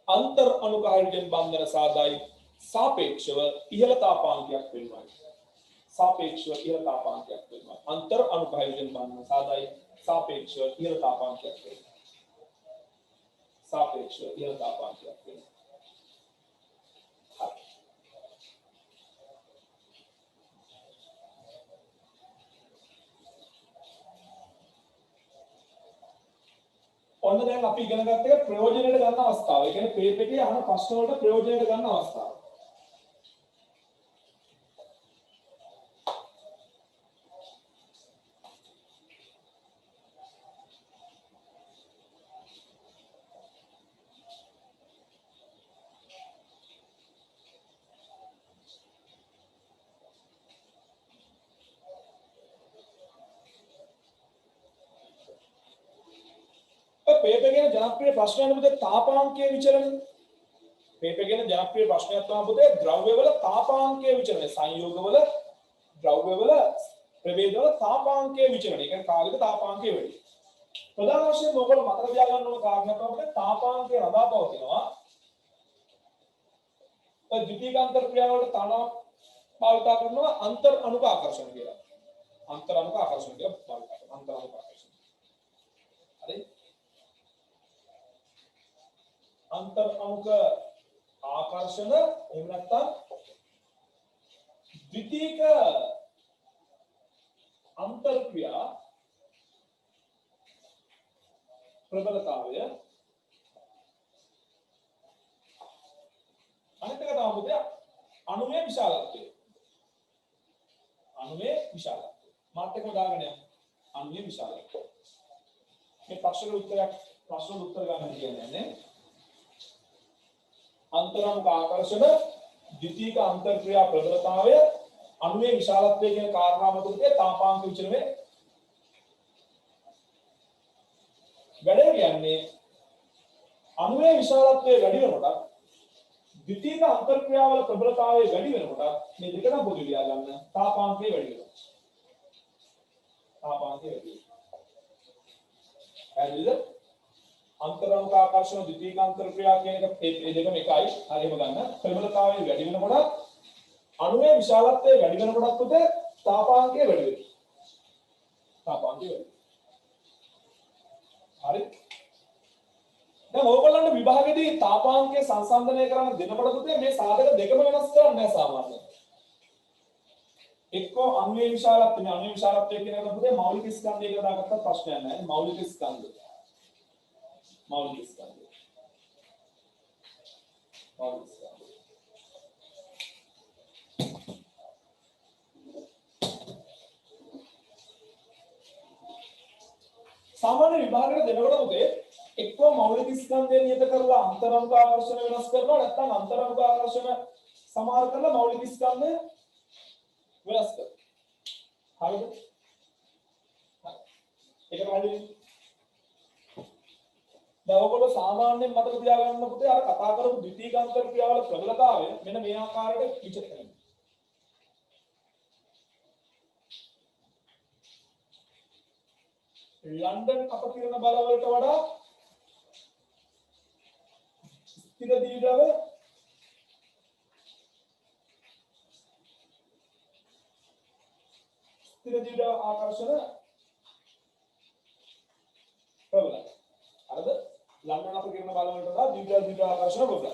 अंतर अणुक हाइड्रोजन बंधन सादाई सापेक्षව ඉහළ තාපාංකයක් වෙනවා. सापेक्षව ඉහළ තාපාංකයක් වෙනවා. अंतर अणुक हाइड्रोजन बंधन सादाई सापेक्षව ඉහළ තාපාංකයක් වෙනවා. सापेक्ष यह तापांकයක් වෙනවා. ඔන්න දැන් අපි ඉගෙන ගත්ත එක ප්‍රයෝජනෙට ගන්න අවස්ථාව. ඒ කියන්නේ පේපර් එකේ අහන ප්‍රශ්න වලට ප්‍රයෝජනෙට ගන්න අවස්ථාව. पेपर के जनप्रिय प्रश्न पुते तापांकीय विचलन पेपर के जनप्रिय प्रश्न पुते द्रव्यवल तापांकीय विचलन संयोगवल द्रव्यवल प्रभेदवल तापांकीय विचलन ඒ කියන්නේ කාගෙද තාපාංකය වෙන්නේ ප්‍රධාන වශයෙන් මොකද මතක තියාගන්න ඕන කාරණා තමයි තාපාංකය රඳා පවතිනවා ද්විතීයිකාන්තර ක්‍රියාවලට තනවා භාවිත කරනවා අන්තර් අණුක ආකර්ෂණ කියලා අන්තර් අණුක ආකර්ෂණ කියලා භාවිත කරනවා අන්තර් අණුක ආකර්ෂණ හරි अंतर अणुक आकर्षण එහෙම නැත්නම් ද්විතීයික अंतर क्रिया ප්‍රබලතාවය අනිත් එක තමයි අණුවේ විශාලත්වය ප්‍රශ්න උත්තර ගන්න කියන්නේ අන්තරාමුඛ ආකර්ෂණ ද්විතීක අන්තර්ක්‍රියා ප්‍රබලතාවය අණුවේ විශාලත්වය කියන කාරණා මතුවේ තාපාංක විචලනය වැඩේ කියන්නේ අණුවේ විශාලත්වය වැඩි වෙනකොට ද්විතීක අන්තර්ක්‍රියාවල ප්‍රබලතාවය වැඩි වෙනකොට මේ දෙකම පොදු ලියා ගන්න තාපාංකය වැඩි වෙනවා තාපාංකය වැඩි වෙනවා හරිද අන්තරාමුඛ ආකර්ෂණ ද්විතීක අන්තර්ක්‍රියා කියන එක මේ දෙකම එකයි හරියම ගන්න ප්‍රබලතාවය වැඩි වෙනකොට අණුවේ විශාලත්වය වැඩි වෙනකොටත් උත තාපාංකය වැඩි වෙනවා තාපාංකය වැඩි හරි දැන් ඕගොල්ලන්ට විභාගෙදී තාපාංකය සංසන්දනය කරන්න දෙනකොට පුතේ මේ සාධක දෙකම වෙනස් කරන්නේ නැහැ සාමාන්‍යයෙන්. එක්කෝ අණුවේ විශාලත්වය කියන එක පුතේ මෞලික ස්කන්ධය කියලා දාගත්තත් ප්‍රශ්නයක් නැහැ. මෞලික ස්කන්ධය. सामान्य විභාගයට දෙනකොට පුතේ එක්කෝ මෞලික ස්කන්ධය නියත කරලා අන්තරාමුඛ ආකර්ෂණ වෙනස් කරනවා නැත්නම් අන්තරාමුඛ ආකර්ෂණ සමාන කරලා මෞලික ස්කන්ධය වෙනස් කරනවා හරිද ඒක පැහැදිලිද දැන් ඔයගොල්ලෝ සාමාන්‍යයෙන් මතක තියාගන්න පුතේ අර කතා කරපු ද්විතීක අන්තර්ක්‍රියාවල ප්‍රබලතාවය මෙන්න මේ ආකාරයට විචිත කරනවා ලන්ඩන් අපකිරණ බලවලට වඩා ස්ථිර දීර්ඝව ආකර්ෂණ ප්‍රබලයි. හරිද? ලන්ඩන් අපකිරණ බලවලට වඩා දීර්ඝ ආකර්ෂණ ප්‍රබලයි.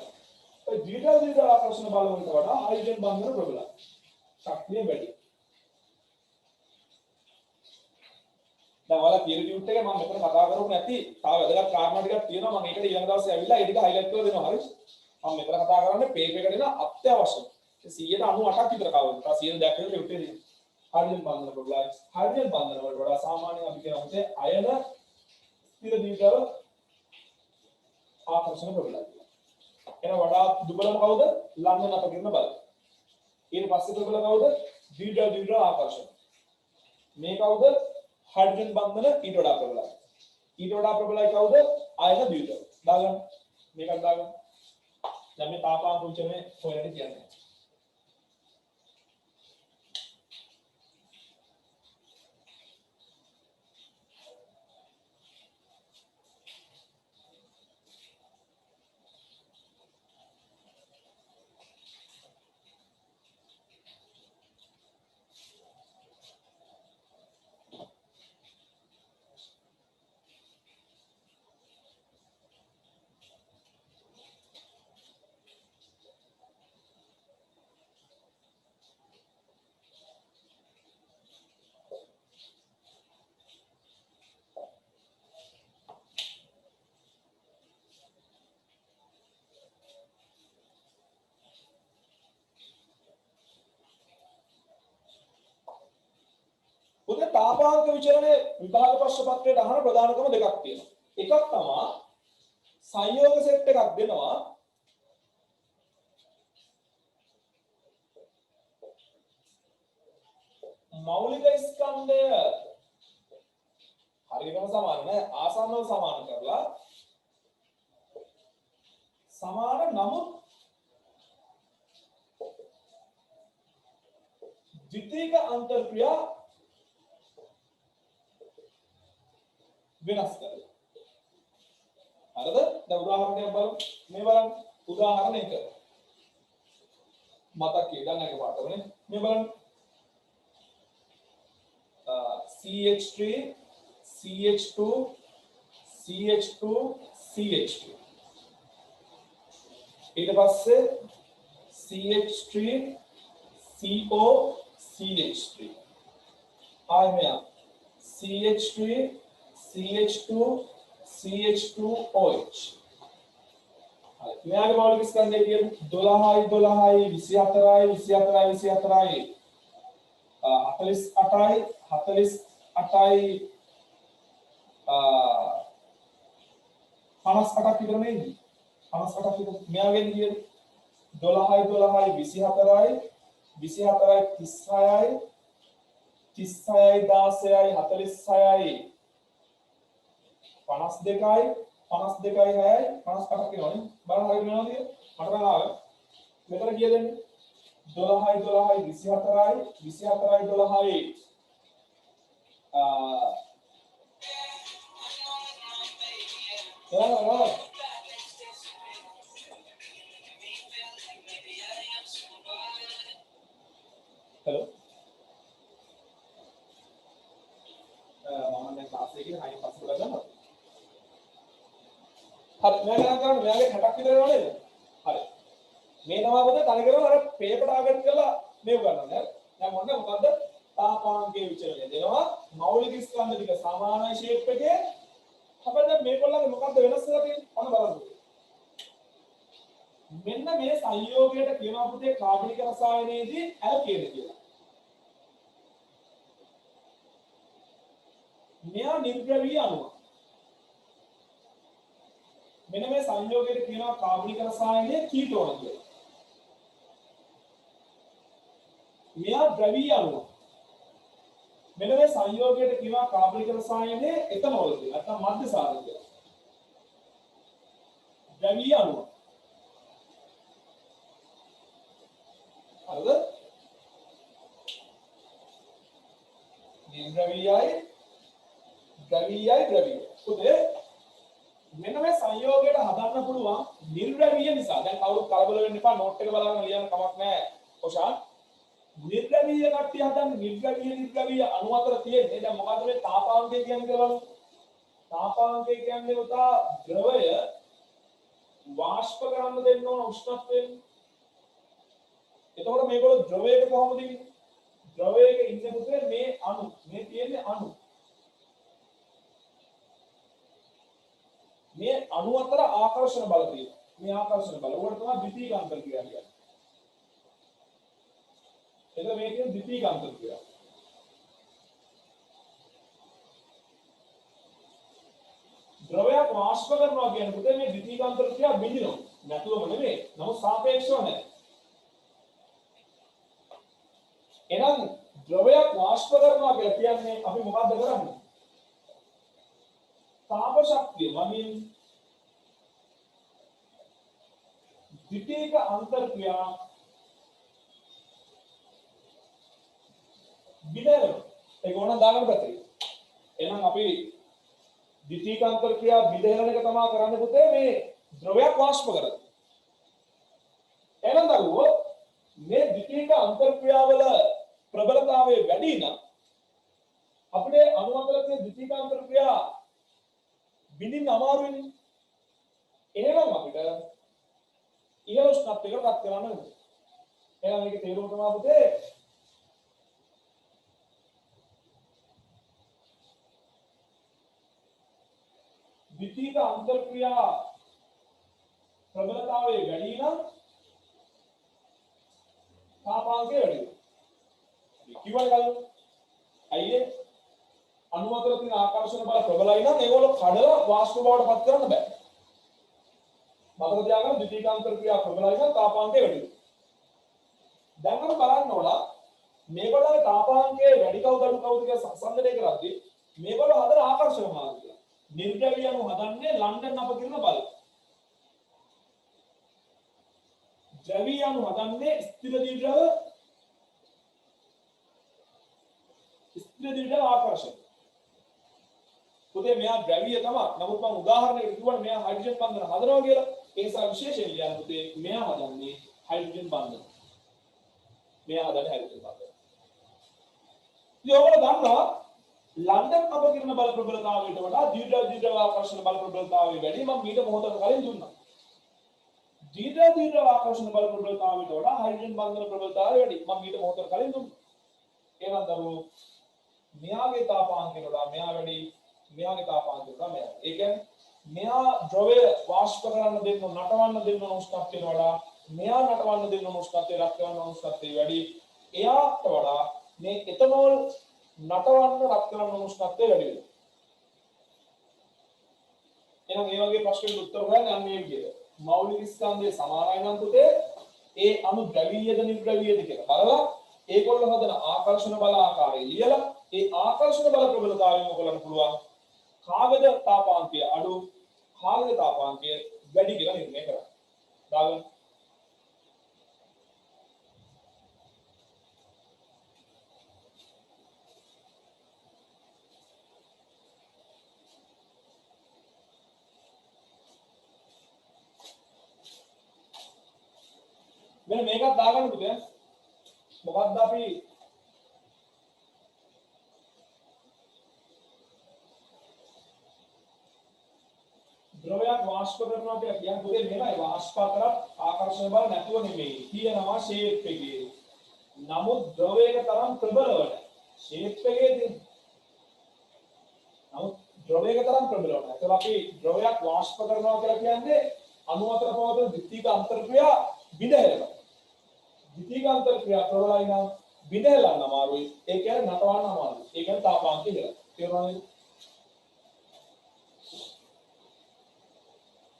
ඒ දීර්ඝ ආකර්ෂණ බලවලට වඩා හයිඩ්‍රජන් බන්ධන ප්‍රබලයි. ශක්තිය වැඩි. දැන් ඔයාලා තියරි ටියුට් එකේ මම මෙතන කතා කරපු නැති තාම වැදගත් කාරණා ටිකක් තියෙනවා මම ඒකට ඊළඟ දවසේ ඇවිල්ලා ඒ ටික හයිලයිට් කරලා දෙනවා හරිද මම මෙතන කතා කරන්නේ පේපර් එකට දෙන අත්‍යවශ්‍ය 198ක් විතර කවුරුද 100 දැක්කේ ටියුට් එකේ හයිඩ්‍රජන් බන්ධන ප්‍රබලයි හයිඩ්‍රජන් බන්ධන වලට වඩා සාමාන්‍යයෙන් අපි කියනවා මේ අයන ස්ථිර දීර්ඝව ආකර්ෂණ ප්‍රබලයි එන වඩා දුබලම කවුද ලන්ඩන් අපකිරණ බල ඊට පස්සේ දුබල කවුද දීර්ඝ ආකර්ෂණ මේ කවුද हाइड्रोजन बंधन ඊට වඩා ප්‍රබලයි. ඊට වඩා ප්‍රබලයි කවුද? ආයන ද්විතව. දාගන්න. මේකත් දාගන්න. දැන් මේ තාපාංක විචලනය හොයන්න කියන්නේ. උදේ තාපාංක විචලනයේ විභාග ප්‍රශ්න පත්‍රයට අහන ප්‍රධානකම දෙකක් තියෙනවා. එකක් තමයි සංයෝග සෙට් එකක් දෙනවා. මෞලික ස්කන්ධය හරියටම සමාන නෑ ආසන්නව සමාන කරලා සමාන නමුත් ද්විතීක අන්තර්ක්‍රියා වෙනස් කරලා හරිද දැන් උදාහරණයක් බලමු මේ බලන්න උදාහරණ 1 මතක ගන්න එක පාඩමනේ මේ බලන්න CH3 CH2 CH2 CH2 ඊට පස්සේ CH3 CO CH3 ආයෙම CH3 CH2 CH2OH මෙයාගේ මෞලික ස්කන්ධය කියන්නේ 12යි 12යි 24යි 24යි 24යි 48යි 48යි 58ක් විතර නෙන්නේ 58ක් විතර මෙයාගෙන් කියන්නේ 12යි 12යි 24යි 24යි 36යි 36යි 16යි 46යි 52යි 52යි 6යි 58ක් වෙනවනේ බලන්න හරියට වෙනවද කියලා මට නම් ආව මෙතන කිය දෙන්නේ 12යි 12යි 24යි 24යි 12යි hello මම දැන් ක්ලාස් එකේ හයිය පස්සේ ගන්නවා හරි මම ගණන් කරන්නේ මෙයාගේ 60ක් විතර වෙනව නේද හරි මේ තමයි පොත තනි කරලා අර පේපර් ටාගට් කරලා මේව ගන්නවා නේද දැන් මොන්නේ මොකද්ද තාපාංකයේ විචලනය දෙනවා මෞලික ස්කන්ධ ටික සමානයි ෂේප් එකේ අපිට දැන් මේගොල්ලන්ගේ මොකද්ද වෙනස තියෙන්නේ අන්න බලන්න මෙන්න මේ සංයෝගයට කියනවා පුතේ කාබනික රසායනයේදී ඇල්කේන කියලා මෙයා නිර්ද්‍රවීය අණුව මෙන්න මේ සංයෝගයට කියනවා කාබනික රසායනයේ කීටෝන කියලා මෙයා ද්‍රවීය අණුව මෙන්න මේ සංයෝගයට කියනවා කාබනික රසායනයේ එතනෝල් කියලා නැත්නම් මධ්‍යසාර කියලා ද්‍රවීය අණුව හරිද නිර්ද්‍රවීයයි ද්‍රවීයයි ද්‍රවීය පුතේ මෙන්න මේ සංයෝගයට හදන්න පුළුවන් නිර්ද්‍රවීය නිසා දැන් කවුරුත් කලබල වෙන්න එපා නෝට් එක බලන්න ලියන්න කමක් නැහැ ඔෂාන් නිර්ද්‍රවීය කට්ටිය හදන්න නිර්ද්‍රවීය අණු අතර තියෙන්නේ දැන් මොකද්ද මේ තාපාංකය කියන්නේ කියලා බලමු තාපාංකය කියන්නේ උතා ද්‍රවය වාෂ්ප කරන්න දෙන්න ඕන උෂ්ණත්වයෙන් එතකොට මේගොල්ලෝ ද්‍රවයක කොහොමද ඉන්නේ ද්‍රවයක ඉන්නේ පුතේ මේ අණු මේ තියෙන්නේ අණු මේ අණු අතර ආකර්ෂණ බල තියෙනවා මේ ආකර්ෂණ බල උඩ තමයි ද්විතීයික අන්තර ක්‍රියා කියන්නේ එතකොට මේ කියන්නේ ද්විතීයික අන්තර ක්‍රියා ද්‍රවයක් වාෂ්ප කරනවා කියන්නේ පුතේ මේ ද්විතීයික අන්තර ක්‍රියා බිඳිනවා නැතුවම නෙමෙයි නමුත් සාපේක්ෂව නැහැ එහෙනම් ද්‍රවයක් වාෂ්ප කරනවා කියලා කියන්නේ අපි මොකද්ද කරන්නේ ताप शक्ति ममीन द्वितीयक अंतर क्रिया बिना एक ओना दागन पत्री එහෙනම් අපි द्वितीयक अंतर क्रिया බිඳහෙලන එක තමයි කරන්න පුතේ මේ ද්‍රවයක් වාෂ්ප කරලා එහෙනම් දරුවෝ මේ द्वितीयक अंतर ක්‍රියාවල ප්‍රබලතාවය වැඩි නම් අපේ අණු අතර තියෙන द्वितीयक अंतर ක්‍රියා බිඳින්න අමාරුයිනේ. එහෙනම් අපිට ඉහළ උෂ්ණත්වයකට රත් කරන්න ඕනේ. එහෙනම් මේකේ තේරුම තමයි පුතේ द्वितीयक अंतर क्रिया प्रबलතාවය වැඩි නම් තාපාංකය වැඩි වෙනවා. කිව්වනේ කලින් අයියේ අණු අතර තියෙන ආකර්ෂණ බල ප්‍රබලයි නම් ඒගොල්ලෝ කඩලා වාෂ්ප බවට පත් කරන්න බෑ. මතක තියාගන්න ද්විතීයික අන්තර ක්‍රියා ප්‍රබලයි නම් තාපාංකය වැඩි වෙනවා. දැන් අපි බලන්න ඕන මේගොල්ලන්ගේ තාපාංකය වැඩි කවුද අඩු කවුද කියලා සංසන්දනය කරද්දී මේගොල්ලෝ හදන ආකර්ෂණ මාර්ගය. නිර්ද්‍රවීය අණු හදන්නේ ලන්ඩන් අපකිරණ බල. ද්‍රවීය අණු හදන්නේ ස්ථිර දිව්‍ය ආකර්ෂණ. පුතේ මෙයා ද්‍රවීය තමයි. නමුත් මම උදාහරණයකට කිව්වනේ මෙයා හයිඩ්‍රජන් බන්ධන හදනවා කියලා. ඒ නිසා විශේෂයෙන් ලියන්න පුතේ මෙයා හදන්නේ හයිඩ්‍රජන් බන්ධන. මෙයා හදන්නේ හයිඩ්‍රජන් බන්ධන. ඉතින් ඔයගොල්ලෝ දන්නවා ලන්ඩන් අපකිරණ බල ප්‍රබලතාවයට වඩා දිව්‍ය ආකර්ෂණ බල ප්‍රබලතාවය වැඩි. මම මීට මොහොතකට කලින් දුන්නා. දිව්‍ය ආකර්ෂණ බල ප්‍රබලතාවයට වඩා හයිඩ්‍රජන් බන්ධන ප්‍රබලතාවය වැඩි. මම මීට මොහොතකට කලින් දුන්නා. එහෙනම් දරුවෝ මෙයාගේ තාපාංකයට වඩා මෙයා වැඩි මෙයාගේ තාපාංකයට වඩා මෙයා. ඒ කියන්නේ මෙයා ද්‍රවය වාෂ්ප කරන්න දෙන්න නටවන්න දෙන්න උෂ්ණත්වයට වඩා මෙයා නටවන්න දෙන්න උෂ්ණත්වය රත් කරන උෂ්ණත්වය වැඩි. එයාට වඩා මේ එතනෝල් නටවන්න රත් කරන උෂ්ණත්වය වැඩි වෙනවා. එහෙනම් මේ වගේ ප්‍රශ්නෙකට උත්තර හොයන්න යන්නේ මේ විදිහට. මෞලික ස්කන්ධයේ සමානයි නම් පුතේ ඒ අණු ද්‍රවීයද නිර්ද්‍රවීයද කියලා බලලා ඒගොල්ලෝ හදන ආකර්ෂණ බල ආකාරය ලියලා ඒ ආකර්ෂණ බල ප්‍රබලතාවයෙන් ඔයගොල්ලන්ට පුළුවන් කාගේද තාපාංකය අඩු කාගේද තාපාංකය වැඩි කියලා නිර්ණය කරන්න. දාගන්න. මෙන්න මේකත් දාගන්න පුතේ. මොකක්ද අපි ද්‍රවයක් වාෂ්ප කරනවා කියලා කියන්නේ පුතේ මේවයි වාෂ්ප කරත් ආකර්ෂණ බල නැතුව නෙමෙයි. කියනවා ෂේප් එකේ. නමුත් ද්‍රවයක තරම් ප්‍රබලව නැහැ. ෂේප් එකේ තියෙන. නමුත් ද්‍රවයක තරම් ප්‍රබලව නැහැ. ඒතකොට අපි ද්‍රවයක් වාෂ්ප කරනවා කියලා කියන්නේ අණු අතර පවතින ද්විතීයික අන්තර්ක්‍රියා බිඳහැරෙනවා. ද්විතීයික අන්තර්ක්‍රියා ප්‍රබලයි නම් බිඳහැලන්න අමාරුයි. ඒ කියන්නේ නටවන්න අමාරුයි. ඒ කියන්නේ තාපාංකය කියලා. තේරුණාද?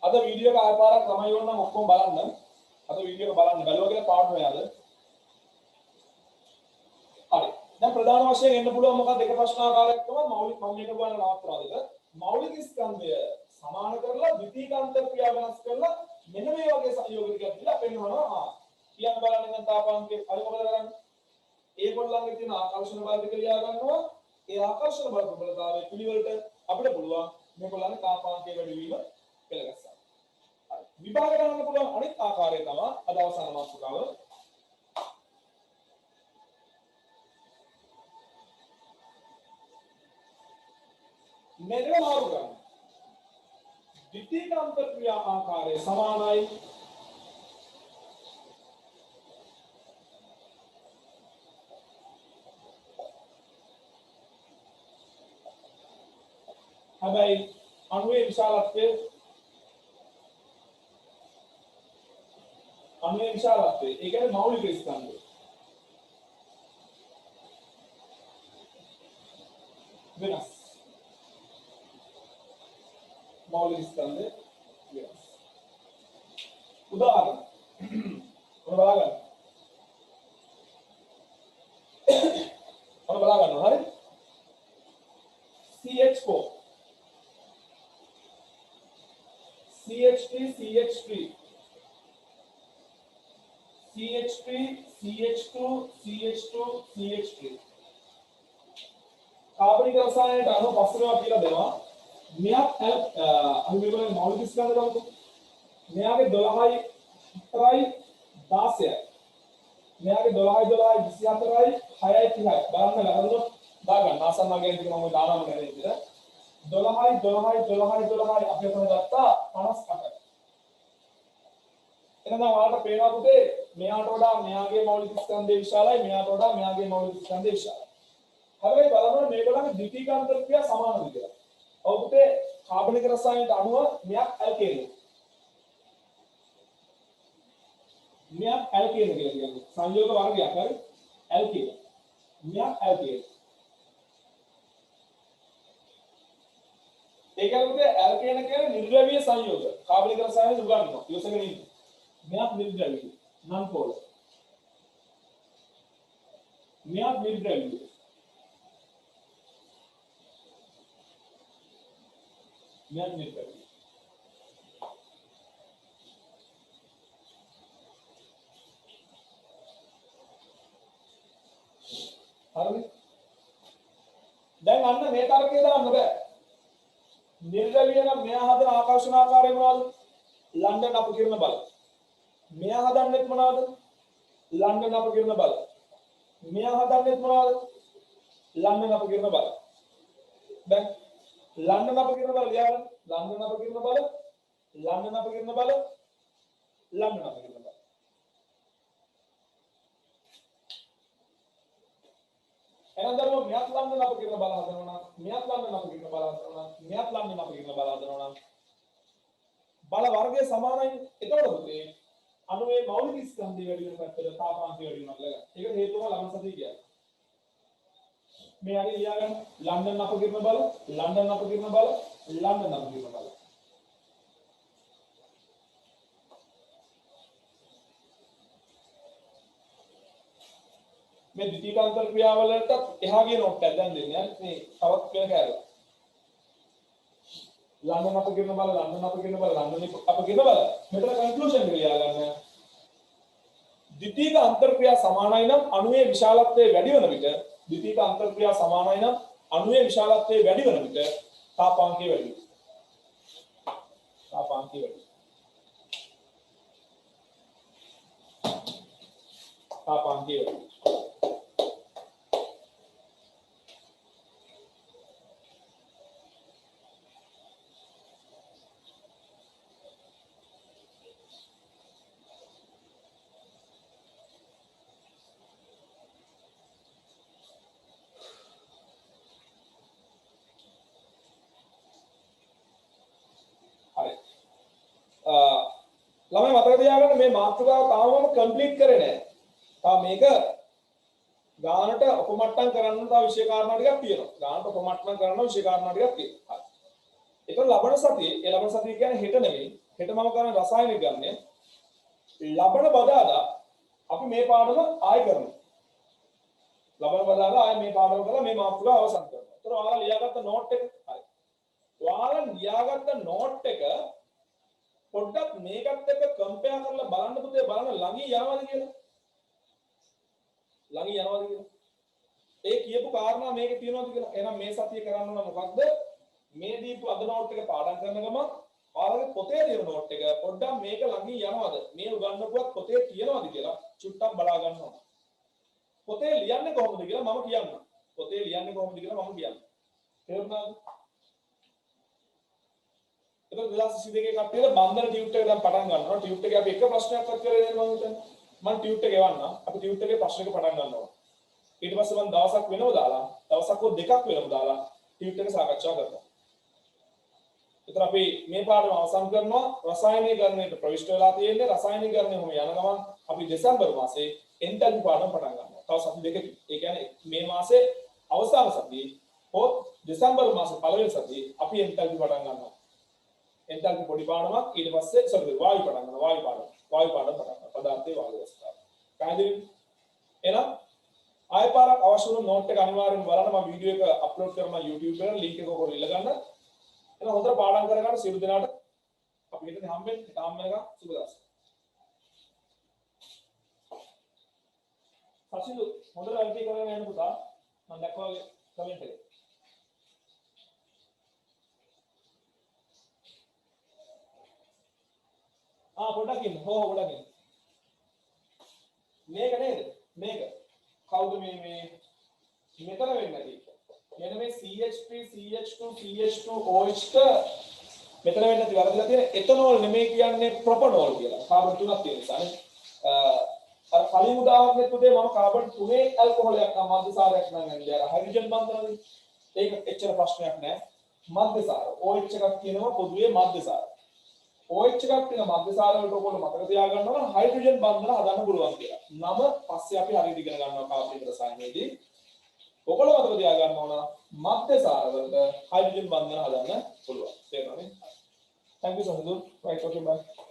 අද වීඩියෝ එක ආයපාරක් ළමයි වුණා නම් ඔක්කොම බලන්න. අද වීඩියෝ එක බලන්න බැලුවා කියලා පාඩම නෑද? හරි. දැන් ප්‍රධාන වශයෙන් එන්න පුළුවන් මොකක්ද එක ප්‍රශ්න ආකාරයක් තමයි මෞලික මම මේක බලන්න නවත්තනවා දෙක. මෞලික ස්කන්ධය සමාන කරලා ද්විතීයික අන්තර්ක්‍රියා වෙනස් කරලා මෙන්න මේ වගේ සංයෝග ටිකක් දීලා පෙන්නනවා. කියන්න බලන්න නම් තාපාංකේ අර මොකද කරන්නේ? ඒගොල්ලන්ගේ තියෙන ආකර්ෂණ බල දෙක ලියා ගන්නවා. ඒ ආකර්ෂණ බල ප්‍රබලතාවයේ පිළිවෙලට අපිට පුළුවන් මේගොල්ලන්ගේ තාපාංකයේ වැඩි වීම පෙළගස්සා. විභාග කරන්න පුළුවන් අනිත් ආකාරය තමයි අද අවසාන මාතෘකාව. මෙතන මාරු කරන්න. ද්විතීයික අන්තර්ක්‍රියා ආකාරය සමානයි හැබැයි අණුවේ විශාලත්වය අණුවේ විශාලත්වය ඒ කියන්නේ මෞලික ස්කන්ධය වෙනස්. මෞලික ස්කන්ධය වෙනස්. උදාහරණ ඔන්න බලන්න. ඔන්න බලන්න හරි. CH4 CH3 CH3 CH3 CH2 CH2 CH3 කාබනික රසායනයට අණු පස්වෙනවා කියලා දෙනවා. මෙයක් අපි මේගොල්ලෝ මෞලික ස්කන්ධ ගමුකෝ. මෙයාගේ 12යි 4යි 16යි. මෙයාගේ 12යි 12යි 24යි 6යි 30යි. බලන්න ලකුණු දාගන්න. ආසන්නගෙන් ටික මම දානම නේද ඉතින්. 12යි 12යි 12යි 12යි අපි ඔතන ගත්තා 58යි. එහෙනම් ඔයාලට පේනවා පුතේ මෙයාට වඩා මෙයාගේ මෞලික ස්කන්ධය විශාලයි මෙයාට වඩා මෙයාගේ මෞලික ස්කන්ධය විශාලයි. හැබැයි බලන්න මේගොල්ලන්ගේ ද්විතීයික අන්තර්ක්‍රියා සමානද කියලා. ඔව් පුතේ කාබනික රසායනයට අණුව මෙයක් ඇල්කේන. මෙයක් ඇල්කේන කියලා කියන්නේ සංයෝග වර්ගයක් හරි ඇල්කේන. මෙයක් ඇල්කේන. ඒ කියන්නේ ඇල්කේන කියන්නේ නිර්ද්‍රවීය සංයෝග. කාබනික රසායනය උගන්වනවා. ඉවසගෙන ඉන්න. මෙයක් නිර්ද්‍රවීය non polar. මෙයක් නිර්ද්‍රවීය. මෙයක් නිර්ද්‍රවීය. හරිද? දැන් අන්න මේ තර්කය දාන්න බෑ. නිර්ද්‍රවීය නම් මෙයා හදන ආකර්ෂණ ආකාරය මොනවද? ලන්ඩන් අපකිරණ බල. මෙයා හදන්නෙත් මොනවද? ලන්ඩන් අපකිරණ බල. මෙයා හදන්නෙත් මොනවද? ලන්ඩන් අපකිරණ බල. දැන් ලන්ඩන් අපකිරණ බල ලියන්න. ලන්ඩන් අපකිරණ බල, ලන්ඩන් අපකිරණ බල, ලන්ඩන් අපකිරණ බල. එහෙනම් දරුවෝ මෙයාත් ලන්ඩන් අපකිරණ බල හදනවා නම්, මෙයාත් ලන්ඩන් අපකිරණ බල හදනවා නම්, මෙයාත් ලන්ඩන් අපකිරණ බල හදනවා නම් බල වර්ගය සමානයි. එතකොට පුතේ අණුවේ මෞලික ස්කන්ධය වැඩි වෙන පැත්තට තාපාංශය වැඩි වෙනවා කියලා. ඒක හේතුව ළමන සතිය කියන්නේ. මේ හරි ලියාගන්න ලන්ඩන් අපකිරණ බල, ලන්ඩන් අපකිරණ බල, ලන්ඩන් අපකිරණ බල. මේ ද්විතීකාන්තර ක්‍රියාවලට එහා ගිය නෝට් එකක් දැන් දෙන්නේ මේ තවත් වෙන කැලේ ලන්ඩන් අප කියන බල ලන්ඩන් අප කියන බල ලන්ඩන් අප කියන බල මෙතන කන්ක්ලූෂන් එක ලියා ගන්න ද්විතීක අන්තර්ක්‍රියා සමානයි නම් අණුවේ විශාලත්වය වැඩි වෙන විට ද්විතීක අන්තර්ක්‍රියා සමානයි නම් අණුවේ විශාලත්වය වැඩි වෙන විට තාපාංකය වැඩි වෙනවා තාපාංකය වැඩි තාපාංකය වැඩි ළමයි මතක තියාගන්න මේ මාතෘකාව තාමම කම්ප්ලීට් කරේ නැහැ. තාම මේක ගානට උපමට්ටම් කරන්න තව විශේෂ කාරණා ටිකක් තියෙනවා. ගානට උපමට්ටම් කරන්න විශේෂ කාරණා ටිකක් තියෙනවා. හරි. ඒතර ලබන සතියේ ඒ ලබන සතිය කියන්නේ හෙට නෙමෙයි. හෙට මම කරන රසායනික ගන්නේ. ලබන බදාදා අපි මේ පාඩම ආයෙ කරනවා. ලබන බදාදා ආයෙ මේ පාඩම කරලා මේ මාතෘකාව අවසන් කරනවා. ඒතර ඔයාලා ලියාගත්ත නෝට් එක හරි. ඔයාලා ලියාගත්ත නෝට් එක පොඩ්ඩක් මේකත් එක්ක කම්පෙයාර් කරලා බලන්න පුතේ බලන්න ළඟින් යනවාද කියලා. ළඟින් යනවාද කියලා. ඒ කියපු කාරණා මේකේ තියෙනවද කියලා. එහෙනම් මේ සතියේ කරන්න ඕන මොකද්ද? මේ දීපු අද නෝට් එක පාඩම් කරන ගමන් ඔයාලගේ පොතේ තියෙන නෝට් එක පොඩ්ඩක් මේක ළඟින් යනවාද? මේ උගන්වපුවත් පොතේ තියෙනවද කියලා චුට්ටක් බලා ගන්න ඕන. පොතේ ලියන්නේ කොහොමද කියලා මම කියන්නම්. පොතේ ලියන්නේ කොහොමද කියලා මම කියන්නම්. තේරුණාද? ඒක 2022 කට්ටියට බන්ධන ටියුට් එක දැන් පටන් ගන්නවා. ටියුට් එකේ අපි එක ප්‍රශ්නයක්වත් කරේ නෑ මම හිතන්නේ. මම ටියුට් එක එවන්නම්. අපි ටියුට් එකේ ප්‍රශ්න එක පටන් ගන්නවා. ඊට පස්සේ මම දවසක් වෙනව දාලා, දවසක් හෝ දෙකක් වෙනව දාලා ටියුට් එක සාකච්ඡා කරනවා. ඒතර අපි මේ පාඩම අවසන් කරනවා. රසායනීකරණයට ප්‍රවිෂ්ඨ වෙලා තියෙන්නේ රසායනීකරණය හැම යන ගමන් අපි දෙසැම්බර් මාසේ එන්තල්පි පාඩම පටන් ගන්නවා. තව සති දෙකකින්. ඒ කියන්නේ මේ මාසේ අවසාන සතියේ හෝ දෙසැම්බර් මාසේ පළවෙනි සතියේ අපි එන්තල්පි පටන් ගන්නවා. එන්තල්පි පොඩි පාඩමක් ඊට පස්සේ සෝරි වායු පටන් ගන්නවා. වායු පාඩම පටන් ගන්නවා. පදාර්ථයේ වායු අවස්ථාව. පැහැදිලිද? එහෙනම් ආයෙ පාරක් අවශ්‍ය වුණු නෝට් එක අනිවාර්යෙන් බලන්න. මම වීඩියෝ එක අප්ලෝඩ් කරනවා YouTube එකට. ලින්ක් එක ඔයගොල්ලෝ ඉල්ල ගන්න. එහෙනම් හොඳට පාඩම් කරගන්න සියලු දෙනාට අපි හිතන්නේ හම්බෙන්නේ තාම වෙනකම් සුබ දවසක්. සසිදු හොඳට වැඩි කරගෙන යන්න පුතා. මම දැක්කා කමෙන්ට් එකේ. පොඩ්ඩක් ඉන්න. හො පොඩ්ඩක් ඉන්න. මේක නේද? මේක. කවුද මේ මෙතන වෙන්නේ නැති? මෙන්න මේ CH3 CH2 CH2 OH ක මෙතන වෙන්නේ නැති වරදලා තියෙන එතනෝල් නෙමෙයි කියන්නේ ප්‍රොපනෝල් කියලා. කාබන් තුනක් තියෙන නිසානේ. අර කලින් උදාහරණෙත් පුතේ මම කාබන් 3 ඇල්කොහොලයක් නම් මද්දසාරයක් නම් ගන්නේ. අර හයිඩ්‍රජන් බන්ධනනේ. ඒක එච්චර ප්‍රශ්නයක් නෑ. මද්දසාර OH එකක් කියනවා පොදුවේ මද්දසාර. OH එකක් තියෙන මද්දසාර වලට ඔයගොල්ලෝ මතක තියාගන්න ඕන හයිඩ්‍රජන් බන්ධන හදන්න පුළුවන් කියලා. නම පස්සේ අපි හරියට ඉගෙන ගන්නවා කාබනික රසායනයේදී. ඔයගොල්ලෝ මතක තියාගන්න ඕන මද්දසාර වලට හයිඩ්‍රජන් බන්ධන හදන්න පුළුවන්. තේරුණානේ? Thank you so much. Right, okay, bye.